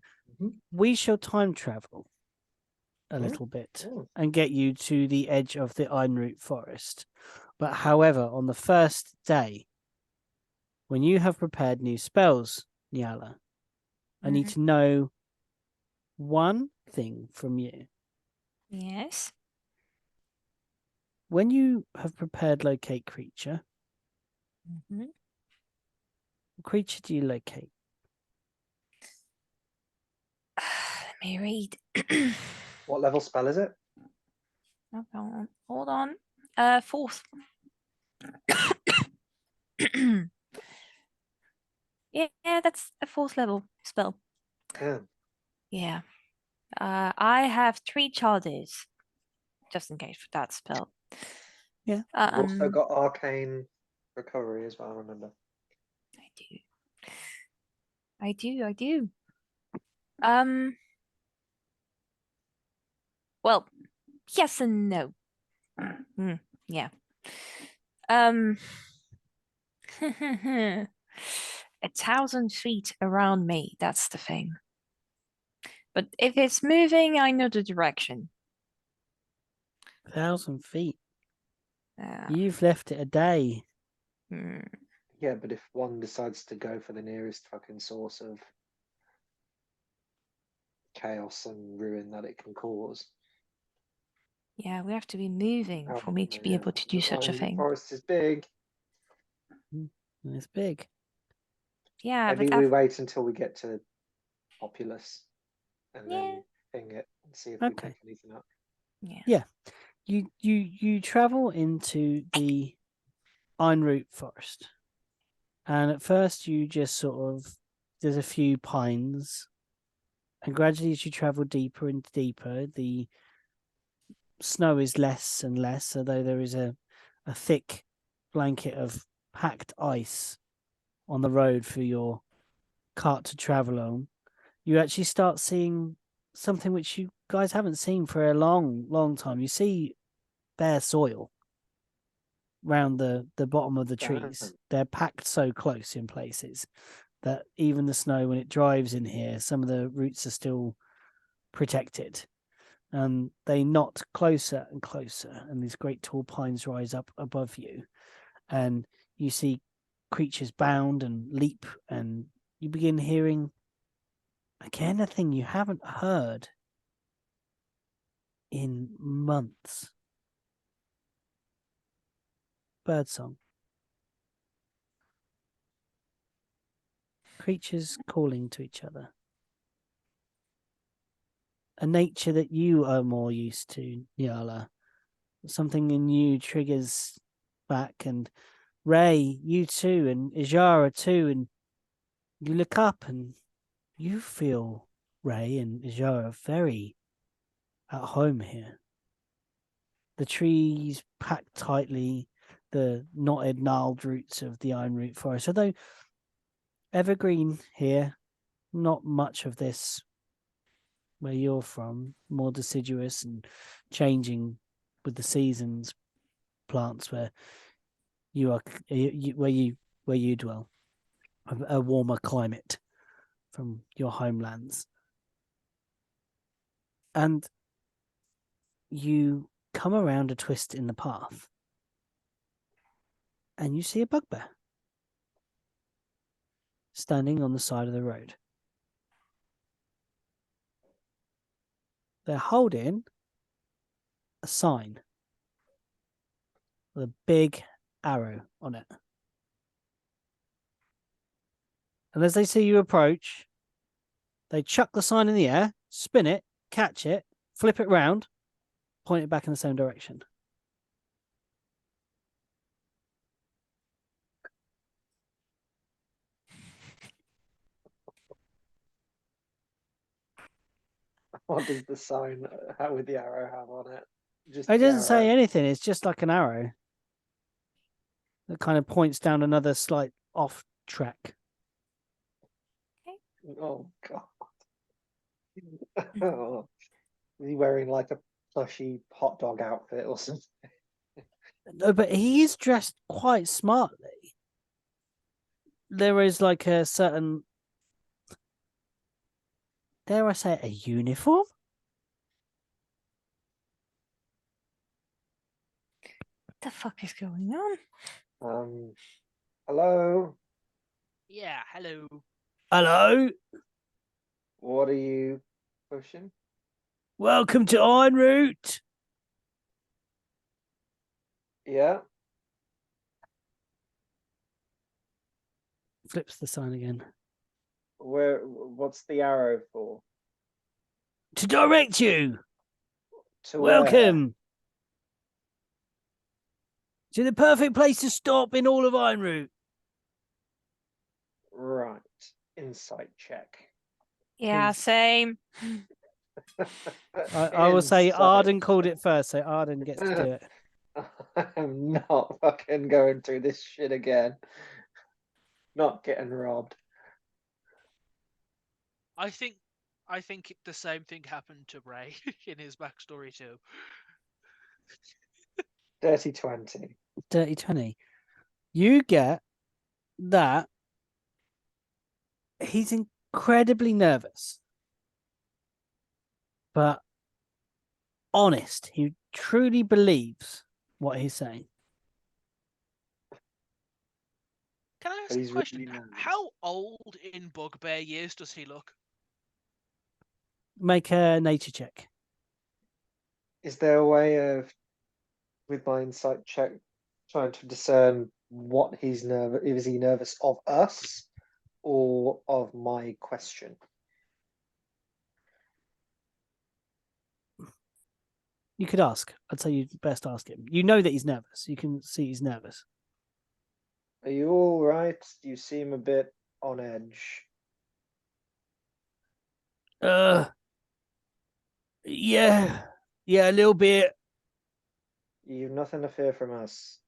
we shall time travel a little bit and get you to the edge of the Eineroot forest. But however, on the first day, when you have prepared new spells, Nyala, I need to know one thing from you. Yes. When you have prepared locate creature, what creature do you locate? Let me read. What level spell is it? Hold on. Fourth. yeah, that's a fourth level spell. Yeah. Yeah. I have 3 charges, just in case for that spell. Yeah. You've also got arcane recovery as well, remember. I do. Well, yes and no. Yeah. 1,000 feet around me, that's the thing. But if it's moving, I know the direction. 1,000 feet. You've left it a day. Yeah, but if one decides to go for the nearest fucking source of chaos and ruin that it can cause. Yeah, we have to be moving Oh, for me to be yeah. able to do such a The thing. forest is big. It's big. Yeah, Maybe but we wait until we get to Populous and Yeah. then ping it and see if we Okay. pick anything up. yeah. You travel into the Eineroot forest, and at first you just sort of there's a few pines, and gradually as you travel deeper and deeper, the snow is less and less, although there is a thick blanket of packed ice on the road for your cart to travel on. You actually start seeing something which you guys haven't seen for a long time. You see bare soil round the bottom of the trees. Damn. They're packed so close in places that even the snow, when it drives in here, some of the roots are still protected. And they knot closer and closer, and these great tall pines rise up above you. And you see creatures bound and leap, and you begin hearing again a thing you haven't heard in months. Birdsong. Creatures calling to each other. A nature that you are more used to, Yala. Something in you triggers back, and Ray, you too, and Ijara too, and you look up and you feel Ray and Ijara very at home here. The trees packed tightly, the knotted, gnarled roots of the Eineroot forest. Although evergreen here, not much of this where you're from, more deciduous and changing with the seasons plants where you are where you dwell, a warmer climate from your homelands. And you come around a twist in the path and you see a bugbear standing on the side of the road. They're holding a sign with a big arrow on it. And as they see you approach, they chuck the sign in the air, spin it, catch it, flip it round, point it back in the same direction. What does the sign with the arrow have on it? Just It the doesn't say arrow. anything. It's just like an arrow that kind of points down another slight off track. Oh god. Oh. Is he wearing like a plushy hot dog outfit or something? No, but he is dressed quite smartly. There is like a certain, dare I say, a uniform? What the fuck is going on? Hello. Yeah, hello. Hello, What are you pushing? welcome to Eineroot. Yeah. Flips the sign again. What's the arrow for? To direct you. To where? Welcome to the perfect place to stop in all of Eineroot. Right. Insight check. Yeah, same. I will say Insight. Arden called it first, so Arden gets to do it. I'm not fucking going through this shit again. Not getting robbed. I think the same thing happened to Ray in his backstory too. Dirty 20. Dirty 20. You get that he's incredibly nervous, but honest. He truly believes what he's saying. Can I But ask a he's question? really nervous. How old in bugbear years does he look? Make a nature check. Is there a way of, with my insight check, trying to discern what he's nervous? Is he nervous of us or of my question? You could ask. I'd say you'd best ask him. You know that he's nervous. You can see he's nervous. Are you all right? You seem a bit on edge. Yeah, a little bit. You've nothing to fear from us.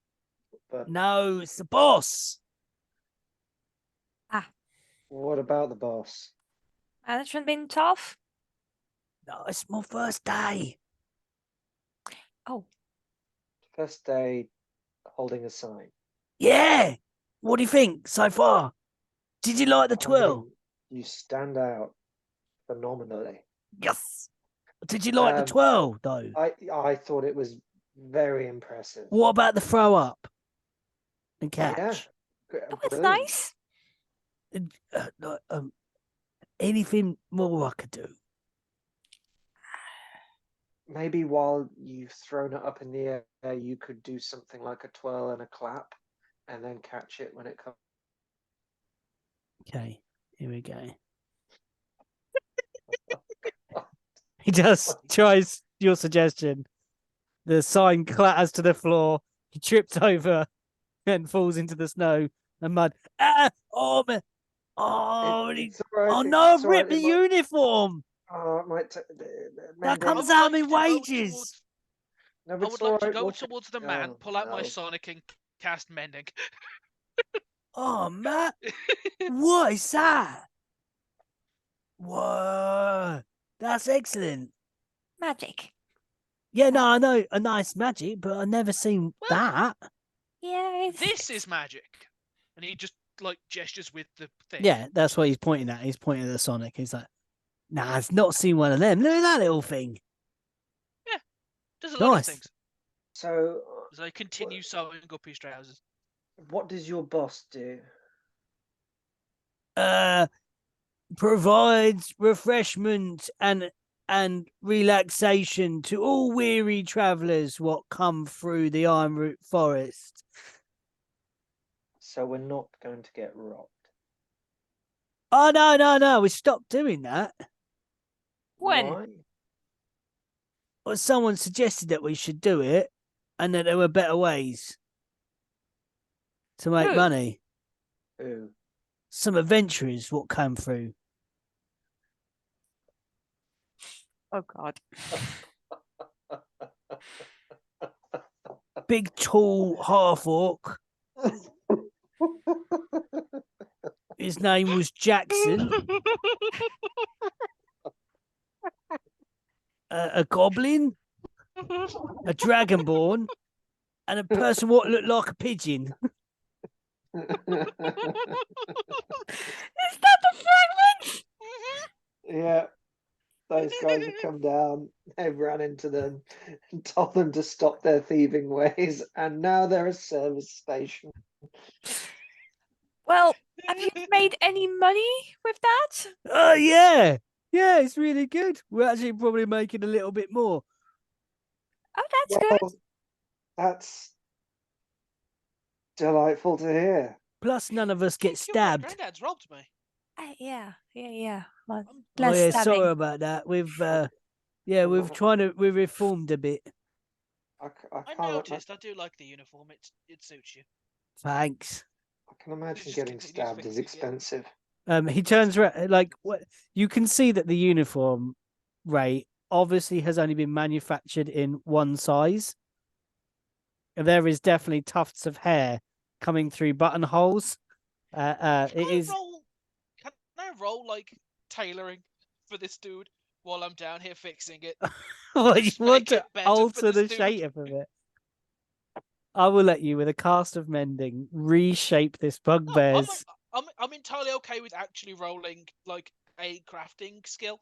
But No, it's the boss. what about the boss? Management been tough? No, it's my first day. Oh, First day holding a sign. Yeah. What do you think so far? Did you like the I twirl? mean, you stand out phenomenally. Yes. Did you like the twirl though? I thought it was very impressive. What about the throw up and catch? Yeah, that was brilliant. nice. Anything more I could do? Maybe while you've thrown it up in the air, you could do something like a twirl and a clap, and then catch it when it comes. Okay, here we go. He just tries your suggestion. The sign clatters to the floor. He trips over and falls into the snow and mud. Oh, man. Oh, It's all right. oh no, it's I've all right, ripped the it might- uniform. Oh, it might. That Mending- comes I out would of like my to go wages. towards- No, I but would it's all like to right, go we'll- towards the man, Oh, pull out my no. Sonic and cast Mending. Oh, Matt. What is that? Whoa. That's excellent. Magic. Yeah, no, I know a nice magic, but I've never seen that. Yeah, it's... This is magic. And he just like gestures with the thing. Yeah, that's what he's pointing at. He's pointing at the Sonic. He's like, nah, I've not seen one of them. Look at that little thing. Does a lot of Nice. things. So, As I continue sewing up his trousers. what does your boss do? Provides refreshment and relaxation to all weary travellers what come through the Eineroot forest. So we're not going to get robbed. Oh no, we stopped doing that. When? Why? Well, someone suggested that we should do it and that there were better ways to make Who? money. Who? Some adventurers what came through. Oh, God. Big, tall half-orc. His name was Jackson. A goblin, a dragonborn, and a person what looked like a pigeon. Is that the fragment? Yeah, those guys have come down. They've run into them and told them to stop their thieving ways, and now they're a service station. Well, have you made any money with that? Oh, yeah. Yeah, it's really good. We're actually probably making a little bit more. Oh, that's good. Well, that's delightful to hear. Plus, none of us get My stabbed. granddad's robbed me. Yeah. Well, I'm- Oh, less yeah, stabbing. sorry about that. We've we've reformed a bit. I I can't. noticed. I do like the uniform. It suits you. Thanks. I can imagine just getting continues stabbed is fixing it. expensive. He turns around, like, what you can see that the uniform, Ray, obviously has only been manufactured in one size. And there is definitely tufts of hair coming through buttonholes. It is. Can I roll like tailoring for this dude while I'm down here fixing it? What, you Just want make to it better for alter the this dude. shape of it? I will let you, with a cast of mending, reshape this No, bugbear's. I'm entirely okay with actually rolling like a crafting skill.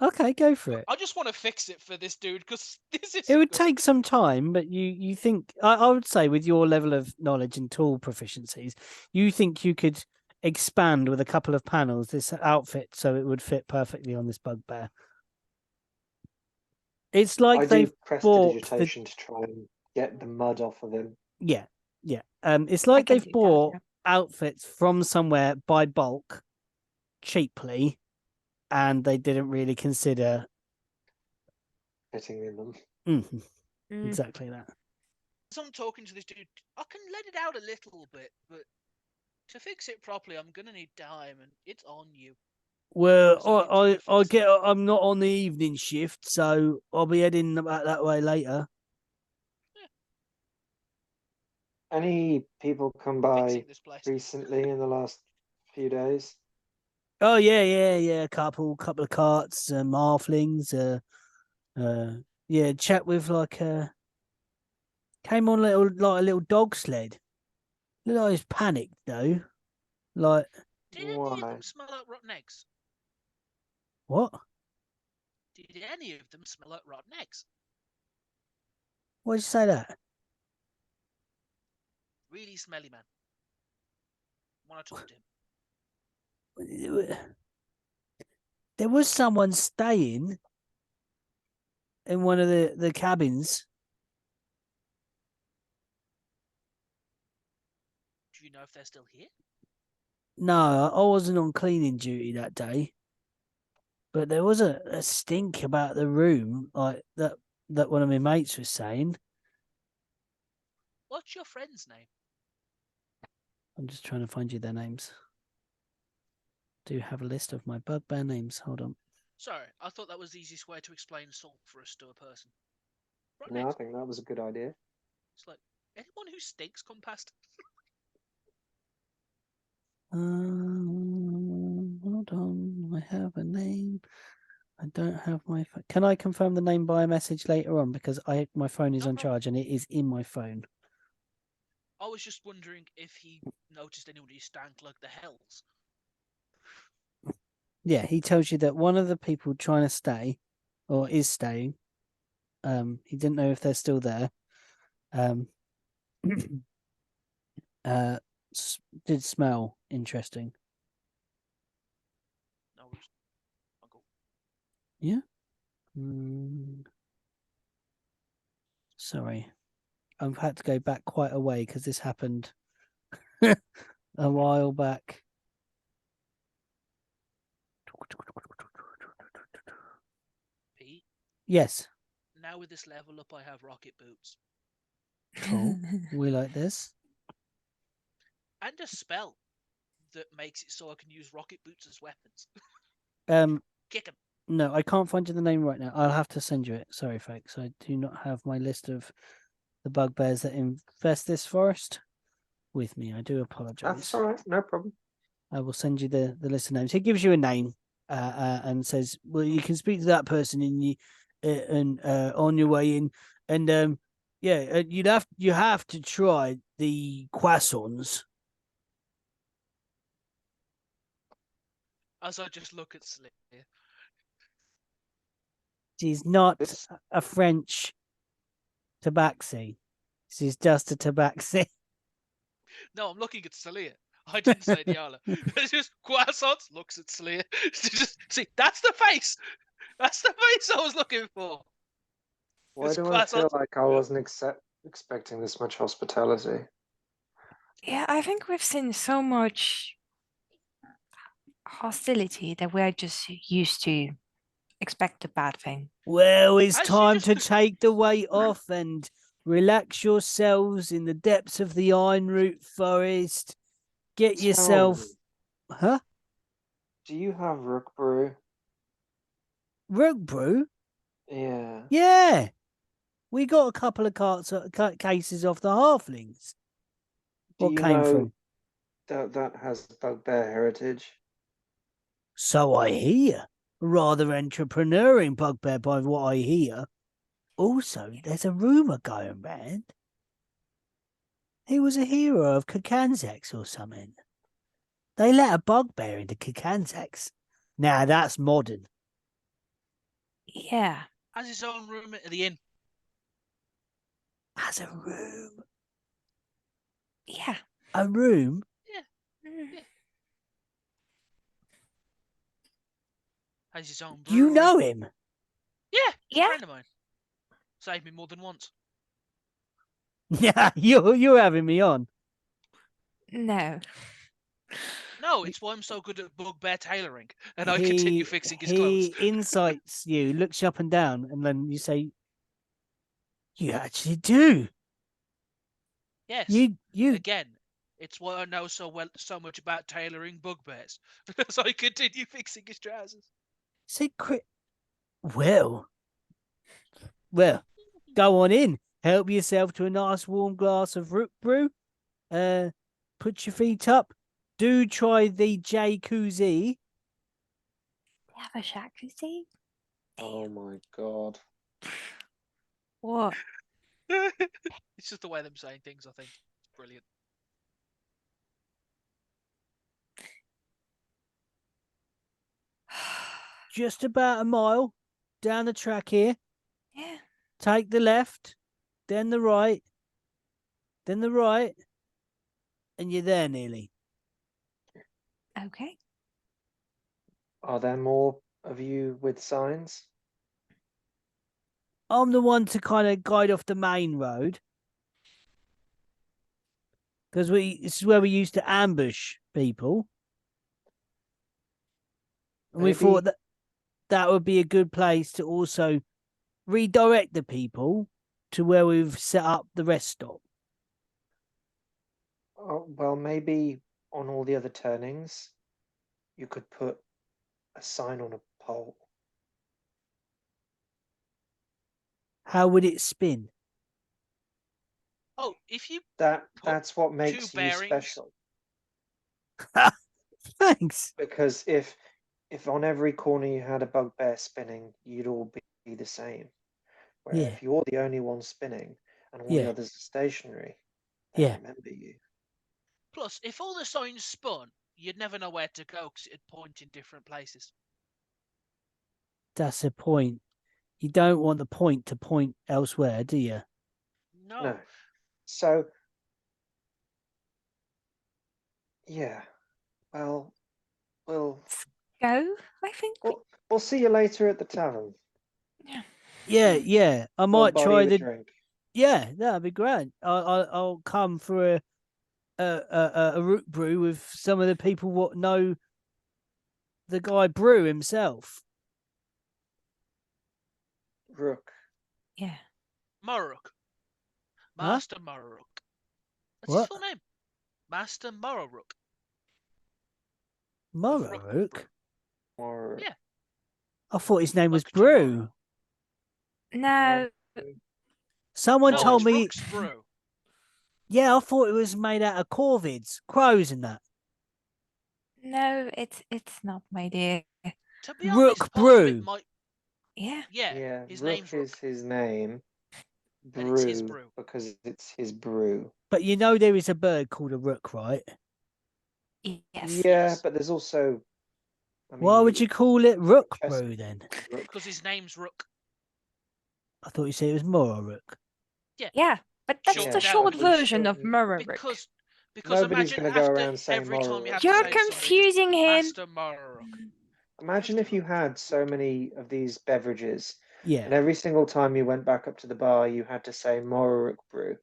Okay, go for it. I just want to fix it for this dude because this is. It would take some time, but you think I would say with your level of knowledge and tool proficiencies, you think you could expand with a couple of panels this outfit so it would fit perfectly on this bugbear. It's like I they've do bought the prestidigitation to try and get the mud off of him. yeah. It's like can they've do that, bought yeah. outfits from somewhere by bulk, cheaply, and they didn't really consider Fitting in them. Mhm, Mm. exactly that. As I'm talking to this dude, I can let it out a little bit, but to fix it properly, I'm gonna need time, and it's on you. Well, So you need to fix it. I'm not on the evening shift, so I'll be heading about that way later. Any people come by Fixing this place. recently in the last few days? Oh yeah. A couple of carts, halflings, chat with came on a little dog sled. Looked like he was panicked though. Like Did any of Why? them smell like rotten eggs? what? Did any of them smell like rotten eggs? Why'd you say that? Really smelly man. Want to talk to him? There was someone staying in one of the cabins. Do you know if they're still here? No, I wasn't on cleaning duty that day. But there was a stink about the room, like that one of my mates was saying. What's your friend's name? I'm just trying to find you their names. Do have a list of my bugbear names. Hold on. Sorry, I thought that was the easiest way to explain sulphurous to a person. Rotten No, I eggs. think that was a good idea. It's like, anyone who stinks come past. Hold on. I have a name. I don't have my phone. Can I confirm the name by a message later on? Because my phone is No on problem. charge and it is in my phone. I was just wondering if he noticed anyone who stank like the hells. Yeah, he tells you that one of the people trying to stay, or is staying, he didn't know if they're still there. Did smell interesting. No worries. Uncle. Yeah. Sorry, I've had to go back quite a way because this happened a while back. Pete, Yes. now with this level up, I have rocket boots. Cool. We like this. And a spell that makes it so I can use rocket boots as weapons. Kick 'em. No, I can't find you the name right now. I'll have to send you it. Sorry, folks. I do not have my list of the bugbears that infest this forest with me. I do apologize. That's all right, no problem. I will send you the list of names. He gives you a name and says, "Well, you can speak to that person on your way in, and you have to try the croissants." As I just look at Slick. She's not This a French tabaxi. She's just a tabaxi. No, I'm looking at Celia. I didn't say Diala. It's just croissants. Looks at Celia. Just see, that's the face. That's the face I was looking for. Why It's do I feel croissants. like I wasn't expecting this much hospitality? Yeah, I think we've seen so much hostility that we're just used to expect a bad thing. Well, it's Has she time just- to take the weight off and relax yourselves in the depths of the Eineroot forest. Get Tell yourself, me, huh? do you have rook brew? Rook brew? Yeah. Yeah, we got a couple of cases off the halflings. Do What you came know from? that has bugbear heritage? So I hear. Rather entrepreneuring bugbear by what I hear. Also, there's a rumour going round. He was a hero of Kakanzax or something. They let a bugbear into Kakanzax. Now that's modern. Yeah. Has his own room at the inn. Has a room. Yeah. A room? Mm. Has his own Do you brewery. know him? Yeah, he's Yeah. a friend of mine. Saved me more than once. Yeah, you're having me on. No. No, it's why I'm so good at bugbear tailoring, and I continue fixing his clothes. He insights you, looks you up and down, and then you say, "You actually do. Yes. You Again, it's why I know so much about tailoring bugbears, because I continue fixing his trousers. secret. Well, go on in. Help yourself to a nice warm glass of root brew. Put your feet up. Do try the jacuzzi. Have a jacuzzi? Oh my god. What? It's just the way them saying things, I think. It's brilliant. Just about a mile down the track here. Yeah. Take the left, then the right, and you're there nearly. Okay. Are there more of you with signs? I'm the one to kind of guide off the main road. Because this is where we used to ambush people. And we thought that would be a good place to also redirect the people to where we've set up the rest stop. Oh, well, maybe on all the other turnings, you could put a sign on a pole. How would it spin? Oh, if you That's what two makes you bearings. special. Thanks. Because if on every corner you had a bugbear spinning, you'd all be the same. Where Yeah. if you're the only one spinning and all the Yeah. others are stationary, they Yeah. remember you. Plus, if all the signs spun, you'd never know where to go because it'd point in different places. That's the point. You don't want the point to point elsewhere, do you? No. So, yeah. Well, we'll Go, I think. we'll see you later at the tavern. Yeah. I I'll might buy try you a the. drink. Yeah, that'd be great. I'll come for a root brew with some of the people what know the guy Brew himself. Rook. Yeah. Mororuk. Huh? Master Mororuk. That's What? his full name. Master Mororuk. Mororuk? Or Yeah. I thought his name was Like Brew. No. Someone No, told it's me. Rook's brew. Yeah, I thought it was made out of corvids, crows, and that. No, it's not, my dear. To be Rook honest, part of it Brew. might. Yeah. Yeah, his Rook name's Rook. is his name. And it's his Brew, brew. because it's his brew. But you know there is a bird called a rook, right? Yes. Yeah, Yes. but there's also. I mean, Why would you call it Rook Chess- Brew then? Rook. Because his name's Rook. I thought you said it was Mororuk. Yeah. But that's Short the down. short Probably version of shortened. Mororuk. Because Nobody's imagine gonna go after around saying every time you have to You're say something, just confusing him. Master Mororuk. Imagine if you had so many of these beverages, and Yeah. every single time you went back up to the bar, you had to say Mororuk brew.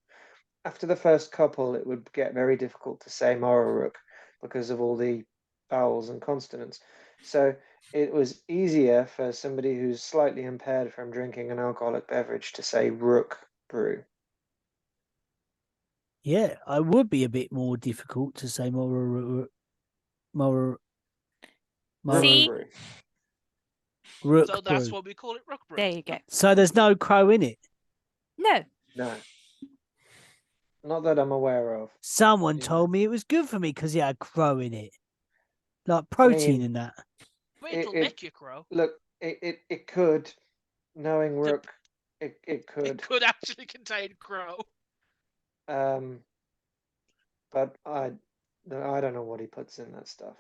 After the first couple, it would get very difficult to say Mororuk because of all the vowels and consonants. So it was easier for somebody who's slightly impaired from drinking an alcoholic beverage to say Rook brew. Yeah, I would be a bit more difficult to say Mororuk. Rook See? brew. Rook So that's Brew. what we call it, Rook brew. There you go. So there's no crow in it. No. No. Not that I'm aware of. Someone Yeah. told me it was good for me because it had crow in it. Like protein in that. It'll it- make you crow. Look, it could, knowing Rook, it could. It could actually contain crow. But I don't know what he puts in that stuff.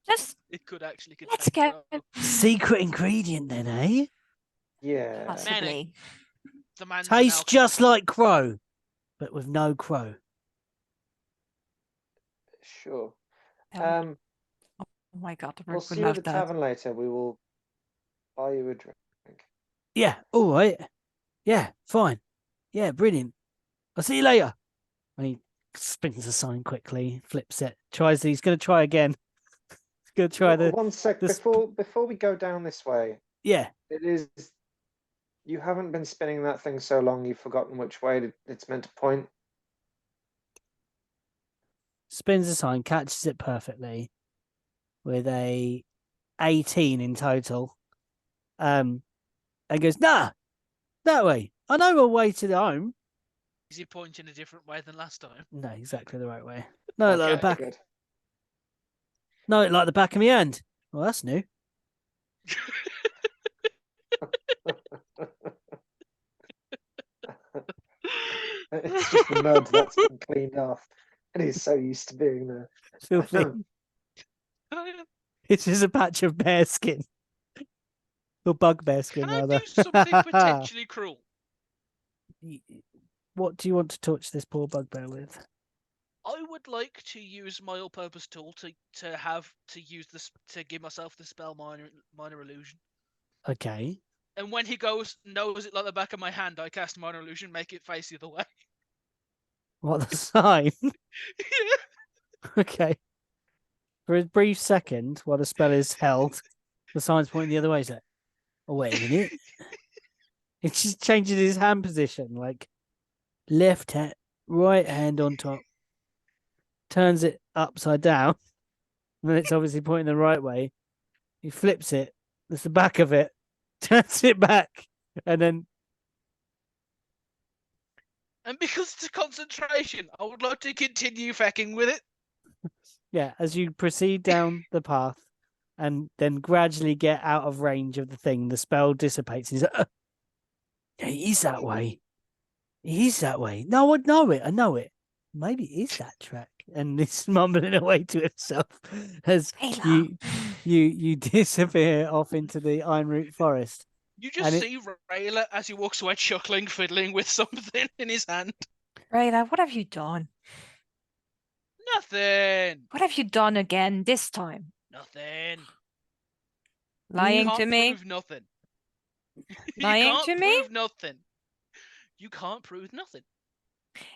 Just It could actually contain let's go. crow. Secret ingredient then, eh? Yeah. Possibly. The man's an Tastes just alchemist. like crow, but with no crow. Sure. Oh, Um, oh my god, we'll Rook would see you at love the that. tavern later. We will buy you a drink. Yeah, all right. Yeah, fine. Yeah, brilliant. I'll see you later. And he spins the sign quickly, flips it, he's going to try again. He's going to try One sec, the sp- before we go down this way, Yeah, it is. You haven't been spinning that thing so long, you've forgotten which way it's meant to point. spins the sign, catches it perfectly with a 18 in total. And goes, nah, that way. I know a way to the home. Is he pointing a different way than last time? No, exactly the right way. No, Okay, like the back. good. No, like the back of my hand. Well, that's new. It's just the mud that's been cleaned off, and he's so used to being there. Filthy. It's just a patch of bear skin. Or bugbear skin, Can I rather. do something potentially cruel? What do you want to touch this poor bugbear with? I would like to use my all-purpose tool to use this to give myself the spell minor illusion. Okay. And when he knows it like the back of my hand, I cast minor illusion, make it face the other way. What the sign? Okay. For a brief second, while the spell is held, the sign's pointing the other way. Is it? Oh, wait a minute. It just changes his hand position, like left hand, right hand on top, turns it upside down, and then it's obviously pointing the right way. He flips it, that's the back of it, turns it back, and then And because it's a concentration, I would like to continue fecking with it. yeah, as you proceed down the path and then gradually get out of range of the thing, the spell dissipates. He's like, yeah, he's that way. He's that way. No, I know it. I know it. Maybe it is that track. And he's mumbling away to himself as you disappear off into the Eineroot forest. You just see Rayla as he walks away chuckling, fiddling with something in his hand. Rayla, what have you done? Nothing. What have you done again this time? Nothing. Lying to me? Prove nothing. Lying to me? Prove nothing. You can't prove nothing.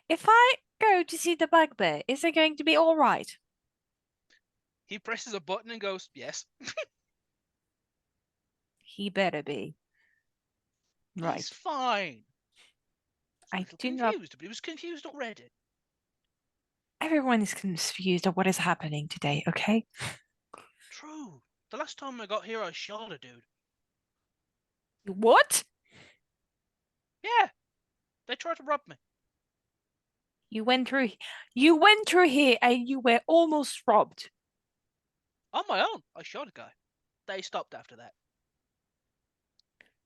If I go to see the bugbear, is it going to be all right? He presses a button and goes, yes. He better be. Right. He's fine. I do confused, not. but he was confused already. Everyone is confused of what is happening today, okay? True. The last time I got here, I shot a dude. What? Yeah. They tried to rob me. You went through here and you were almost robbed. On my own. I shot a guy. They stopped after that.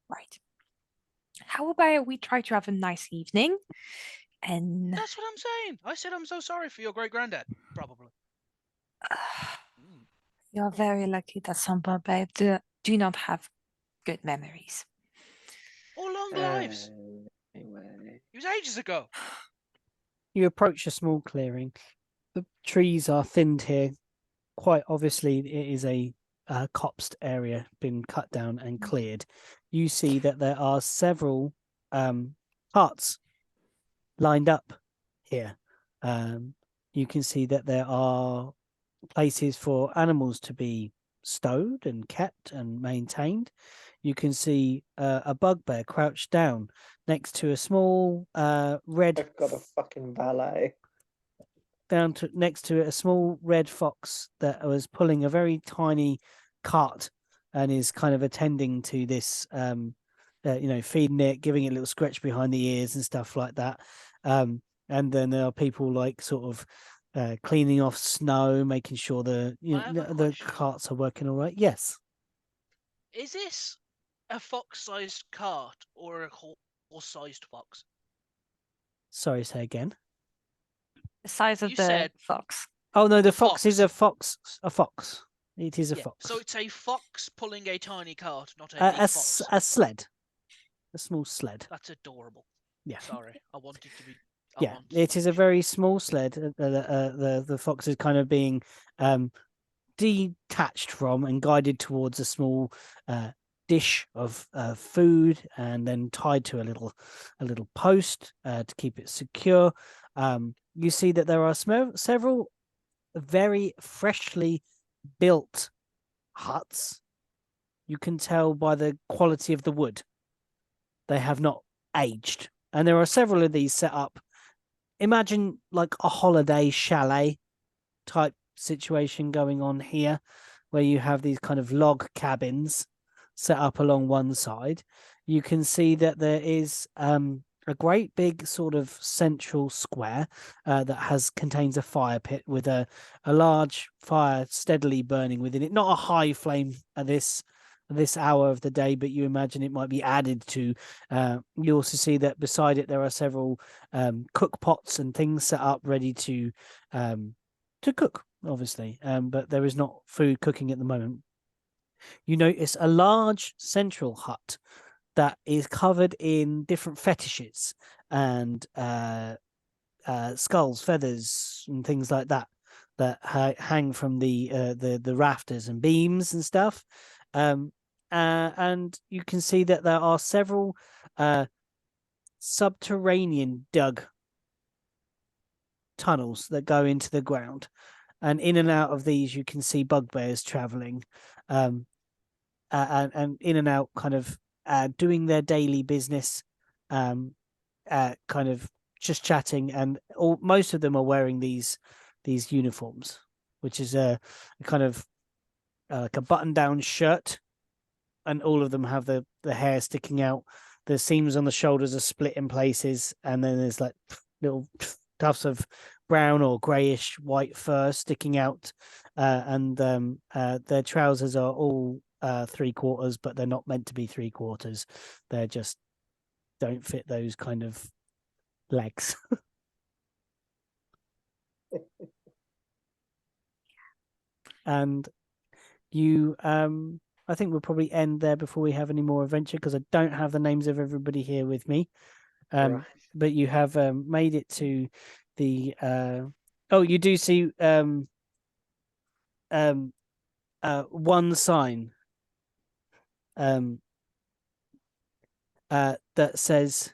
Right. How about we try to have a nice evening? And that's what I'm saying. I said I'm so sorry for your great granddad. Probably. You're very lucky that some bugbears do not have good memories. Or long lives. Anyway. It was ages ago. You approach a small clearing. The trees are thinned here. Quite obviously, it is a copsed area, been cut down and cleared. You see that there are several huts lined up here. You can see that there are places for animals to be stowed and kept and maintained. You can see a bugbear crouched down next to a small red. I've got a fucking valet. Next to it, a small red fox that was pulling a very tiny cart and is kind of attending to this, feeding it, giving it a little scratch behind the ears and stuff like that. And then there are people like sort of cleaning off snow, making sure the carts are working all right. Yes. Is this a fox-sized cart or a horse-sized fox? Sorry, say again. The size of the fox. Oh no, the fox is a fox. A fox. It is a fox. So it's a fox pulling a tiny cart, not a big fox. A sled. A small sled. That's adorable. Yeah. Sorry, I wanted to be. Yeah, it is a very small sled. The fox is kind of being detached from and guided towards a small dish of food, and then tied to a little post to keep it secure. You see that there are several very freshly built huts. You can tell by the quality of the wood. They have not aged. And there are several of these set up. Imagine like a holiday chalet type situation going on here, where you have these kind of log cabins set up along one side. You can see that there is a great big sort of central square that contains a fire pit with a large fire steadily burning within it. Not a high flame at this hour of the day, but you imagine it might be added to. You also see that beside it there are several cook pots and things set up ready to cook, obviously, but there is not food cooking at the moment. You notice a large central hut that is covered in different fetishes and skulls, feathers, and things like that hang from the rafters and beams and stuff. And you can see that there are several subterranean dug tunnels that go into the ground, and in and out of these you can see bugbears traveling, and in and out, kind of doing their daily business, kind of just chatting, and most of them are wearing these uniforms, which is a kind of like a button-down shirt, and all of them have the hair sticking out. The seams on the shoulders are split in places, and then there's like little tufts of brown or greyish white fur sticking out, and their trousers are all 3/4, but they're not meant to be 3/4. They're just don't fit those kind of legs. And you I think we'll probably end there before we have any more adventure, because I don't have the names of everybody here with me. Right. But you have made it to the you do see one sign that says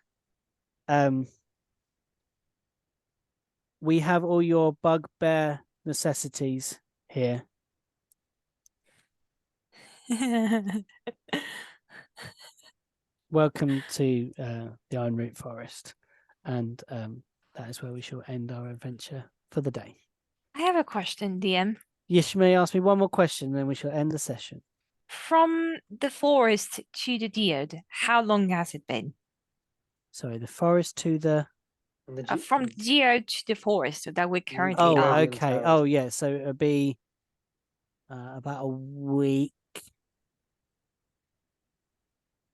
we have all your bugbear necessities here. Welcome to the Eineroot Forest, and that is where we shall end our adventure for the day. I have a question, DM. Yes, you may ask me one more question, then we shall end the session. From the forest to the geode, how long has it been? Sorry, the forest to the... From the geode to the forest that we're currently Oh, at. okay. Towers. Oh, yeah. So it'll be about a week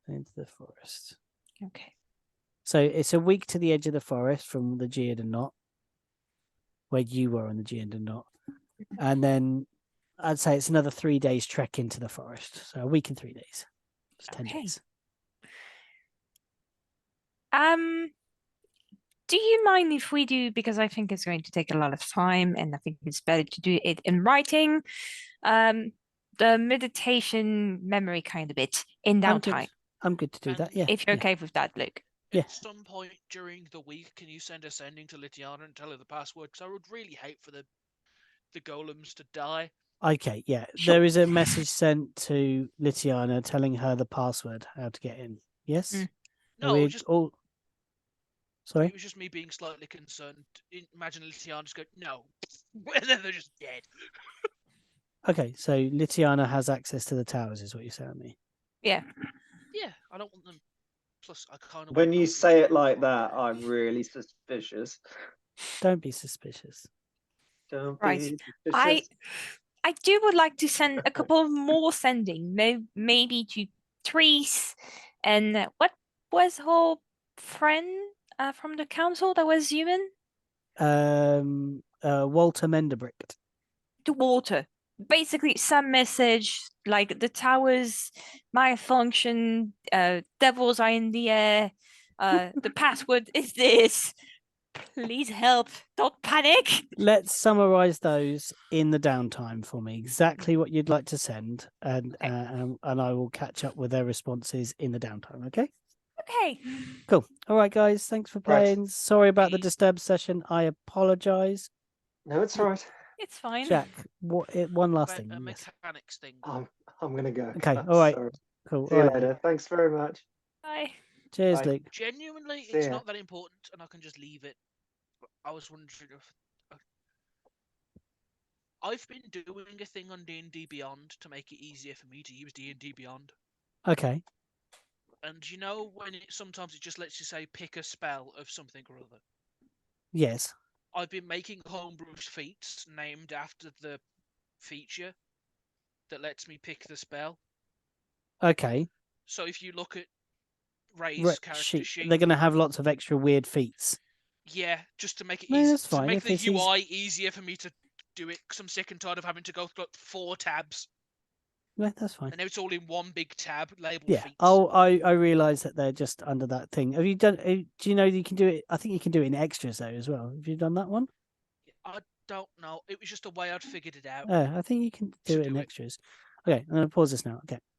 into the forest. Okay. So it's a week to the edge of the forest from the geode and Knot, where you were on the geode and Knot. And then I'd say it's another 3 days trek into the forest. So a week and 3 days. It's 10 Okay. days. Do you mind if we do, because I think it's going to take a lot of time and I think it's better to do it in writing, the meditation memory kind of bit in downtime? I'm good to do that, yeah. If you're yeah. okay with that, Luke. Yeah. At some point during the week, can you send a sending to Litiana and tell her the password? Because I would really hate for the golems to die. Okay, yeah. Sure. There is a message sent to Litiana telling her the password, how to get in. Yes? Mm. No, it was just all... Sorry? it was just me being slightly concerned. Imagine Litiana just go, no, and then they're just dead. Okay, so Litiana has access to the towers, is what you're telling me. Yeah. Yeah, I don't want them. Plus, I kind of. When you say it like that, I'm really suspicious. Don't be suspicious. Don't Right. be suspicious. I would like to send a couple more sending, maybe to Trees and what was her friend from the council that was human? Walter Menderbricht. To Water. Basically, some message like the towers malfunction, devils are in the air, the password is this. Please help. Don't panic. Let's summarize those in the downtime for me. Exactly what you'd like to send, and Okay. and I will catch up with their responses in the downtime. Okay. Okay. Cool. All right, guys. Thanks for Right. playing. Sorry about the Hey. disturbed session. I apologize. No, it's all right. It's fine. Jack, one last A thing. Yes. mechanics thing. I'm gonna go. Okay. I'm All right. sorry. Cool. See All you right. Luke. later. Thanks very much. Bye. Cheers, Bye. Luke. Genuinely, See it's ya. not that important, and I can just leave it. But I was wondering if I've been doing a thing on D&D Beyond to make it easier for me to use D&D Beyond. Okay. And you know when sometimes it just lets you say pick a spell of something or other. Yes. I've been making homebrew feats named after the feature that lets me pick the spell. Okay. So if you look at Ray's character sheet, They're going to have lots of extra weird feats. yeah, just to make it No, easy, that's to fine. make If the it's easy- UI easier for me to do it, because I'm sick and tired of having to go through 4 tabs, Yeah, that's fine. and now it's all in one big tab labeled Yeah. feats. Oh, I realise that they're just under that thing. Have you done? Do you know you can do it? I think you can do it in extras though as well. Have you done that one? I don't know. It was just a way I'd figured it out. I think you can do To it in do it. extras. Okay, I'm going to pause this now. Okay.